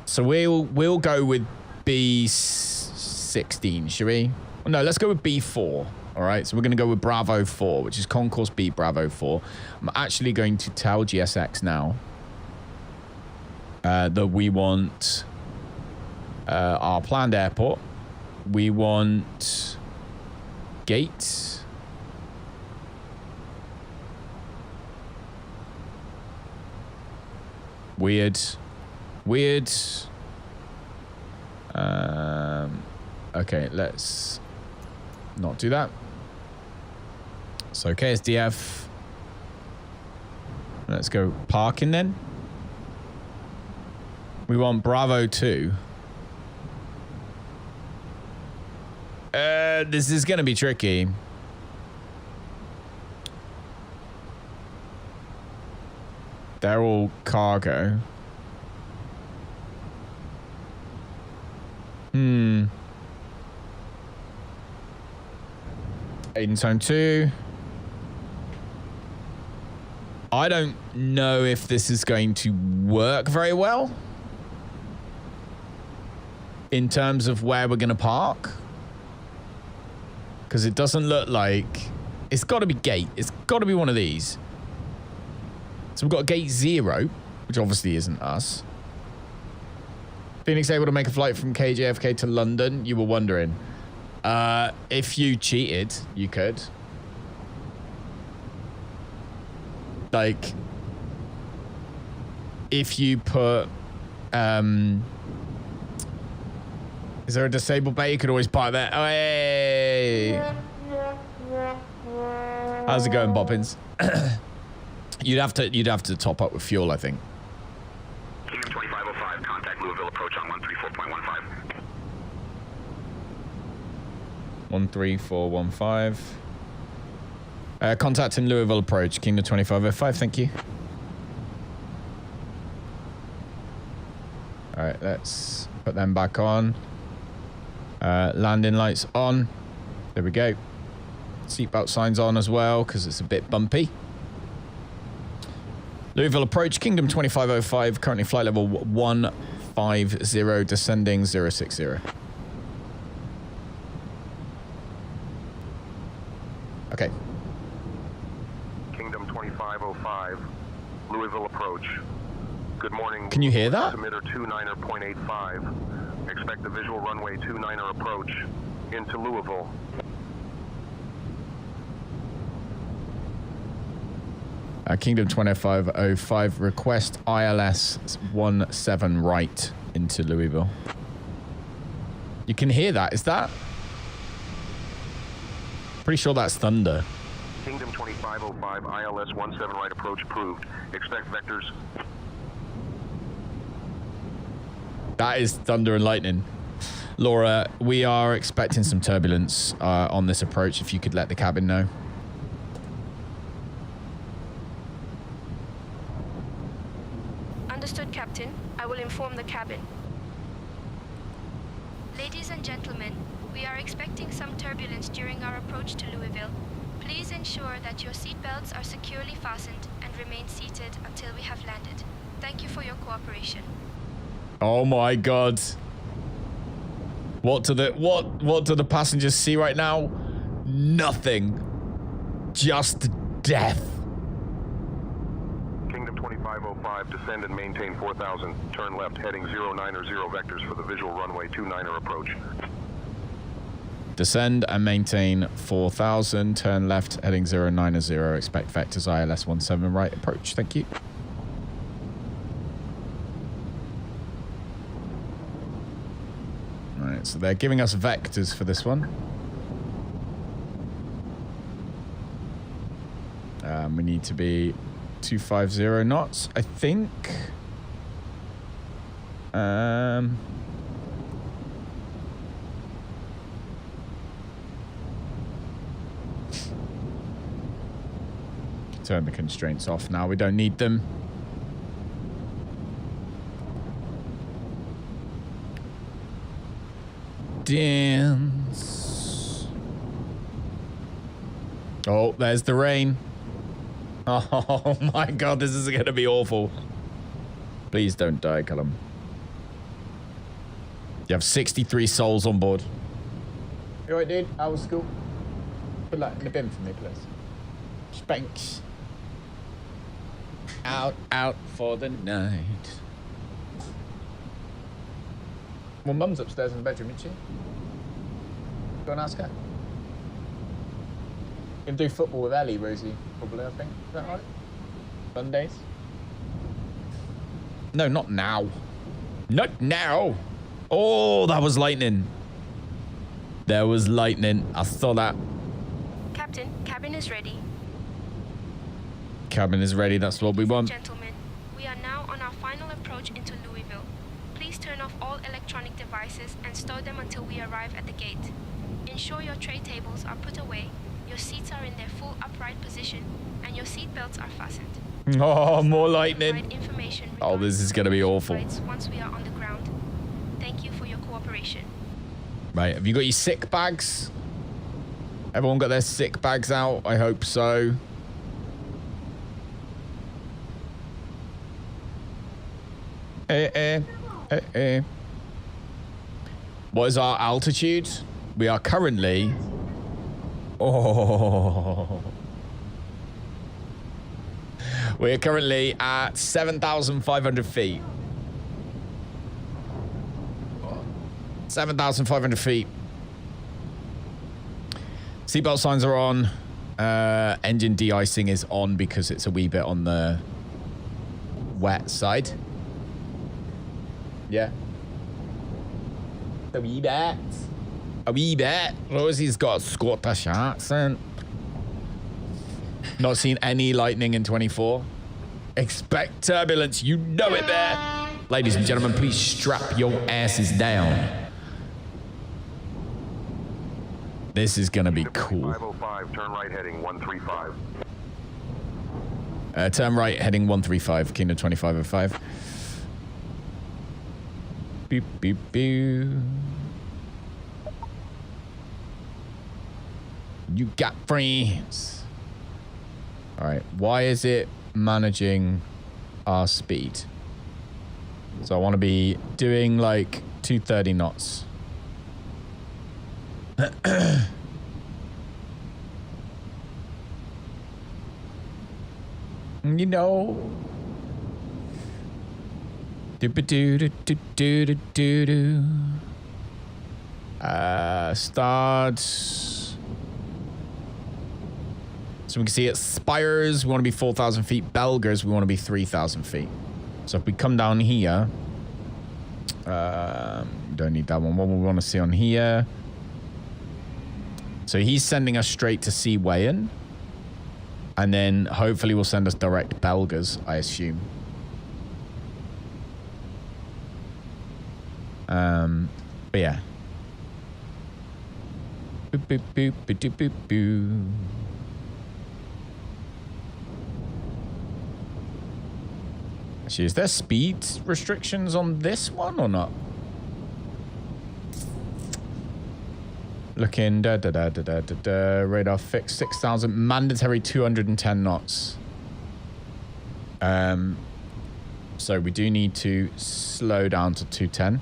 S1: So we'll go with B16, shall we? No, let's go with B4. All right, so we're going to go with Bravo 4, which is Concourse B Bravo 4. I'm actually going to tell GSX now that we want our planned airport. We want gate. Weird. Weird. Okay, let's not do that. So KSDF. Let's go parking then. We want Bravo 2. This is going to be tricky. They're all cargo. Aiden Zone 2. I don't know if this is going to work very well in terms of where we're going to park. Because it doesn't look like... It's got to be gate. It's got to be one of these. So we've got gate 0, which obviously isn't us. Phoenix able to make a flight from KJFK to London? You were wondering. If you cheated, you could. Like, if you put... is there a disabled bay? You could always park there. Oh, hey! How's it going, Bobbins? You'd have to top up with fuel, I think.
S4: Kingdom 2505, contact Louisville approach on 134.15.
S1: 13415. Contact in Louisville approach, Kingdom 2505, thank you. All right, let's put them back on. Landing lights on. There we go. Seatbelt signs on as well, because it's a bit bumpy. Louisville approach, Kingdom 2505, currently flight level 150, descending 060. Okay.
S10: Kingdom 2505, Louisville approach. Good morning.
S1: Can you hear that?
S10: Altimeter 29er.85. Expect the visual runway 29er approach into Louisville.
S1: Kingdom 2505, request ILS 17 right into Louisville. You can hear that. Is that? Pretty sure that's thunder.
S10: Kingdom 2505, ILS 17 right approach approved. Expect vectors.
S1: That is thunder and lightning. Laura, we are expecting some turbulence on this approach, if you could let the cabin know.
S5: Understood, Captain. I will inform the cabin. Ladies and gentlemen, we are expecting some turbulence during our approach to Louisville. Please ensure that your seatbelts are securely fastened and remain seated until we have landed. Thank you for your cooperation.
S1: Oh my God. What do the passengers see right now? Nothing. Just death.
S10: Kingdom 2505, descend and maintain 4000. Turn left, heading 090 vectors for the visual runway 29er approach.
S1: Descend and maintain 4000. Turn left, heading 090. Expect vectors ILS 17 right approach. Thank you. Alright, so they're giving us vectors for this one. We need to be 250 knots, I think. Turn the constraints off now. We don't need them. Dance. Oh, there's the rain. Oh my God, this is going to be awful. Please don't die, Callum. You have 63 souls on board. You alright, dude? How was school? Put that in the bin for me, please. Spanks. Out for the night. Well, Mum's upstairs in the bedroom, isn't she? Go and ask her. You can do football with Ellie, Rosie, probably, I think. Is that right? Mondays? No, not now. Not now. Oh, that was lightning. There was lightning. I saw that.
S5: Captain, cabin is ready.
S1: Cabin is ready. That's what we want.
S5: Gentlemen, we are now on our final approach into Louisville. Please turn off all electronic devices and store them until we arrive at the gate. Ensure your tray tables are put away, your seats are in their full upright position, and your seat belts are fastened.
S1: Oh, more lightning.
S5: Provide information
S1: Oh, this is going to be awful.
S5: once we are on the ground. Thank you for your cooperation.
S1: Right, have you got your sick bags? Everyone got their sick bags out? I hope so. What is our altitude? We are currently... Oh. We are currently at 7,500 feet. 7,500 feet. Seatbelt signs are on. Engine de-icing is on because it's a wee bit on the wet side. Yeah. A wee bit. A wee bit. Rosie's got a Scottish accent. Not seen any lightning in 24. Expect turbulence. You know it there. Ladies and gentlemen, please strap your asses down. This is going to be cool.
S10: 505, turn right heading 135.
S1: Turn right heading 135, Kingdom 2505. Beep, beep, beep. You got friends. All right, why is it managing our speed? So I want to be doing like 230 knots. You know. Start. So we can see at Spires, we want to be 4,000 feet. Belgers, we want to be 3,000 feet. So if we come down here, don't need that one. What we want to see on here. So he's sending us straight to Seawayan. And then hopefully will send us direct Belgers, I assume. But yeah. Boop, boop, boop, boop, boop, boop, boop. Actually, is there speed restrictions on this one or not? Looking, radar fixed 6,000, mandatory 210 knots. So we do need to slow down to 210.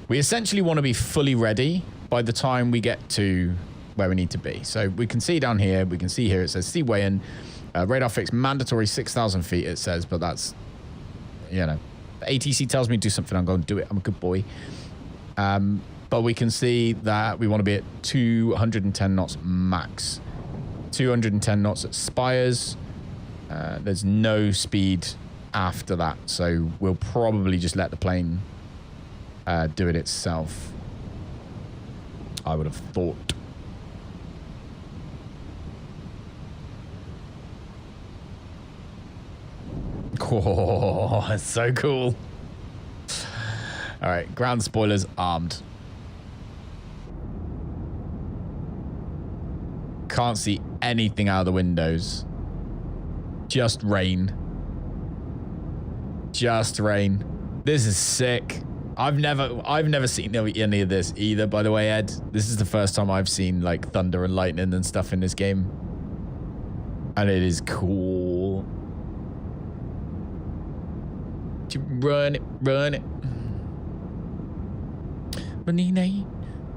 S1: We essentially want to be fully ready by the time we get to where we need to be. So we can see down here, we can see here, it says Seawayan, radar fixed mandatory 6,000 feet, it says, but that's, you know, the ATC tells me to do something, I'm going to do it. I'm a good boy. But we can see that we want to be at 210 knots max. 210 knots at Spires. There's no speed after that, so we'll probably just let the plane do it itself. I would have thought. Oh, that's so cool. All right, ground spoilers armed. Can't see anything out of the windows. Just rain. Just rain. This is sick. I've never seen any of this either, by the way, Ed. This is the first time I've seen like thunder and lightning and stuff in this game. And it is cool. Run it, run it. Banini.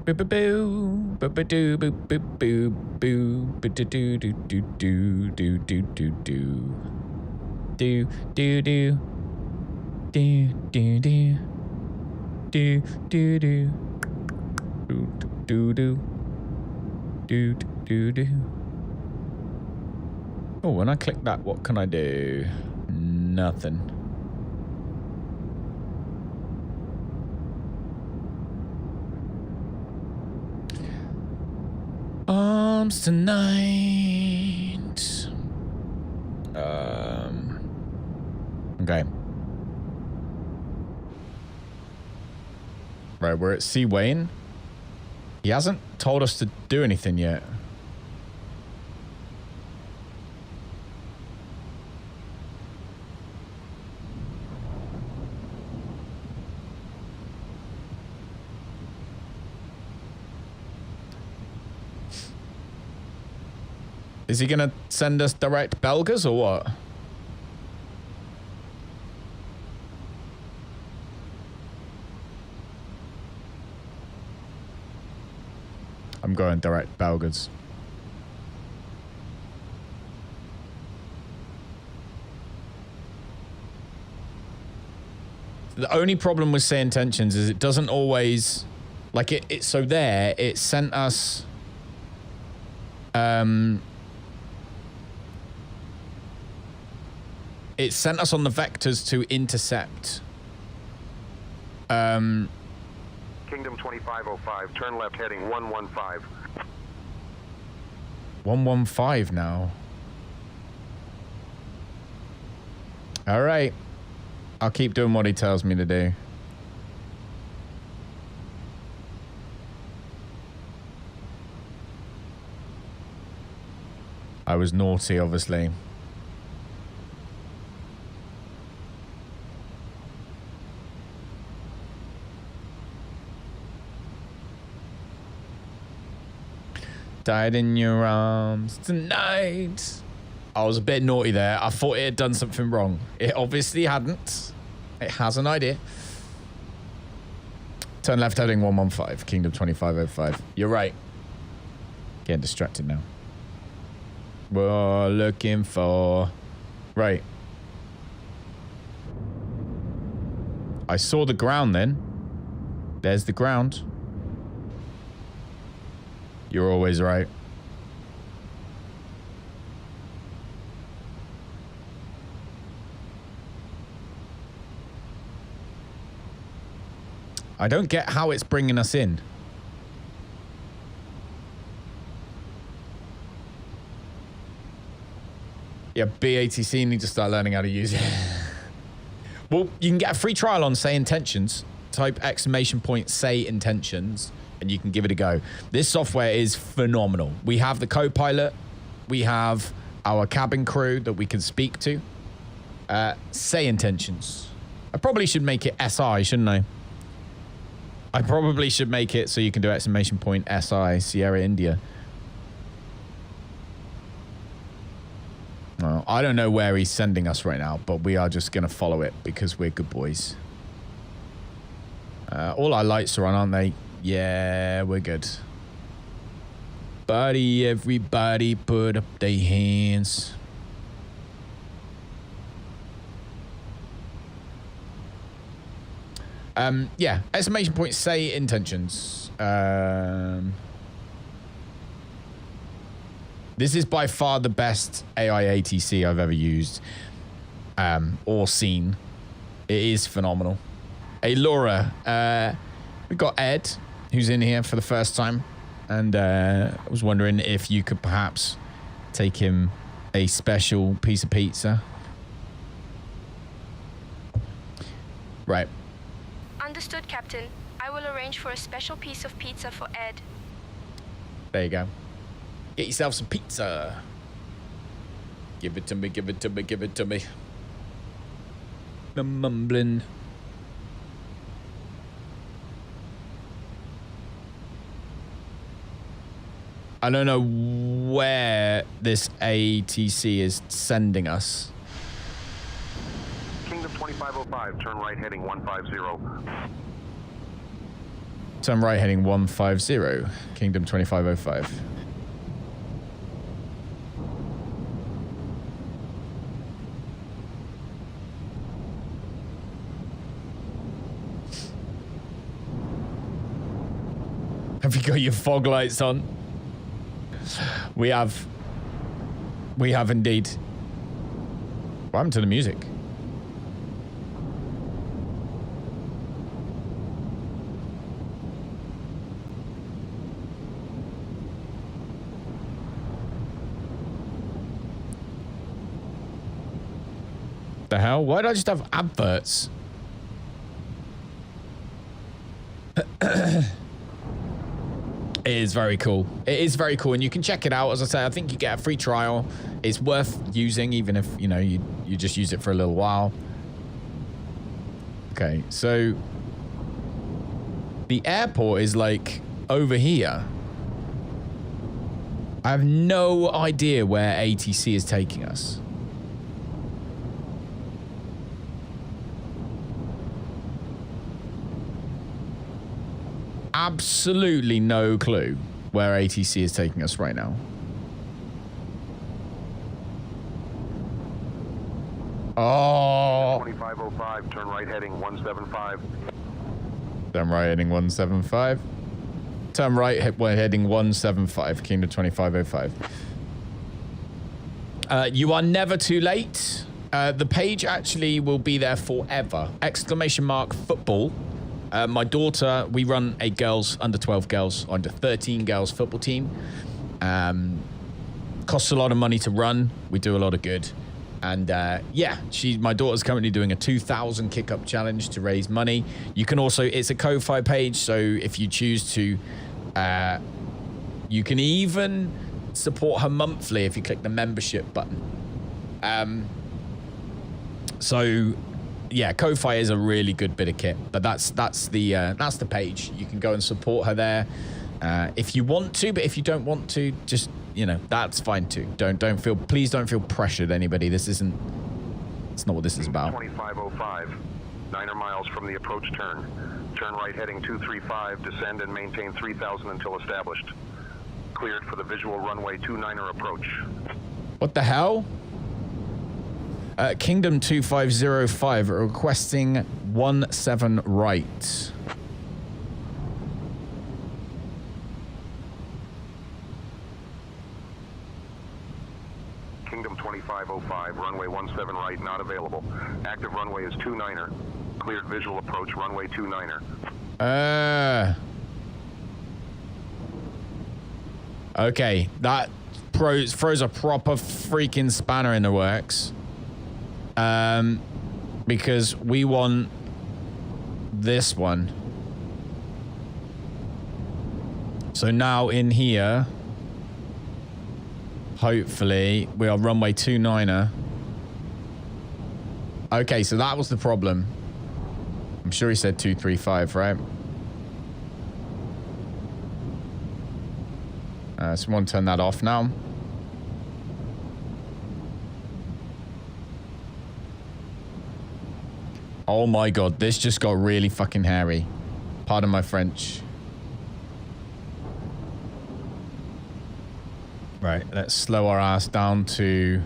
S1: Boo boo boo. Boo boo doo boo boo boo boo. Boo doo doo doo doo doo doo doo doo doo. Do do do. Do do do. Do do do. Do do do. Do do do. Oh, when I click that, what can I do? nothing. Arms tonight. Okay. Right, we're at C. Wayne. He hasn't told us to do anything yet. Is he gonna send us direct Belgas or what? I'm going direct Belgas. The only problem with SayIntentions is it doesn't always, like it so there, it sent us it sent us on the vectors to intercept.
S10: Kingdom 2505, turn left heading 115.
S1: 115 now. All right. I'll keep doing what he tells me to do. I was naughty, obviously. Died in your arms tonight. I was a bit naughty there. I thought it had done something wrong. It obviously hadn't. It has an idea. Turn left heading 115, Kingdom 2505. You're right. Getting distracted now. We're looking for... Right. I saw the ground then. There's the ground. You're always right. I don't get how it's bringing us in. Yeah, BATC need to start learning how to use it. Well, you can get a free trial on SayIntentions. Type !SayIntentions and you can give it a go. This software is phenomenal. We have the co-pilot. We have our cabin crew that we can speak to. SayIntentions. I probably should make it SI, shouldn't I? I probably should make it so you can do !SI, Sierra India. Well, I don't know where he's sending us right now, but we are just going to follow it because we're good boys. All our lights are on, aren't they? Yeah, we're good. Buddy, everybody put up their hands. Yeah, !SayIntentions. This is by far the best AI ATC I've ever used or seen. It is phenomenal. Hey, Laura, we've got Ed, who's in here for the first time. And I was wondering if you could perhaps take him a special piece of pizza. Right.
S5: Understood, Captain. I will arrange for a special piece of pizza for Ed.
S1: There you go. Get yourself some pizza. Give it to me, give it to me, give it to me. I'm mumbling. I don't know where this ATC is sending us.
S10: Kingdom 2505, turn right heading 150.
S1: Turn right heading 150, Kingdom 2505. Have you got your fog lights on? We have indeed. What happened to the music? What the hell? Why did I just have adverts? It is very cool. It is very cool, and you can check it out. As I say, I think you get a free trial. It's worth using, even if, you know, you just use it for a little while. Okay, so the airport is like over here. I have no idea where ATC is taking us. Absolutely no clue where ATC is taking us right now. Oh.
S10: 2505, turn right heading 175.
S1: Turn right heading 175. Turn right heading 175, Kingdom 2505. You are never too late. The page actually will be there forever. Exclamation mark football. My daughter, we run a girls, under 12 girls, under 13 girls football team. Costs a lot of money to run. We do a lot of good. And yeah, my daughter's currently doing a 2,000 kick-up challenge to raise money. You can also, it's a Ko-Fi page, so if you choose to, you can even support her monthly if you click the membership button. So yeah, Ko-Fi is a really good bit of kit, but that's the page. You can go and support her there if you want to, but if you don't want to, just, you know, that's fine too. Please don't feel pressured, anybody. It's not what this is about.
S10: 2505, 9 miles from the approach turn. Turn right heading 235, descend and maintain 3000 until established. Cleared for the visual runway 29er approach.
S1: What the hell? Kingdom 2505 requesting 17 right.
S10: Kingdom 2505, runway 17 right, not available. Active runway is 29er. Cleared visual approach, runway 29er.
S1: Okay, that throws a proper freaking spanner in the works. Because we want this one. So now in here, hopefully, we are runway 29er. Okay, so that was the problem. I'm sure he said 235, right? So we want to turn that off now. Oh my god, this just got really fucking hairy. Pardon my French. Right, let's slow our ass down to...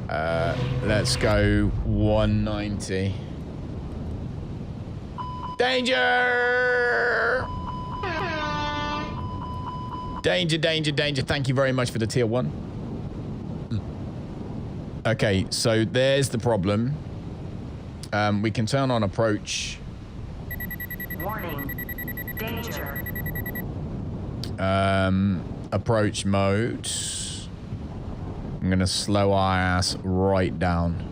S1: let's go 190. Danger! Danger, danger, danger. Thank you very much for the tier 1. Okay, so there's the problem. We can turn on approach.
S11: Warning. Danger.
S1: Approach mode. I'm gonna slow our ass right down.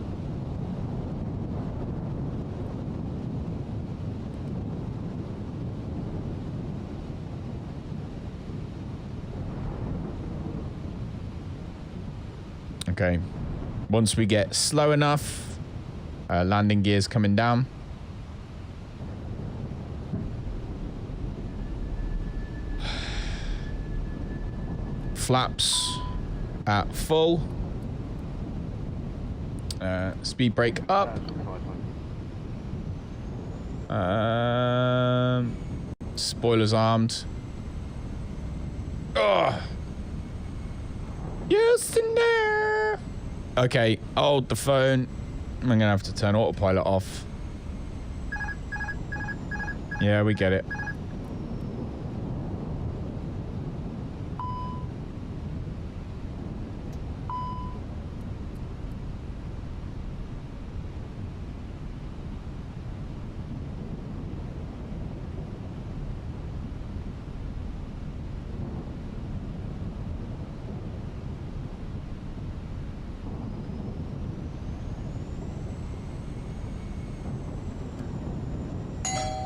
S1: Okay. Once we get slow enough, landing gears coming down. Flaps at full. Speed brake up. Spoilers armed. Oh. Houston there. Okay, hold the phone. I'm gonna have to turn autopilot off. Yeah, we get it.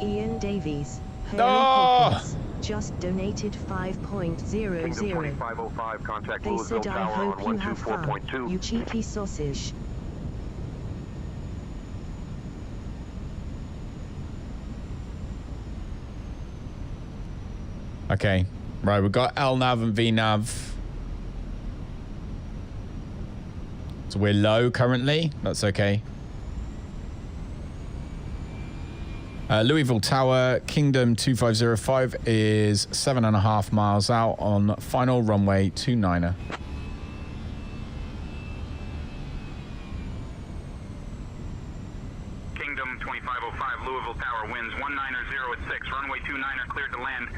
S11: Ian Davies, Hairy
S1: No!
S11: Pockets, just donated
S10: Kingdom
S11: 5.00.
S10: 2505, contact
S11: They
S10: Louisville
S11: said I
S10: Tower on
S11: hope you have fun,
S10: 124.2.
S11: you cheeky sausage.
S1: Okay. Right, we've got LNAV and VNAV. So we're low currently. That's okay. Louisville Tower, Kingdom 2505 is 7.5 miles out on final runway 29er.
S8: Kingdom 2505, Louisville Tower, winds 190 at 6, runway 29er cleared to land.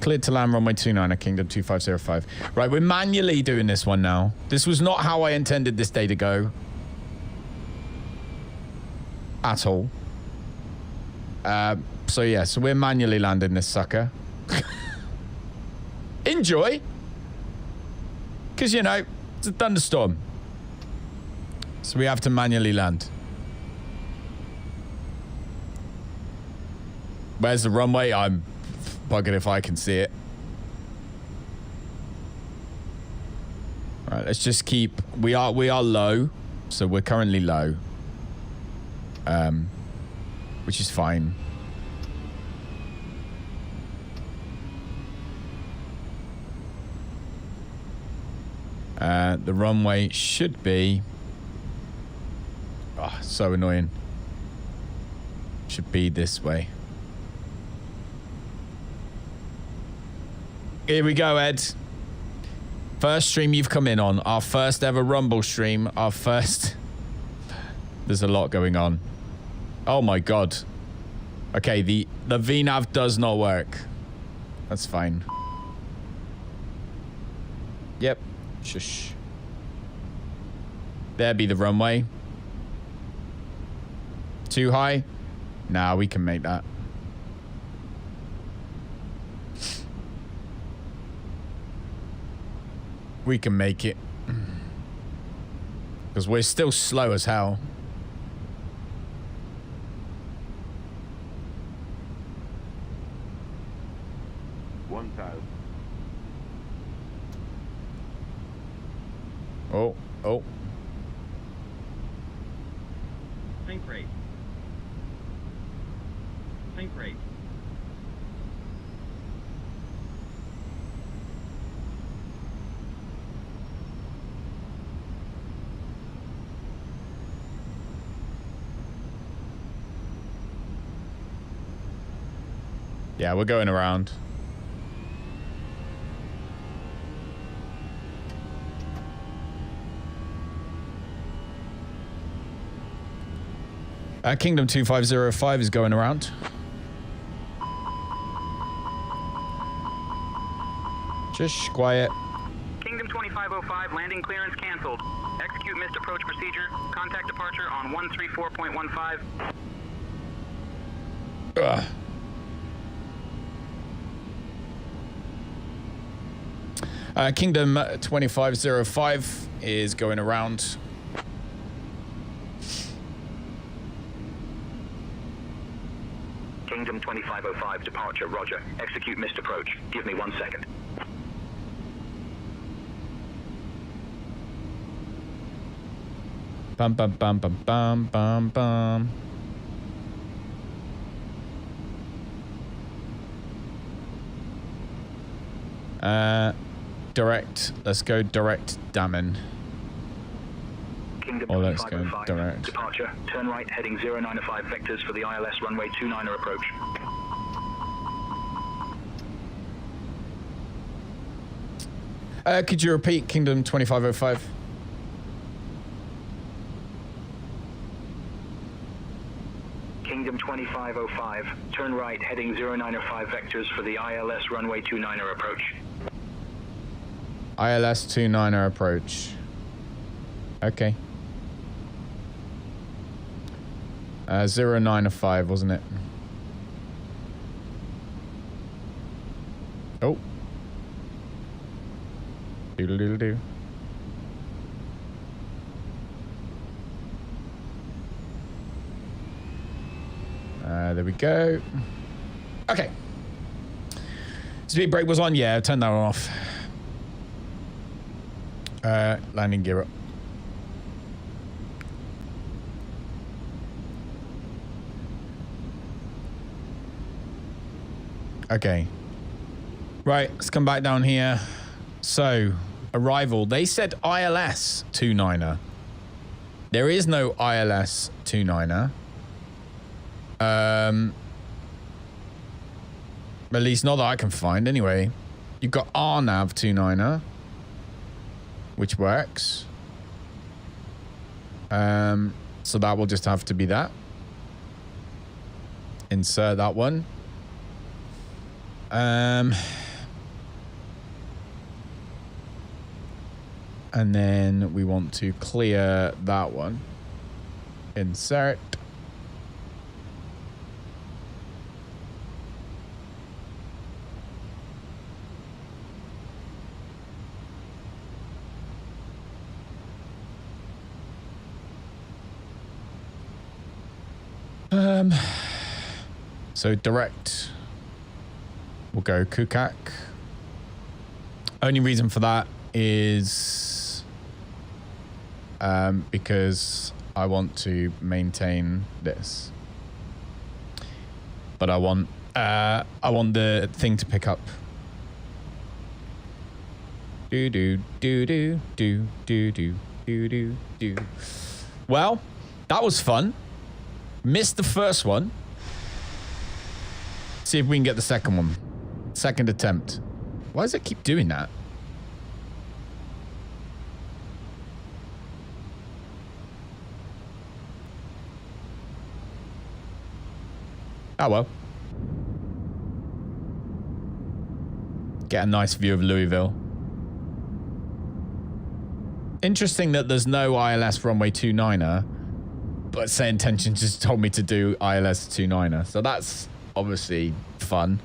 S1: Cleared to land, runway 29er, Kingdom 2505. Right, we're manually doing this one now. This was not how I intended this day to go. At all. So yeah, so we're manually landing this sucker. Enjoy. Because, you know, it's a thunderstorm. So we have to manually land. Where's the runway? I'm buggered if I can see it. All right, let's just keep... We are low. So we're currently low. Which is fine. The runway should be... Oh, so annoying. Should be this way. Here we go, Ed. First stream you've come in on. Our first ever Rumble stream. Our first... There's a lot going on. Oh my god. Okay, the VNAV does not work. That's fine. Yep. Shush. There be the runway. Too high? Nah, we can make that. We can make it. Because we're still slow as hell. Oh, oh.
S12: Tank rate. Tank rate.
S1: Yeah, we're going around. Kingdom 2505 is going around. Just quiet.
S8: Kingdom 2505, landing clearance canceled. Execute missed approach procedure. Contact departure on 134.15.
S1: Kingdom 2505 is going around.
S6: Kingdom 2505, departure, roger. Execute missed approach. Give me 1 second.
S1: Bum bum bum bum bum bum bum. Direct. Let's go direct Damon.
S6: Kingdom
S1: Or let's go
S6: 2505,
S1: direct.
S6: departure. Turn right, heading 095 vectors for the ILS runway 29er approach.
S1: Could you repeat Kingdom 2505?
S6: Kingdom 2505, turn right, heading 095 vectors for the ILS runway 29er approach.
S1: ILS 29er approach. Okay. 095, wasn't it? Oh. Doodle doodle doo. There we go. Okay. Speed brake was on. Yeah, turn that one off. Landing gear up. Okay. Right, let's come back down here. So, arrival. They said ILS 29er. There is no ILS 29er. At least not that I can find, anyway. You've got RNAV 29er, which works. So that will just have to be that. Insert that one. And then we want to clear that one. Insert. So direct. We'll go Kukak. Only reason for that is because I want to maintain this, but I want the thing to pick up. Do do do do do do do do do do. Well, that was fun. Missed the first one. See if we can get the second one. Second attempt. Why does it keep doing that? Oh well. Get a nice view of Louisville. Interesting that there's no ILS runway 29er, but SayIntentions just told me to do ILS 29er. So that's obviously fun.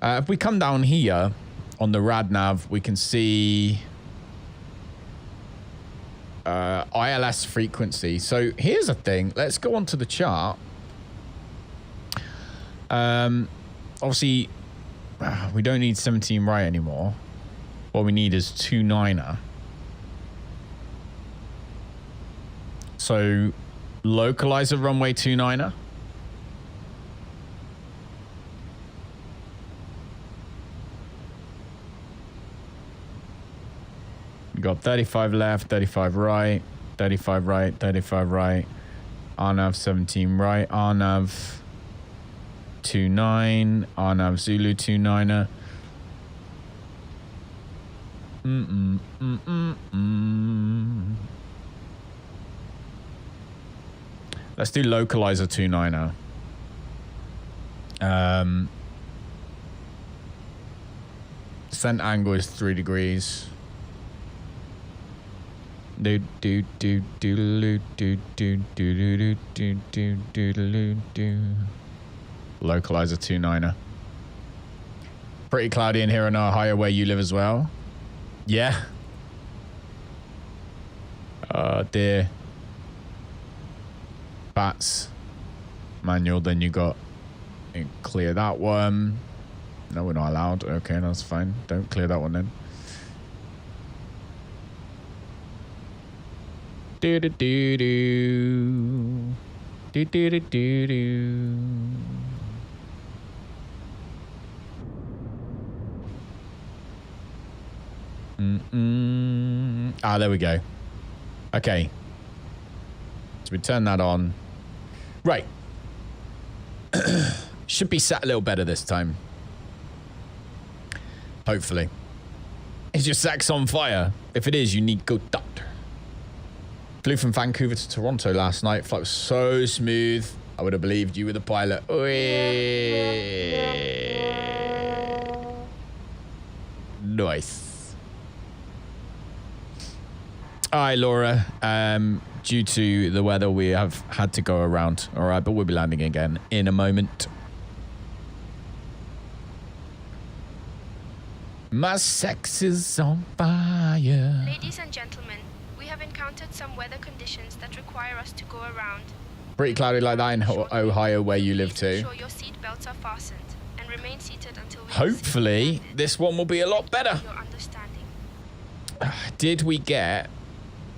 S1: If we come down here on the RadNav, we can see ILS frequency. So here's a thing. Let's go onto the chart. Obviously, we don't need 17 right anymore. What we need is 29er. So localize a runway 29er. You got 35 left, 35 right, 35 right, 35 right. RNAV 17 right, RNAV 29, RNAV Zulu 29er. Let's do localizer 29er. Descent angle is 3 degrees. Do do do do do do do do do do do do. Localizer 29er. Pretty cloudy in here in Ohio where you live as well. Yeah. Oh dear. Bats. Manual, then you got clear that one. No, we're not allowed. Okay, that's fine. Don't clear that one then. Do do do do. Do do do do do. Ah, there we go. Okay. So we turn that on. Right. Should be sat a little better this time. Hopefully. Is your sax on fire? If it is, you need good doctor. Flew from Vancouver to Toronto last night. Flight was so smooth. I would have believed you were the pilot. Nice. All right, Laura. Due to the weather, we have had to go around. All right, but we'll be landing again in a moment. My sex is on fire.
S5: Ladies and gentlemen, we have encountered some weather conditions that require us to go around.
S1: Pretty cloudy like that in Ohio where you live too.
S5: Ensure your seat belts are fastened and remain seated until we
S1: Hopefully, this one will be a lot better.
S5: your understanding.
S1: Did we get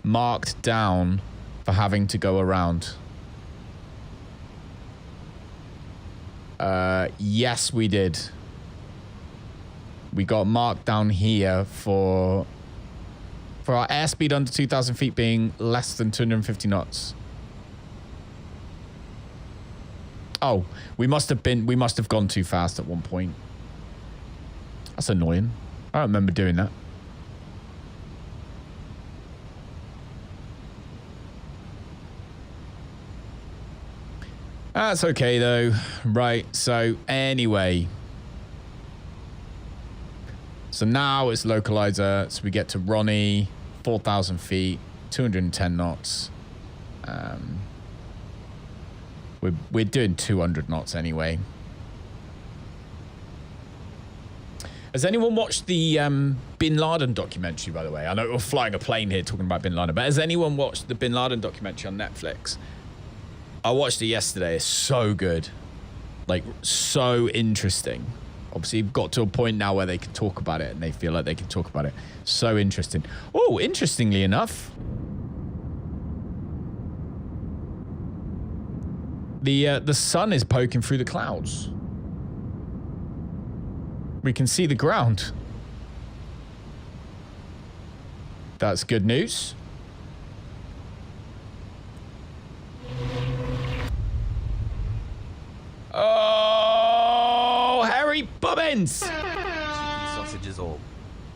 S1: marked down for having to go around? Yes, we did. We got marked down here for our airspeed under 2,000 feet being less than 250 knots. Oh, we must have gone too fast at one point. That's annoying. I don't remember doing that. That's okay though. Right, so anyway. So now it's localizer, so we get to Ronnie, 4,000 feet, 210 knots. We're doing 200 knots anyway. Has anyone watched the Bin Laden documentary, by the way? I know we're flying a plane here talking about Bin Laden, but has anyone watched the Bin Laden documentary on Netflix? I watched it yesterday. It's so good. Like, so interesting. Obviously, you've got to a point now where they can talk about it and they feel like they can talk about it. So interesting. Oh, interestingly enough, the sun is poking through the clouds. We can see the ground. That's good news. Oh, Harry Poppins!
S3: Cheeky sausages all.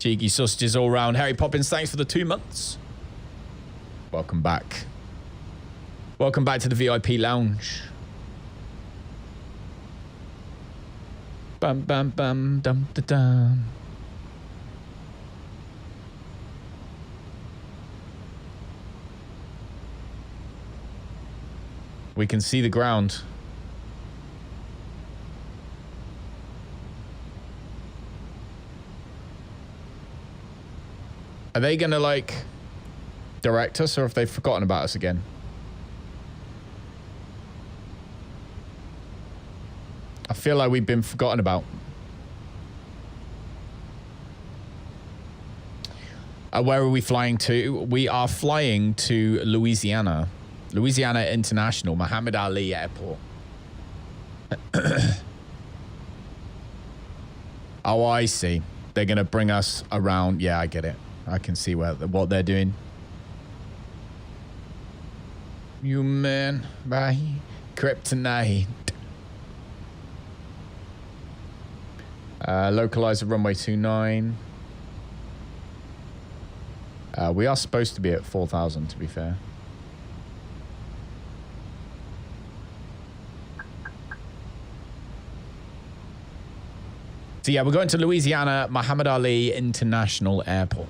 S1: Cheeky sausages all round. Harry Poppins, thanks for the 2 months. Welcome back. Welcome back to the VIP lounge. Bum bum bum dum da dum. We can see the ground. Are they gonna like direct us, or have they forgotten about us again? I feel like we've been forgotten about. Where are we flying to? We are flying to Louisiana. Louisiana International, Muhammad Ali Airport. Oh, I see. They're going to bring us around. Yeah, I get it. I can see what they're doing. Human by kryptonite. Localizer runway 29. We are supposed to be at 4,000, to be fair. So yeah, we're going to Louisiana Muhammad Ali International Airport.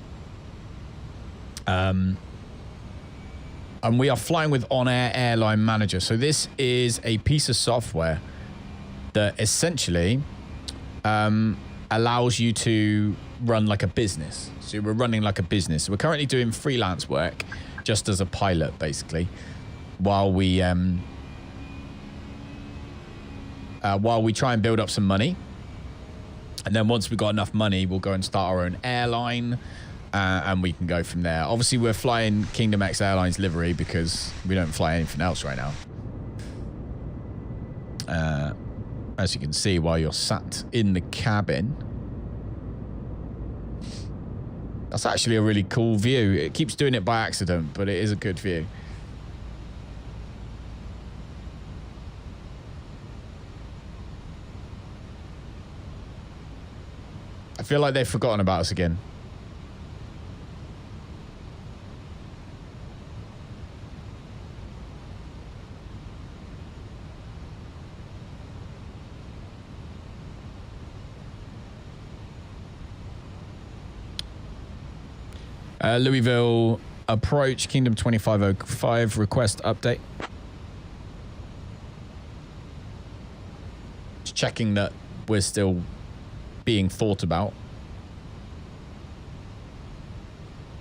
S1: And we are flying with OnAir Airline Manager. So this is a piece of software that essentially allows you to run like a business. So we're running like a business. We're currently doing freelance work just as a pilot, basically, while we try and build up some money. And then once we've got enough money, we'll go and start our own airline, and we can go from there. Obviously, we're flying Kingdom X Airlines livery because we don't fly anything else right now. As you can see, while you're sat in the cabin. That's actually a really cool view. It keeps doing it by accident, but it is a good view. I feel like they've forgotten about us again. Louisville approach, Kingdom 2505, request update. Just checking that we're still being thought about.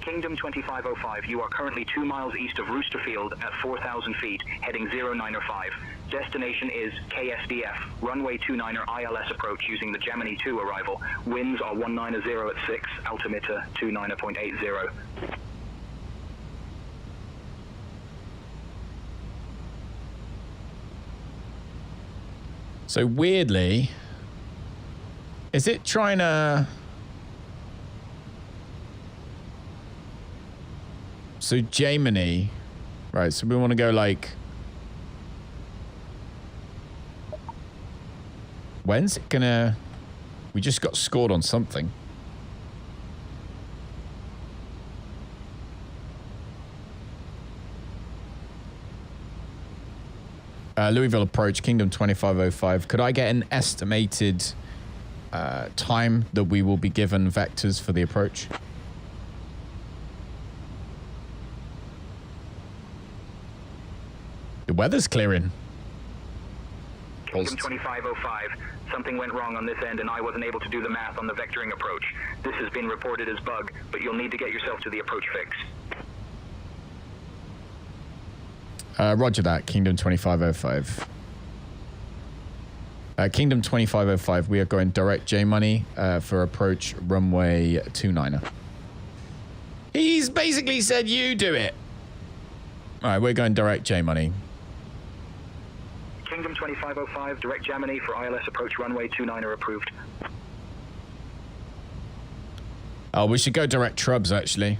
S6: Kingdom 2505, you are currently 2 miles east of Rooster Field at 4,000 feet, heading 0905. Destination is KSDF, runway 29er ILS approach using the Gemini 2 arrival. Winds are 190 at 6, altimeter 29.80.
S1: So weirdly, is it trying to... So Gemini, right, so we want to go like... When's it gonna... We just got scored on something. Louisville approach, Kingdom 2505. Could I get an estimated time that we will be given vectors for the approach? The weather's clearing.
S6: Kingdom 2505. Something went wrong on this end and I wasn't able to do the math on the vectoring approach. This has been reported as bug, but you'll need to get yourself to the approach fix.
S1: Roger that, Kingdom 2505. Kingdom 2505, we are going direct J-Money for approach runway 29er. He's basically said you do it. All right, we're going direct J-Money.
S6: Kingdom 2505, direct Gemini for ILS approach runway 29er approved.
S1: Oh, we should go direct Trubs, actually.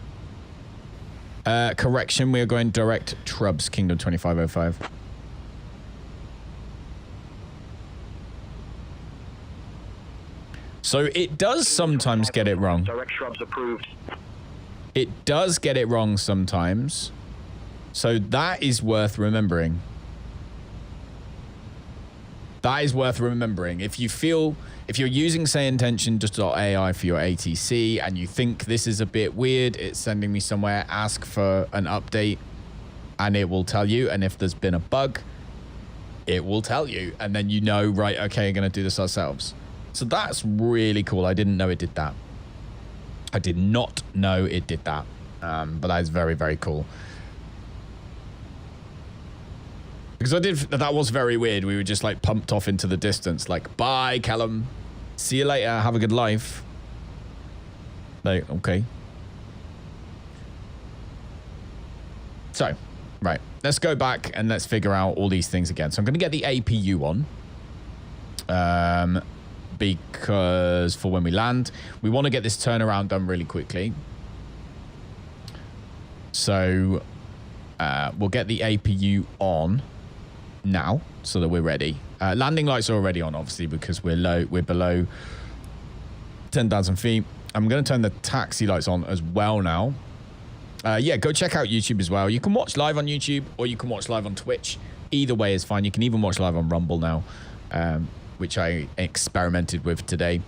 S1: Correction, we are going direct Trubs, Kingdom 2505. So it does sometimes get it wrong.
S6: Direct Shrubs approved.
S1: It does get it wrong sometimes. So that is worth remembering. That is worth remembering. If you're using SayIntentions for your ATC and you think this is a bit weird, it's sending me somewhere, ask for an update and it will tell you. And if there's been a bug, it will tell you. And then you know, right, okay, I'm going to do this ourselves. So that's really cool. I didn't know it did that. I did not know it did that. But that is very, very cool. Because that was very weird. We were just like pumped off into the distance. Like, bye, Callum. See you later. Have a good life. Like, okay. So, right. Let's go back and let's figure out all these things again. So I'm going to get the APU on. Because for when we land, we want to get this turnaround done really quickly. So we'll get the APU on now so that we're ready. Landing lights are already on, obviously, because we're below 10,000 feet. I'm going to turn the taxi lights on as well now. Yeah, go check out YouTube as well. You can watch live on YouTube or you can watch live on Twitch. Either way is fine. You can even watch live on Rumble now, which I experimented with today.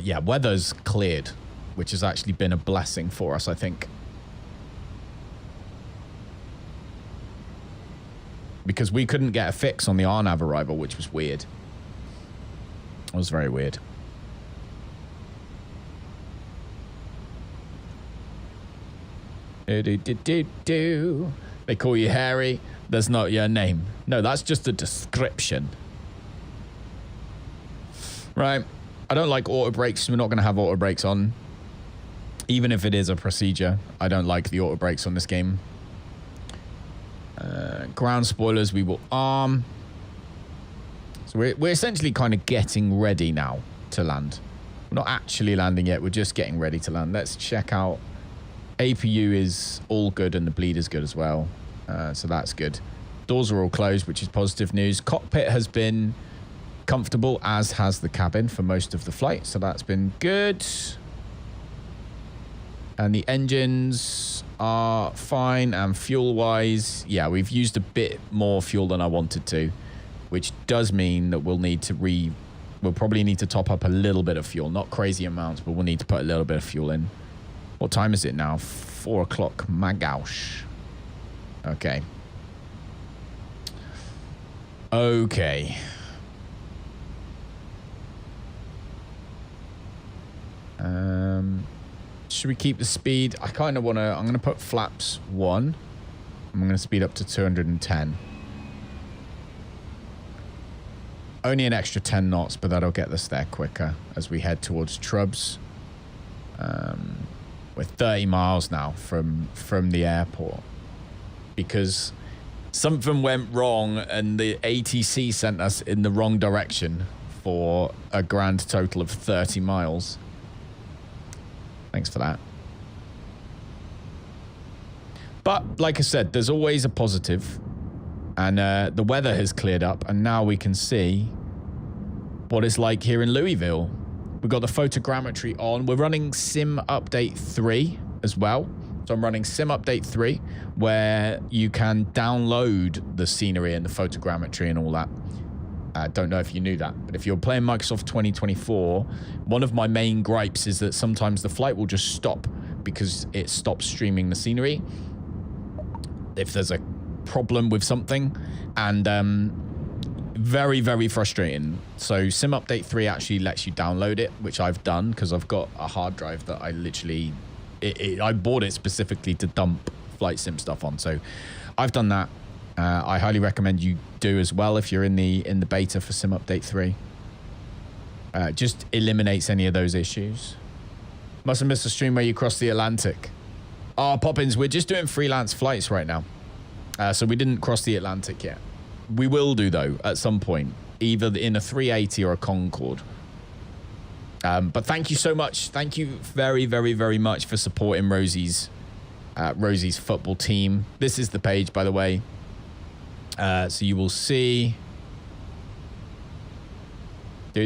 S1: Yeah, weather's cleared, which has actually been a blessing for us, I think. Because we couldn't get a fix on the RNAV arrival, which was weird. It was very weird. They call you Harry. That's not your name. No, that's just a description. Right. I don't like auto brakes. We're not going to have auto brakes on. Even if it is a procedure, I don't like the auto brakes on this game. Ground spoilers we will arm. So we're essentially kind of getting ready now to land. We're not actually landing yet. We're just getting ready to land. Let's check out. APU is all good and the bleed is good as well. So that's good. Doors are all closed, which is positive news. Cockpit has been comfortable, as has the cabin for most of the flight. So that's been good. And the engines are fine. And fuel-wise, yeah, we've used a bit more fuel than I wanted to, which does mean that we'll need to we'll probably need to top up a little bit of fuel. Not crazy amounts, but we'll need to put a little bit of fuel in. What time is it now? 4 o'clock. Magaush. Okay. Okay. Should we keep the speed? I kind of want to... I'm going to put flaps 1. I'm going to speed up to 210. Only an extra 10 knots, but that'll get us there quicker as we head towards Trubs. We're 30 miles now from the airport because something went wrong and the ATC sent us in the wrong direction for a grand total of 30 miles. Thanks for that. But like I said, there's always a positive. And the weather has cleared up, and now we can see what it's like here in Louisville. We've got the photogrammetry on. We're running Sim Update 3 as well. So I'm running Sim Update 3, where you can download the scenery and the photogrammetry and all that. I don't know if you knew that, but if you're playing Microsoft 2024, one of my main gripes is that sometimes the flight will just stop because it stops streaming the scenery. If there's a problem with something, and very, very frustrating. So Sim Update 3 actually lets you download it, which I've done because I've got a hard drive that I literally, I bought it specifically to dump flight sim stuff on. So I've done that. I highly recommend you do as well if you're in the beta for Sim Update 3. Just eliminates any of those issues. Must have missed a stream where you crossed the Atlantic. Oh, Poppins, we're just doing freelance flights right now. So we didn't cross the Atlantic yet. We will do, though, at some point, either in a 380 or a Concorde. But thank you so much. Thank you very, very, very much for supporting Rosie's football team. This is the page, by the way. So you will see. There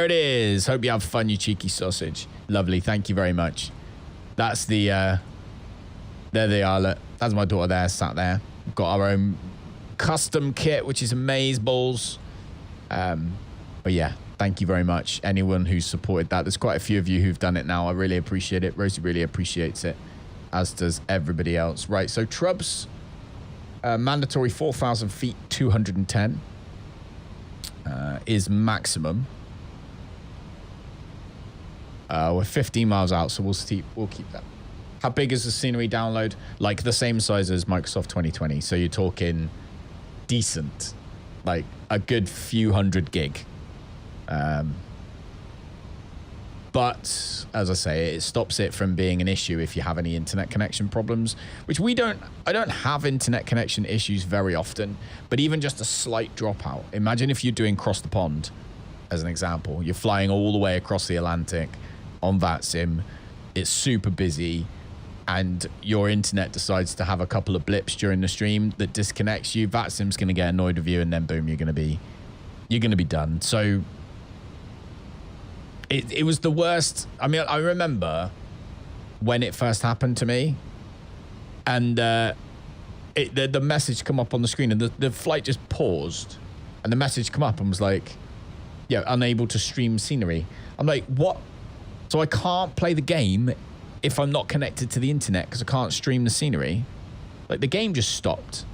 S1: it is. Hope you have fun, you cheeky sausage. Lovely. Thank you very much. That's the... there they are. Look, that's my daughter there, sat there. We've got our own custom kit, which is amaze balls. But yeah, thank you very much. Anyone who's supported that. There's quite a few of you who've done it now. I really appreciate it. Rosie really appreciates it, as does everybody else. Right, so Trubs, mandatory 4,000 feet, 210 is maximum. We're 15 miles out, so we'll keep that. How big is the scenery download? Like the same size as Microsoft 2020. So you're talking decent, like a good few hundred gig. But as I say, it stops it from being an issue if you have any internet connection problems, which I don't have internet connection issues very often, but even just a slight dropout. Imagine if you're doing cross the pond, as an example. You're flying all the way across the Atlantic on VATSIM. It's super busy, and your internet decides to have a couple of blips during the stream that disconnects you. VATSIM's going to get annoyed with you, and then boom, you're going to be done. So it was the worst. I mean, I remember when it first happened to me, and the message come up on the screen, and the flight just paused, and the message come up and was like, yeah, unable to stream scenery. I'm like, what? So I can't play the game if I'm not connected to the internet because I can't stream the scenery. Like, the game just stopped.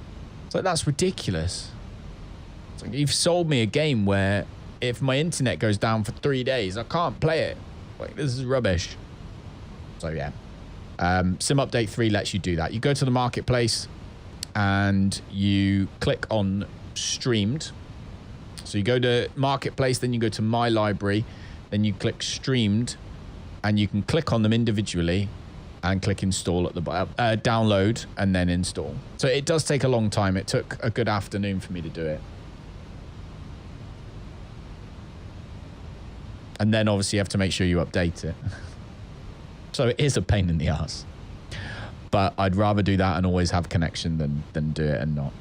S1: It's like, that's ridiculous. It's like, you've sold me a game where if my internet goes down for 3 days, I can't play it. Like, this is rubbish. So yeah, Sim Update 3 lets you do that. You go to the marketplace and you click on streamed. So you go to marketplace, then you go to my library, then you click streamed, and you can click on them individually and click install at the download and then install. So it does take a long time. It took a good afternoon for me to do it. And then obviously you have to make sure you update it. So it is a pain in the ass. But I'd rather do that and always have connection than do it and not.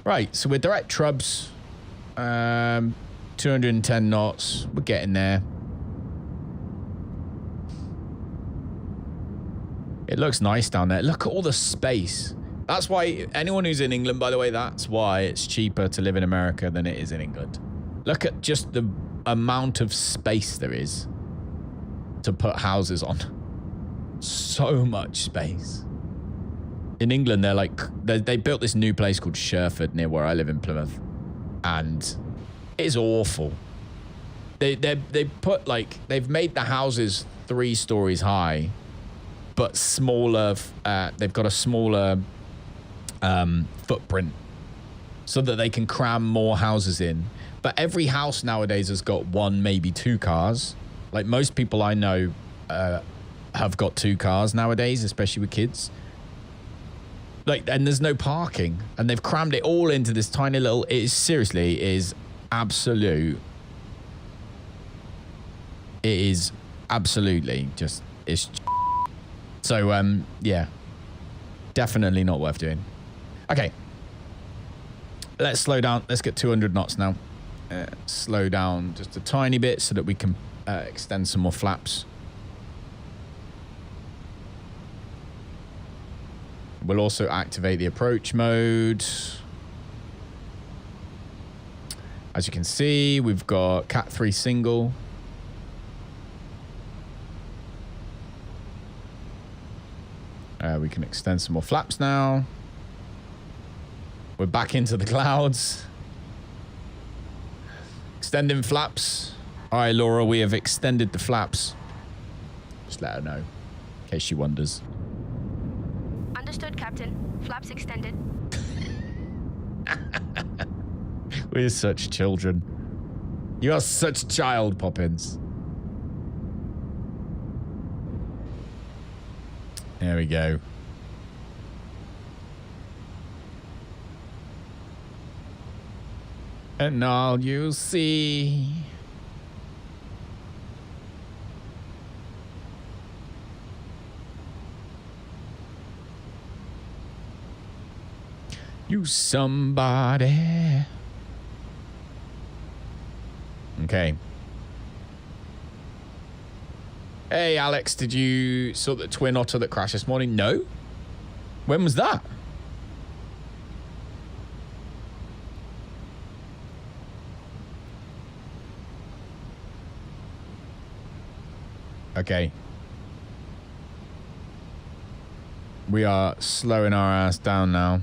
S1: Right, so we're direct Trubs. 210 knots. We're getting there. It looks nice down there. Look at all the space. That's why anyone who's in England, by the way, that's why it's cheaper to live in America than it is in England. Look at just the amount of space there is to put houses on. So much space. In England, they built this new place called Sherford near where I live in Plymouth, and it's awful. They put like, they've made the houses 3 stories high, but smaller. They've got a smaller footprint so that they can cram more houses in. But every house nowadays has got 1, maybe 2 cars. Like most people I know have got 2 cars nowadays, especially with kids. Like, and there's no parking, and they've crammed it all into this tiny little. It is seriously is absolute. It is absolutely just it's. So yeah, definitely not worth doing. Okay, let's slow down. Let's get 200 knots now. Slow down just a tiny bit so that we can extend some more flaps. We'll also activate the approach mode. As you can see, we've got Cat 3 single. We can extend some more flaps now. We're back into the clouds. Extending flaps. All right, Laura, we have extended the flaps. Just let her know, in case she wonders.
S5: Understood, Captain. Flaps extended.
S1: We're such children. You are such child, Poppins. There we go. And all you see. You somebody. Okay. Hey, Alex, did you sort the twin otter that crashed this morning? No. When was that? Okay. We are slowing our ass down now.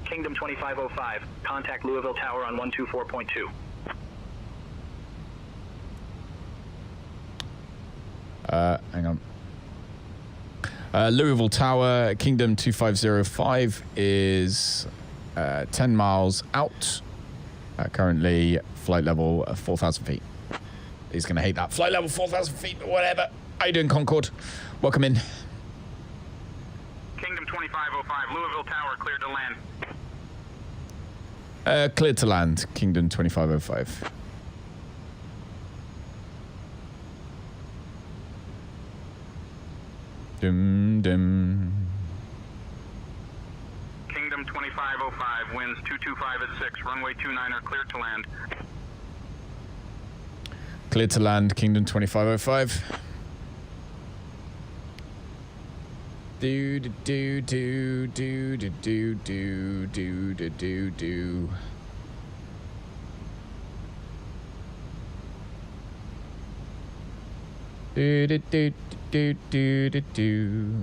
S6: Kingdom 2505, contact Louisville Tower on 124.2.
S1: Hang on. Louisville Tower, Kingdom 2505 is 10 miles out. Currently, flight level 4,000 feet. He's going to hate that. Flight level 4,000 feet, but whatever. How you doing, Concorde? Welcome in.
S8: Kingdom 2505, Louisville Tower, cleared to land.
S1: Cleared to land, Kingdom 2505. Dum dum.
S8: Kingdom 2505, winds 225 at 6, runway 29er, cleared to land.
S1: Cleared to land, Kingdom 2505. Do do do do do do do do do do do do. Do do do do do do do.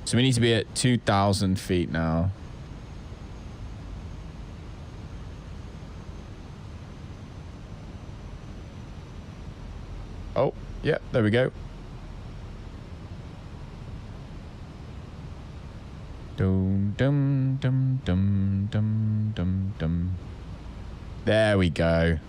S1: So we need to be at 2,000 feet now. Oh, yeah, there we go. Dum dum dum dum dum dum dum. There we go.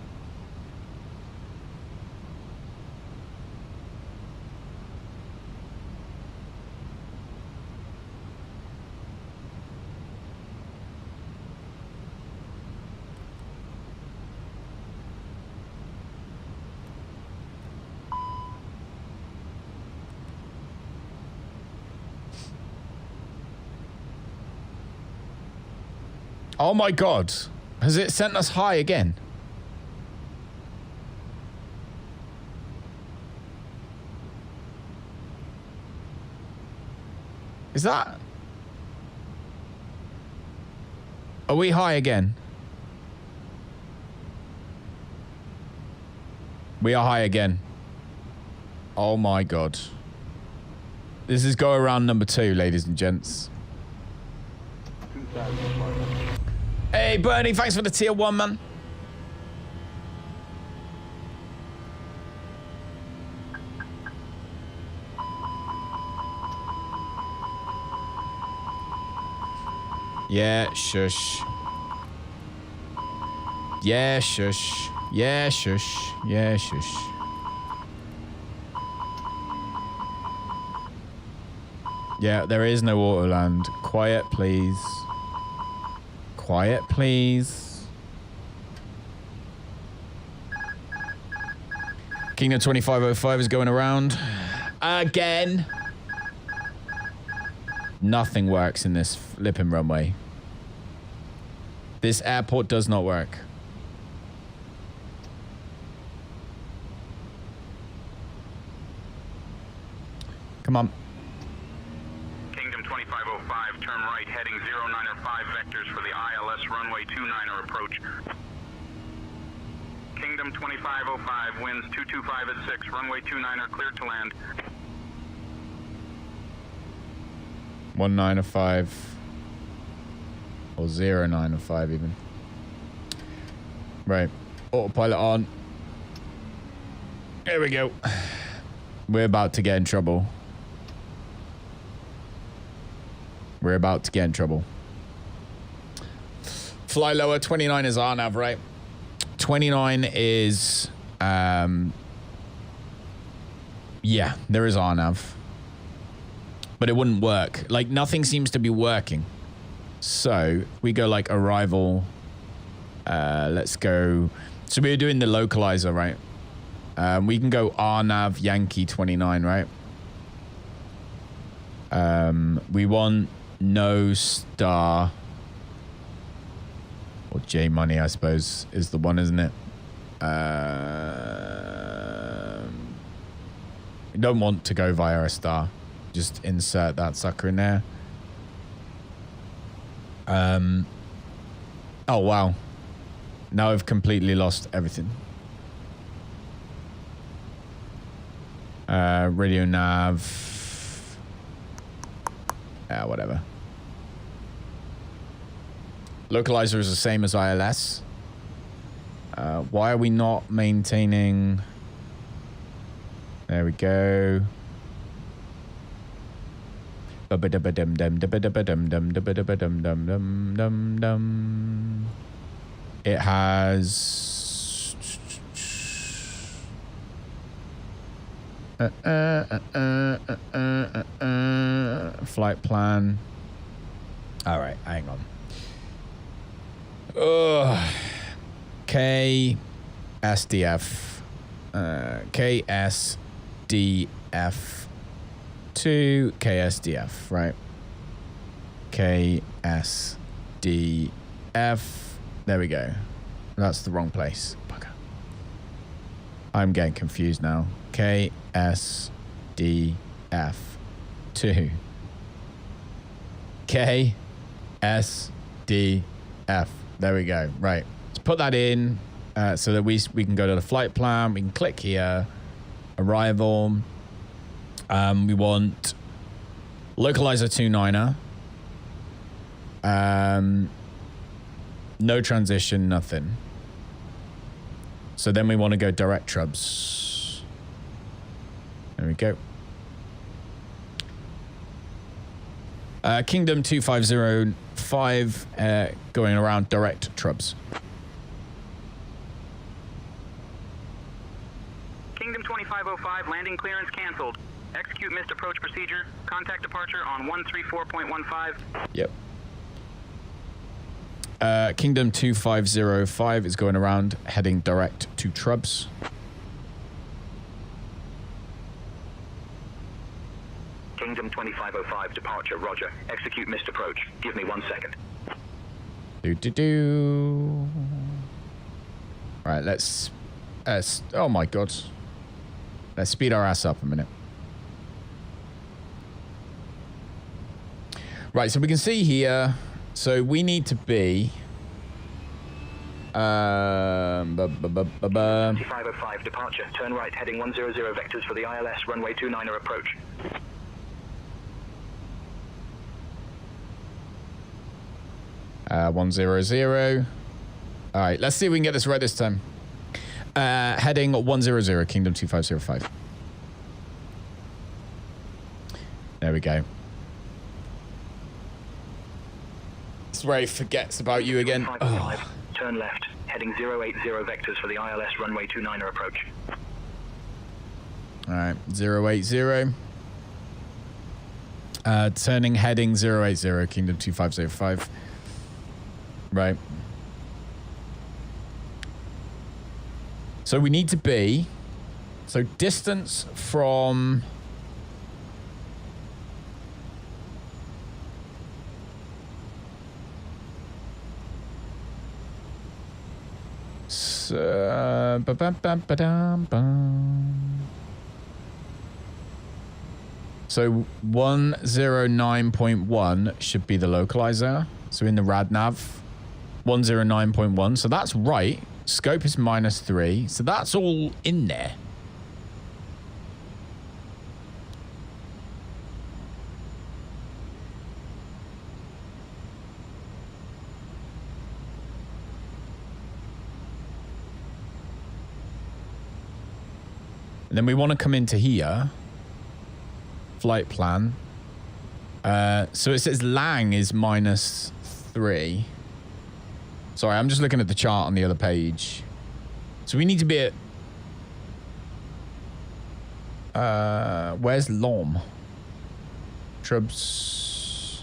S1: Oh my God. Has it sent us high again? Is that? Are we high again? We are high again. Oh my God. This is go around number 2, ladies and gents. Hey, Bernie, thanks for the tier 1, man. Yeah, shush. Yeah, shush. Yeah, shush. Yeah, shush. Yeah, there is no Autoland. Quiet, please. Quiet, please. Kingdom 2505 is going around. Again. Nothing works in this flipping runway. This airport does not work. Come on.
S8: Kingdom 2505, turn right, heading 095 vectors for the ILS runway 29er approach. Kingdom 2505, winds 225 at 6, runway 29er cleared to land.
S1: 1905 or 0905 even. Right. Autopilot on. Here we go. We're about to get in trouble. We're about to get in trouble. Fly lower. 29 is RNAV, right? 29 is yeah, there is RNAV. But it wouldn't work. Like, nothing seems to be working. So, we go, like, arrival. Let's go. So, we're doing the localizer, right? We can go RNAV Yankee 29, right? We want no star. Or J Money, I suppose, is the one, isn't it? We don't want to go via a star. Just insert that sucker in there. Oh, wow. Now I've completely lost everything. Radio nav. Whatever. Localizer is the same as ILS. Why are we not maintaining... There we go. It has flight plan. All right, hang on. KSDF, KSDF. To KSDF, right? KSDF. There we go. That's the wrong place. Bugger. I'm getting confused now. KSDF. To KSDF. There we go. Right. Let's put that in so that we can go to the flight plan. We can click here. Arrival. We want localizer 29er. No transition, nothing. So then we want to go direct trubs. There we go. Kingdom 2505 going around direct trubs.
S8: Kingdom 2505, landing clearance canceled. Execute missed approach procedure. Contact departure on 134.15.
S1: Yep. Kingdom 2505 is going around, heading direct to Trubs.
S6: Kingdom 2505, departure, roger. Execute missed approach. Give me 1 second.
S1: Right, let's... oh my god. Let's speed our ass up a minute. Right, so we can see here So we need to be...
S6: 2505 departure. Turn right heading 100 vectors for the ILS runway 29er approach.
S1: Uh, 100. All right, let's see if we can get this right this time. Heading 100, Kingdom 2505. There we go. This is where he forgets about you again. Oh.
S6: Turn left, heading 080 vectors for the ILS runway 29er approach.
S1: All right, 080. Turning heading 080, Kingdom 2505. Right. So we need to be... So distance from... So, so 109.1 should be the localizer. So in the rad nav, 109.1. So that's right. Scope is -3. So that's all in there. And then we want to come into here. Flight plan. So it says Lang is -3. Sorry, I'm just looking at the chart on the other page. So we need to be at... where's Lom? Trubs...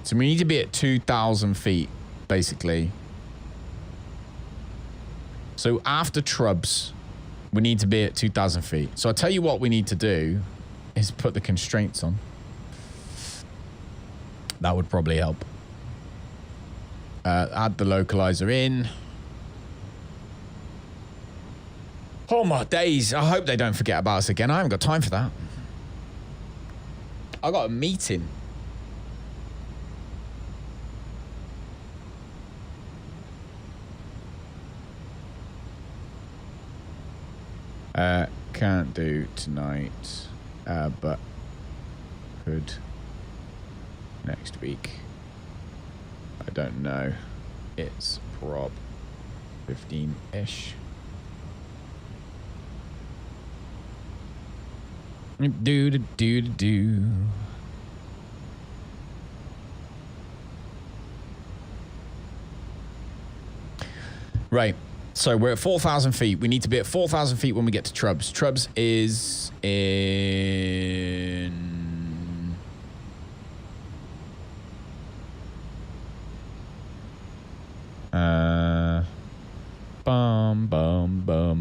S1: So we need to be at 2,000 feet, basically. So after Trubs, we need to be at 2,000 feet. So I'll tell you what we need to do is put the constraints on. That would probably help. Add the localizer in. Oh my days. I hope they don't forget about us again. I haven't got time for that. I got a meeting. Can't do tonight, but could next week. I don't know. It's prob 15-ish. Do. Right. So we're at 4,000 feet. We need to be at 4,000 feet when we get to Trubs. Trubs is in...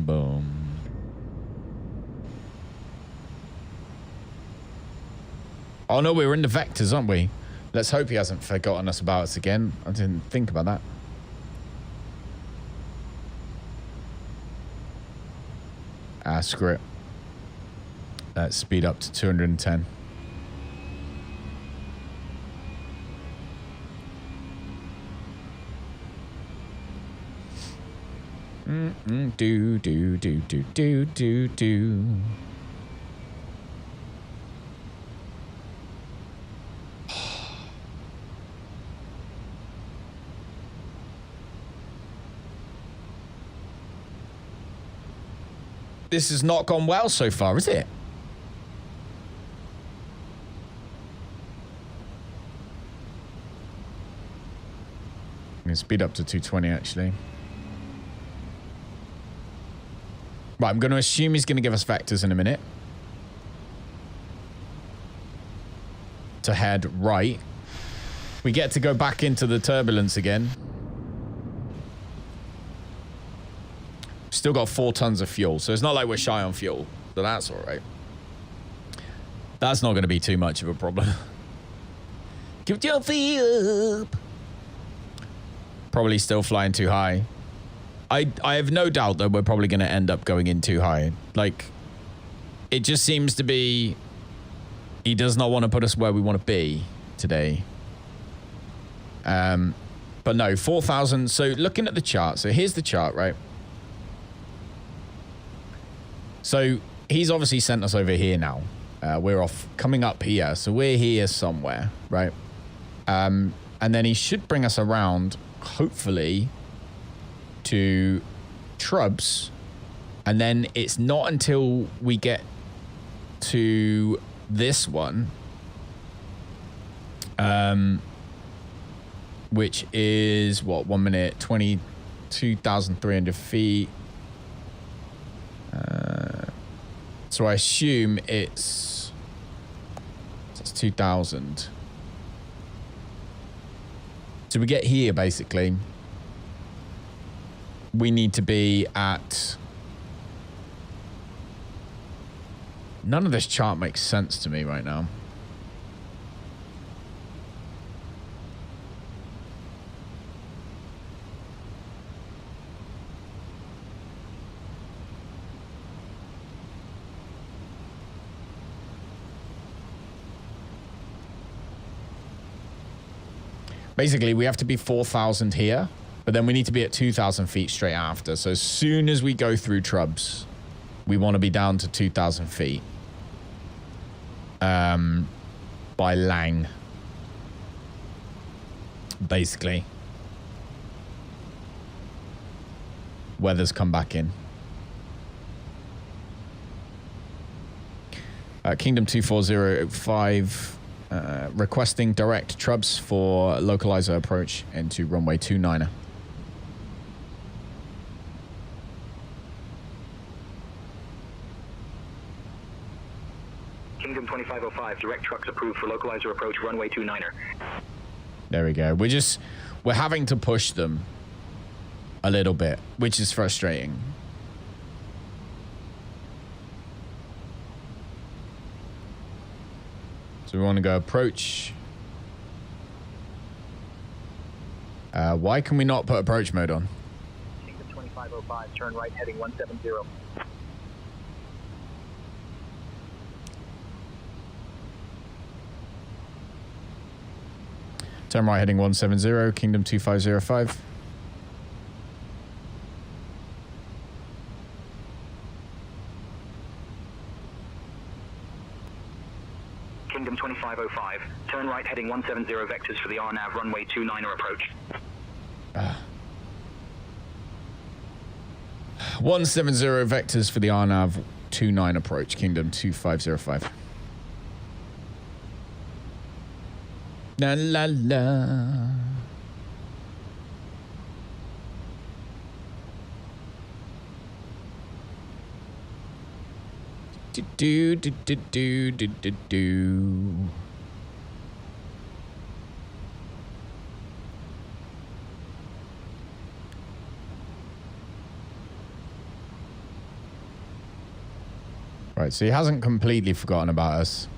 S1: Boom. Oh no, we're in the vectors, aren't we? Let's hope he hasn't forgotten us about us again. I didn't think about that. Screw it. Let's speed up to 210. Do. This has not gone well so far, is it? I'm going to speed up to 220, actually. Right, I'm going to assume he's going to give us vectors in a minute. To head right. We get to go back into the turbulence again. Still got 4 tons of fuel, so it's not like we're shy on fuel. So that's all right. That's not going to be too much of a problem. Give your feet up. Probably still flying too high. I have no doubt that we're probably going to end up going in too high. Like, it just seems to be He does not want to put us where we want to be today. But no, 4,000. So looking at the chart. So here's the chart, right? So he's obviously sent us over here now. We're off coming up here. So we're here somewhere, right? And then he should bring us around, hopefully, to Trubs. And then it's not until we get to this one, which is what, 1 minute, 22,300 feet. So I assume it's 2,000. So we get here, basically. We need to be at... None of this chart makes sense to me right now. Basically, we have to be 4,000 here, but then we need to be at 2,000 feet straight after. So as soon as we go through Trubs, we want to be down to 2,000 feet. By Lang. Basically. Weather's come back in. Kingdom 24005 requesting direct Trubs for localizer approach into runway 29er.
S6: Kingdom 2505, direct trucks approved for localizer approach runway 29er.
S1: There we go. We're having to push them a little bit, which is frustrating. So we want to go approach. Why can we not put approach mode on?
S6: Kingdom 2505, turn right heading 170.
S1: Turn right heading 170, Kingdom 2505.
S6: Kingdom 2505, turn right heading 170 vectors for the RNAV runway 29er approach.
S1: 170 vectors for the RNAV 29 approach, Kingdom 2505. La la la. Do do do do do do do. Right, so he hasn't completely forgotten about us.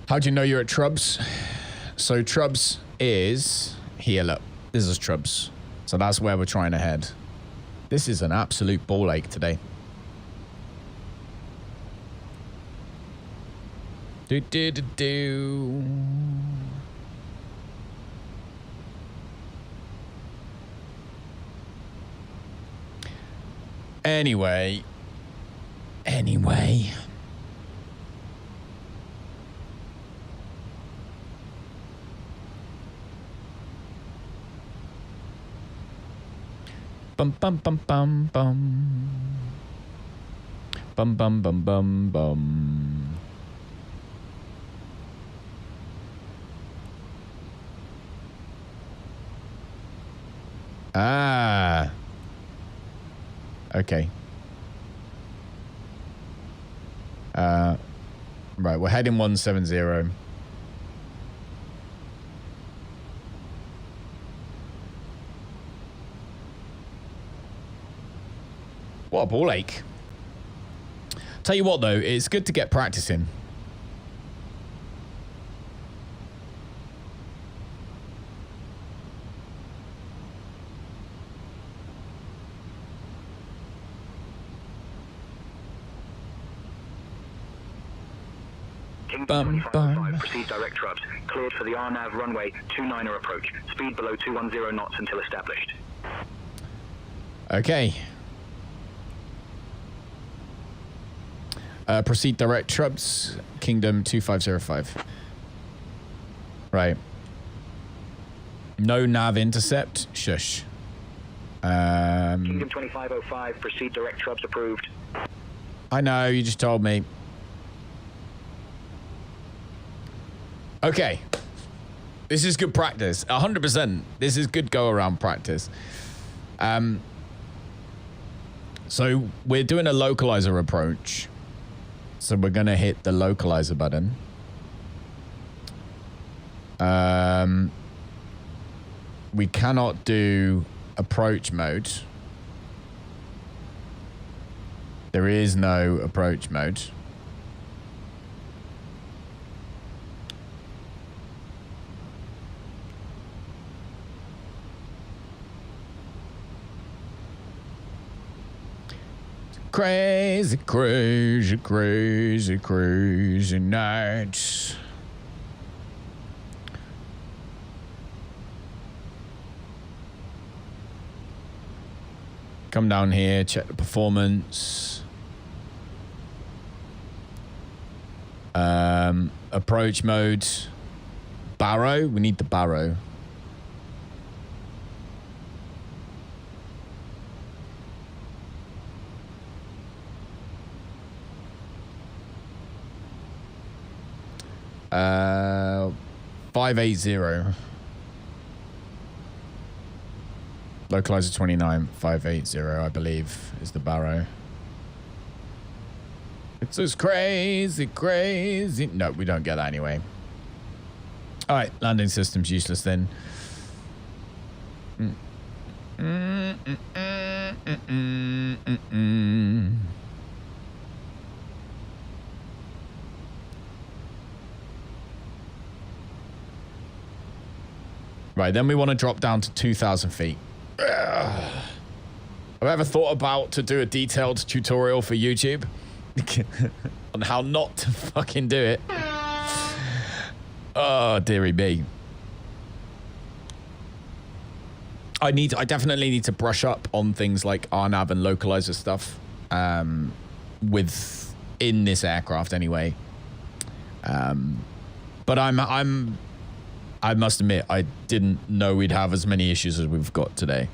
S1: How do you know you're at Trubs? So Trubs is here, look. This is Trubs. So that's where we're trying to head. This is an absolute ball ache today. Do do do do. Anyway. Bum bum bum bum bum. Bum bum bum bum bum. Ah. Okay. Right, we're heading 170. What a ball ache. Tell you what, though, it's good to get practice in.
S6: Kingdom 2505, proceed direct trubs. Cleared for the RNAV runway 29er approach. Speed below 210 knots until established.
S1: Okay. Proceed direct trubs, Kingdom 2505. Right. No nav intercept. Shush.
S6: Kingdom 2505, proceed direct trubs approved.
S1: I know, you just told me. Okay. This is good practice. 100%. This is good go-around practice. So we're doing a localizer approach. So we're going to hit the localizer button. We cannot do approach mode. There is no approach mode. Crazy, crazy, crazy, crazy nights. Come down here, check the performance. Approach mode. Barrow, we need the barrow. Uh, 580. Localizer 29, 580, I believe, is the barrow. It's just crazy, crazy. No, we don't get that anyway. All right, landing system's useless then. Right, then we want to drop down to 2,000 feet. I've ever thought about to do a detailed tutorial for YouTube on how not to fucking do it. Oh, dearie me. I definitely need to brush up on things like RNAV and localizer stuff in this aircraft anyway. But I must admit, I didn't know we'd have as many issues as we've got today.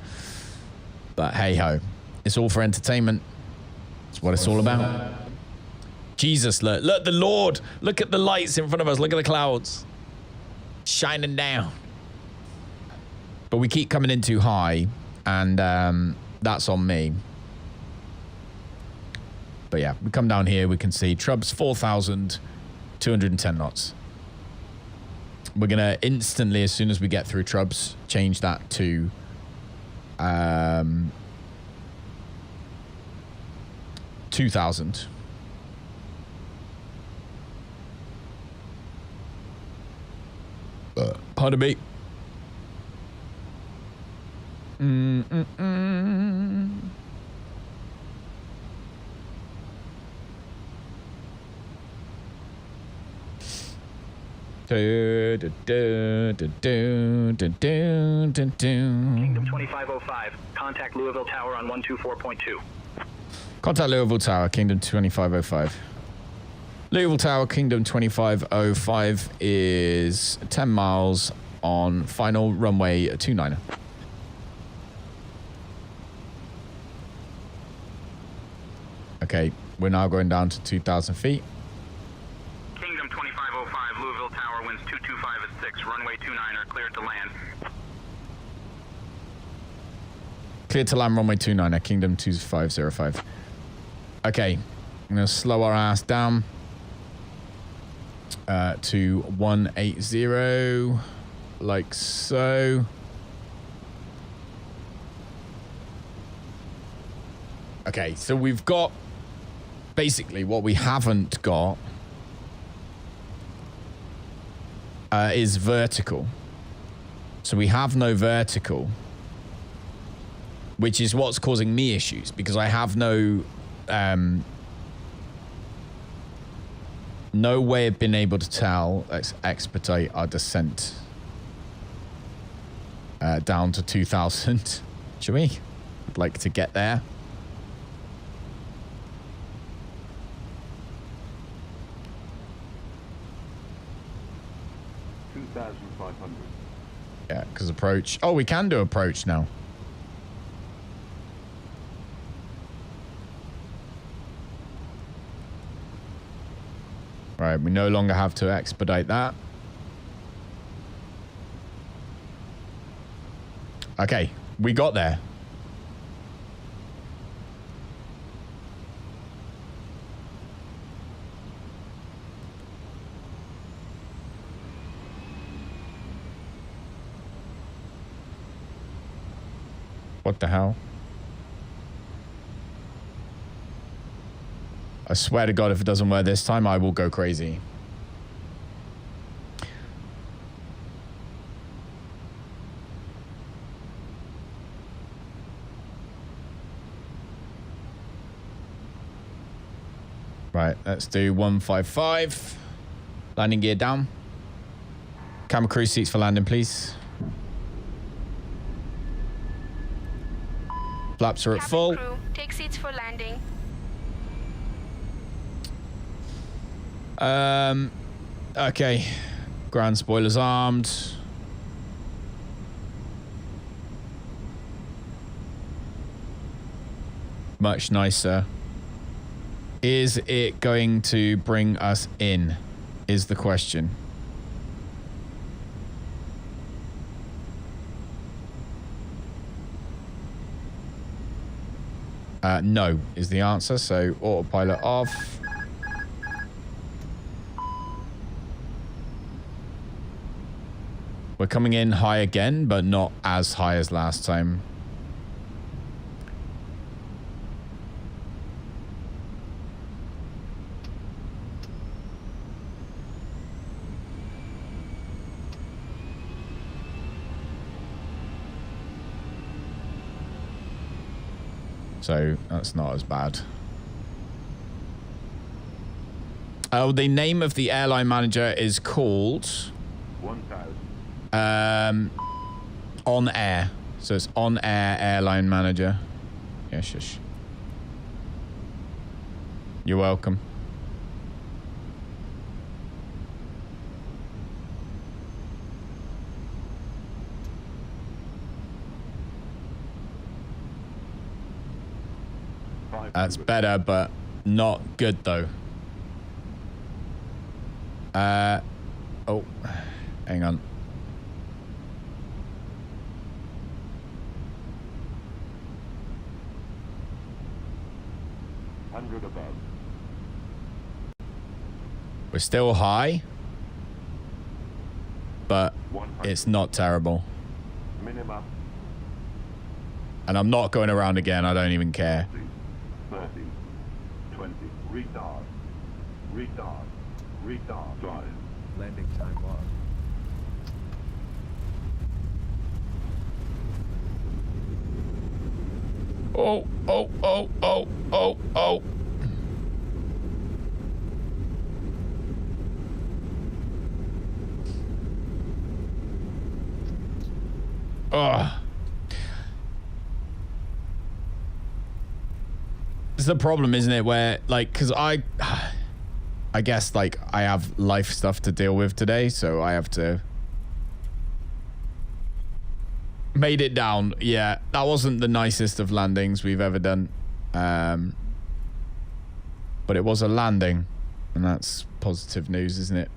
S1: But hey-ho. It's all for entertainment. It's what it's all about. Jesus, look, the Lord. Look at the lights in front of us. Look at the clouds. Shining down. But we keep coming in too high, and that's on me. But yeah, we come down here, we can see Trubs 4,210 knots. We're going to instantly, as soon as we get through Trubs, change that to 2,000. Pardon me.
S6: Kingdom 2505, contact Louisville Tower on 124.2.
S1: Contact Louisville Tower, Kingdom 2505. Louisville Tower, Kingdom 2505 is 10 miles on final runway 29er. Okay, we're now going down to 2,000 feet.
S8: Kingdom 2505, Louisville Tower, winds 225 at 6, runway 29er, cleared to land.
S1: Clear to land, runway 29er, Kingdom 2505. Okay, I'm going to slow our ass down to 180, like so. Okay, so we've got basically what we haven't got is vertical. So we have no vertical, which is what's causing me issues because I have no way of being able to tell. Let's expedite our descent down to 2,000. Shall we? I'd like to get there. Yeah, because approach. Oh, we can do approach now. Right, we no longer have to expedite that. Okay, we got there. What the hell? I swear to God, if it doesn't work this time, I will go crazy. Right, let's do 155. Landing gear down. Camera crew seats for landing, please. Flaps are at full.
S5: Crew, take seats for landing.
S1: Okay. Ground spoilers armed. Much nicer. Is it going to bring us in? Is the question. No is the answer, so autopilot off. We're coming in high again, but not as high as last time. So that's not as bad. Oh, the name of the airline manager is called
S10: 1,000.
S1: OnAir. So it's OnAir Airline Manager. Yeah, shush. You're welcome. That's better, but not good though. Oh, hang on.
S10: Above.
S1: We're still high, but it's not terrible.
S10: Minimum.
S1: And I'm not going around again. I don't even care.
S10: 30, 20, retard, drive.
S9: Landing time lost.
S1: Oh. Ugh. It's the problem, isn't it? Where, like, because I guess, like, I have life stuff to deal with today, so I have to... Made it down. Yeah, that wasn't the nicest of landings we've ever done. But it was a landing, and that's positive news, isn't it?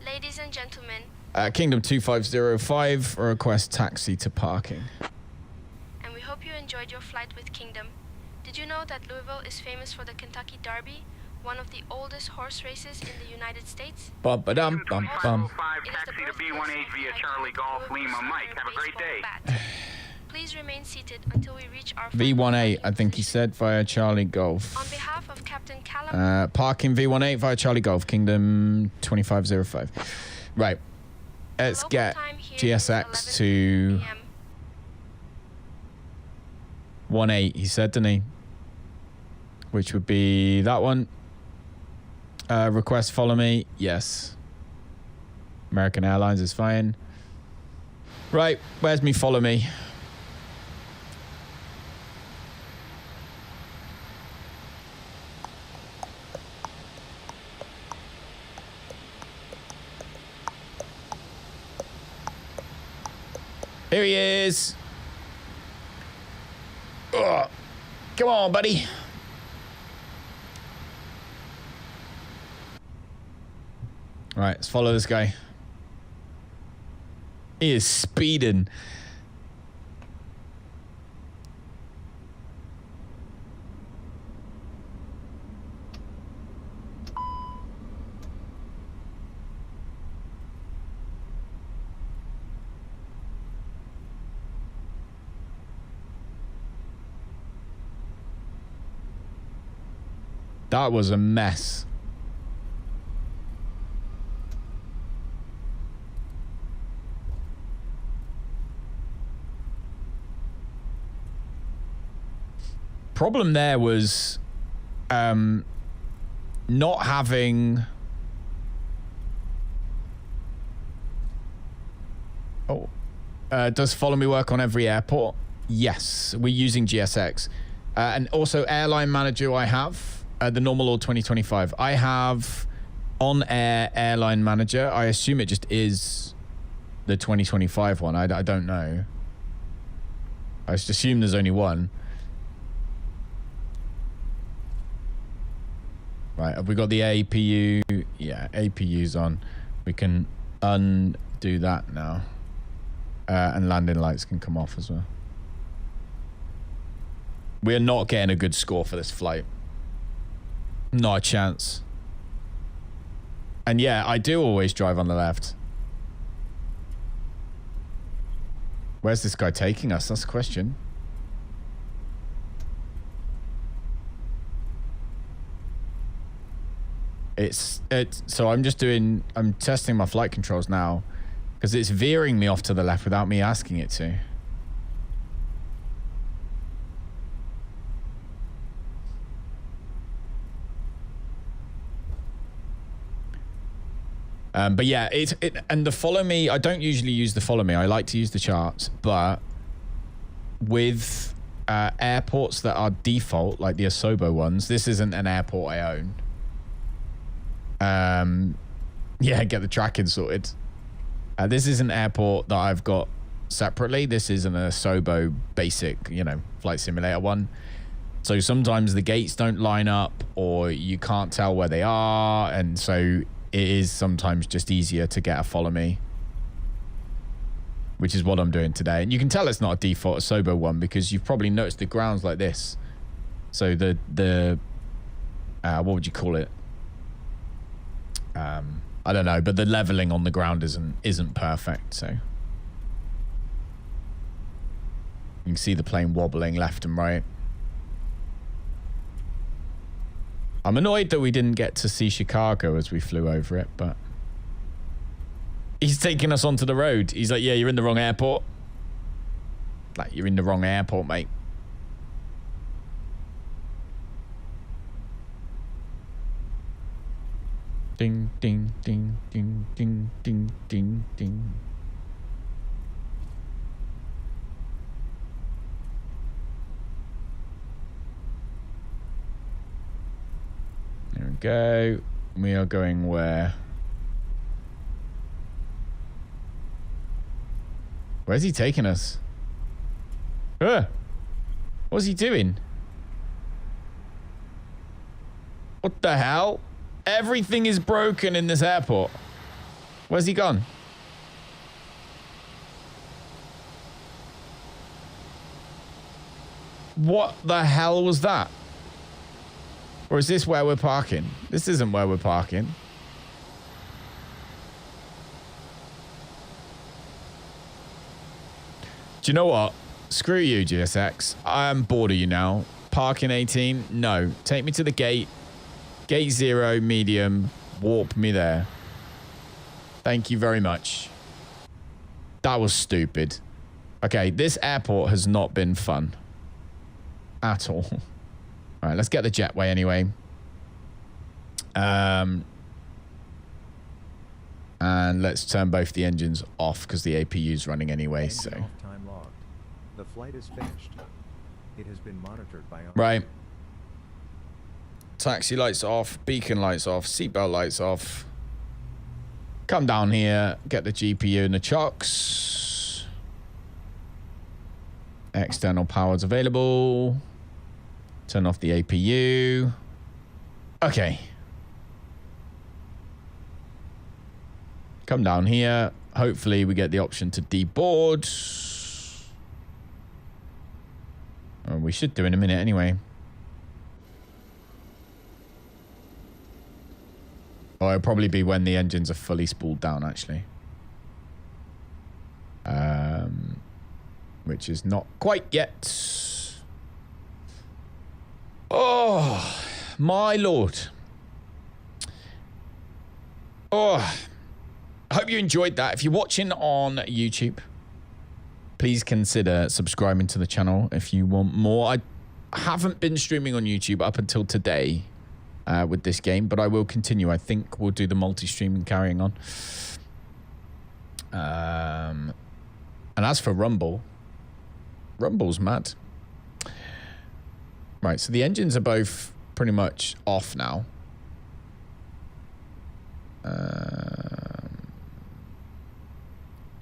S5: Ladies and gentlemen.
S1: Kingdom 2505, request taxi to parking.
S5: And we hope you enjoyed your flight with Kingdom. Did you know that Louisville is famous for the Kentucky Derby, one of the oldest horse races in the United States?
S1: Bum-ba-dum, bum-bum.
S8: Taxi to B18 via Charlie Golf Lima. Mike, have a great day.
S5: Please remain seated until we reach our
S1: V18, I think he said, via Charlie Golf.
S5: On behalf of Captain Callum.
S1: Parking V18 via Charlie Golf, Kingdom 2505. Right. Let's get GSX to 18, he said, didn't he? Which would be that one. Request follow me. Yes. American Airlines is fine. Right. Where's me follow me? Here he is. Ugh. Come on, buddy. All right, let's follow this guy. He is speeding. That was a mess. Problem there was not having... Oh. Does follow me work on every airport? Yes, we're using GSX. And also Airline Manager I have, the normal or 2025. I have OnAir Airline Manager. I assume it just is the 2025 one. I don't know. I just assume there's only one. Right, have we got the APU? Yeah, APU's on. We can undo that now. And landing lights can come off as well. We're not getting a good score for this flight. Not a chance. And yeah, I do always drive on the left. Where's this guy taking us? That's the question. So I'm testing my flight controls now because it's veering me off to the left without me asking it to. But yeah, and the follow me, I don't usually use the follow me. I like to use the charts, but with airports that are default, like the Asobo ones, this isn't an airport I own. Yeah, get the tracking sorted. This is an airport that I've got separately. This is an Asobo basic, flight simulator one. So sometimes the gates don't line up or you can't tell where they are. And so it is sometimes just easier to get a follow me, which is what I'm doing today. And you can tell it's not a default Asobo one because you've probably noticed the ground's like this. So the what would you call it? I don't know, but the leveling on the ground isn't perfect, so you can see the plane wobbling left and right. I'm annoyed that we didn't get to see Chicago as we flew over it, but he's taking us onto the road. He's like, yeah, you're in the wrong airport. Like, you're in the wrong airport, mate. Ding, ding, ding, ding, ding, ding, ding, ding. There we go. We are going where? Where's he taking us? What's he doing? What the hell? Everything is broken in this airport. Where's he gone? What the hell was that? Or is this where we're parking? This isn't where we're parking. Do you know what? Screw you, GSX. I am bored of you now. Parking 18? No. Take me to the gate. Gate 0, medium. Warp me there. Thank you very much. That was stupid. Okay, this airport has not been fun. At all. All right, let's get the jetway anyway. And let's turn both the engines off because the APU is running anyway. So
S13: time logged. The flight is finished. It has been monitored by
S1: right. Taxi lights off, beacon lights off, seatbelt lights off. Come down here, get the GPU and the chocks. External power's available. Turn off the APU. Okay. Come down here. Hopefully we get the option to deboard. Well, we should do in a minute anyway. Or it'll probably be when the engines are fully spooled down, actually. Which is not quite yet. Oh, my lord. Oh, I hope you enjoyed that. If you're watching on YouTube, please consider subscribing to the channel if you want more. I haven't been streaming on YouTube up until today with this game, but I will continue. I think we'll do the multi-streaming carrying on. And as for Rumble, Rumble's mad. Right, so the engines are both pretty much off now.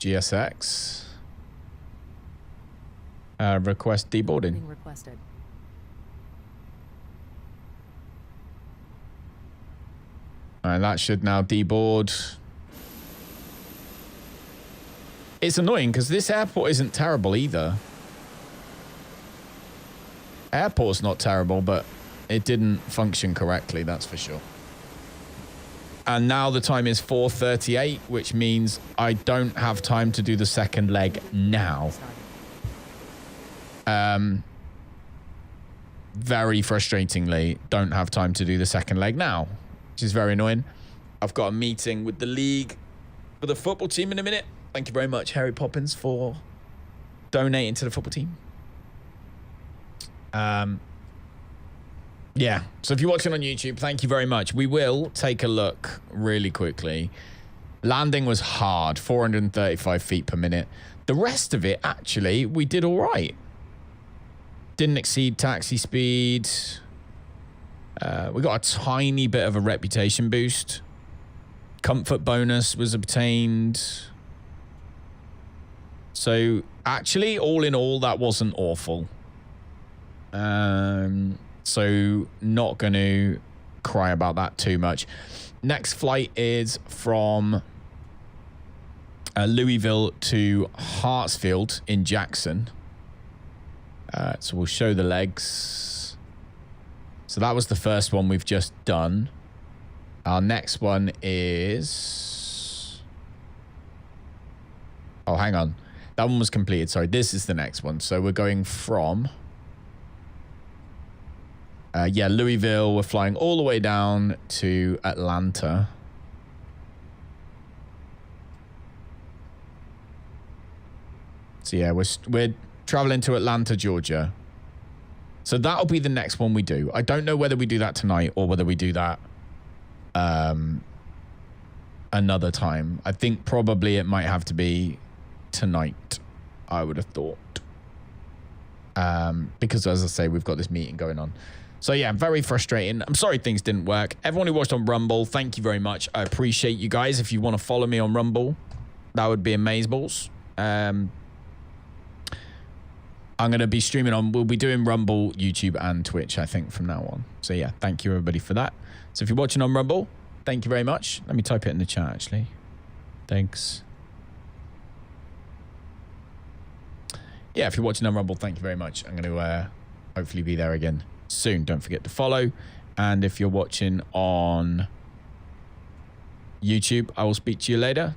S1: GSX. Request deboarding.
S2: Requested.
S1: Alright, that should now deboard. It's annoying because this airport isn't terrible either. Airport's not terrible, but it didn't function correctly, that's for sure. And now the time is 4:38, which means I don't have time to do the second leg now. Very frustratingly, don't have time to do the second leg now, which is very annoying. I've got a meeting with the league for the football team in a minute. Thank you very much, Harry Poppins, for donating to the football team. Yeah, so if you're watching on YouTube, thank you very much. We will take a look really quickly. Landing was hard, 435 feet per minute. The rest of it, actually, we did all right. Didn't exceed taxi speed. We got a tiny bit of a reputation boost. Comfort bonus was obtained. So, actually, all in all, that wasn't awful. So not going to cry about that too much. Next flight is from Louisville to Hartsfield in Jackson. So we'll show the legs. So that was the first one we've just done. Our next one is... Oh, hang on. That one was completed. Sorry, this is the next one. So we're going from... yeah, Louisville, we're flying all the way down to Atlanta. So yeah, we're traveling to Atlanta, Georgia. So that'll be the next one we do. I don't know whether we do that tonight or whether we do that another time. I think probably it might have to be tonight, I would have thought. Because as I say, we've got this meeting going on. So yeah, very frustrating. I'm sorry things didn't work. Everyone who watched on Rumble, thank you very much. I appreciate you guys. If you want to follow me on Rumble, that would be amazeballs. I'm going to be streaming on, we'll be doing Rumble, YouTube, and Twitch, I think, from now on. So yeah, thank you everybody for that. So if you're watching on Rumble, thank you very much. Let me type it in the chat, actually. Thanks. Yeah, if you're watching on Rumble, thank you very much. I'm going to hopefully be there again soon. Don't forget to follow. And if you're watching on YouTube, I will speak to you later.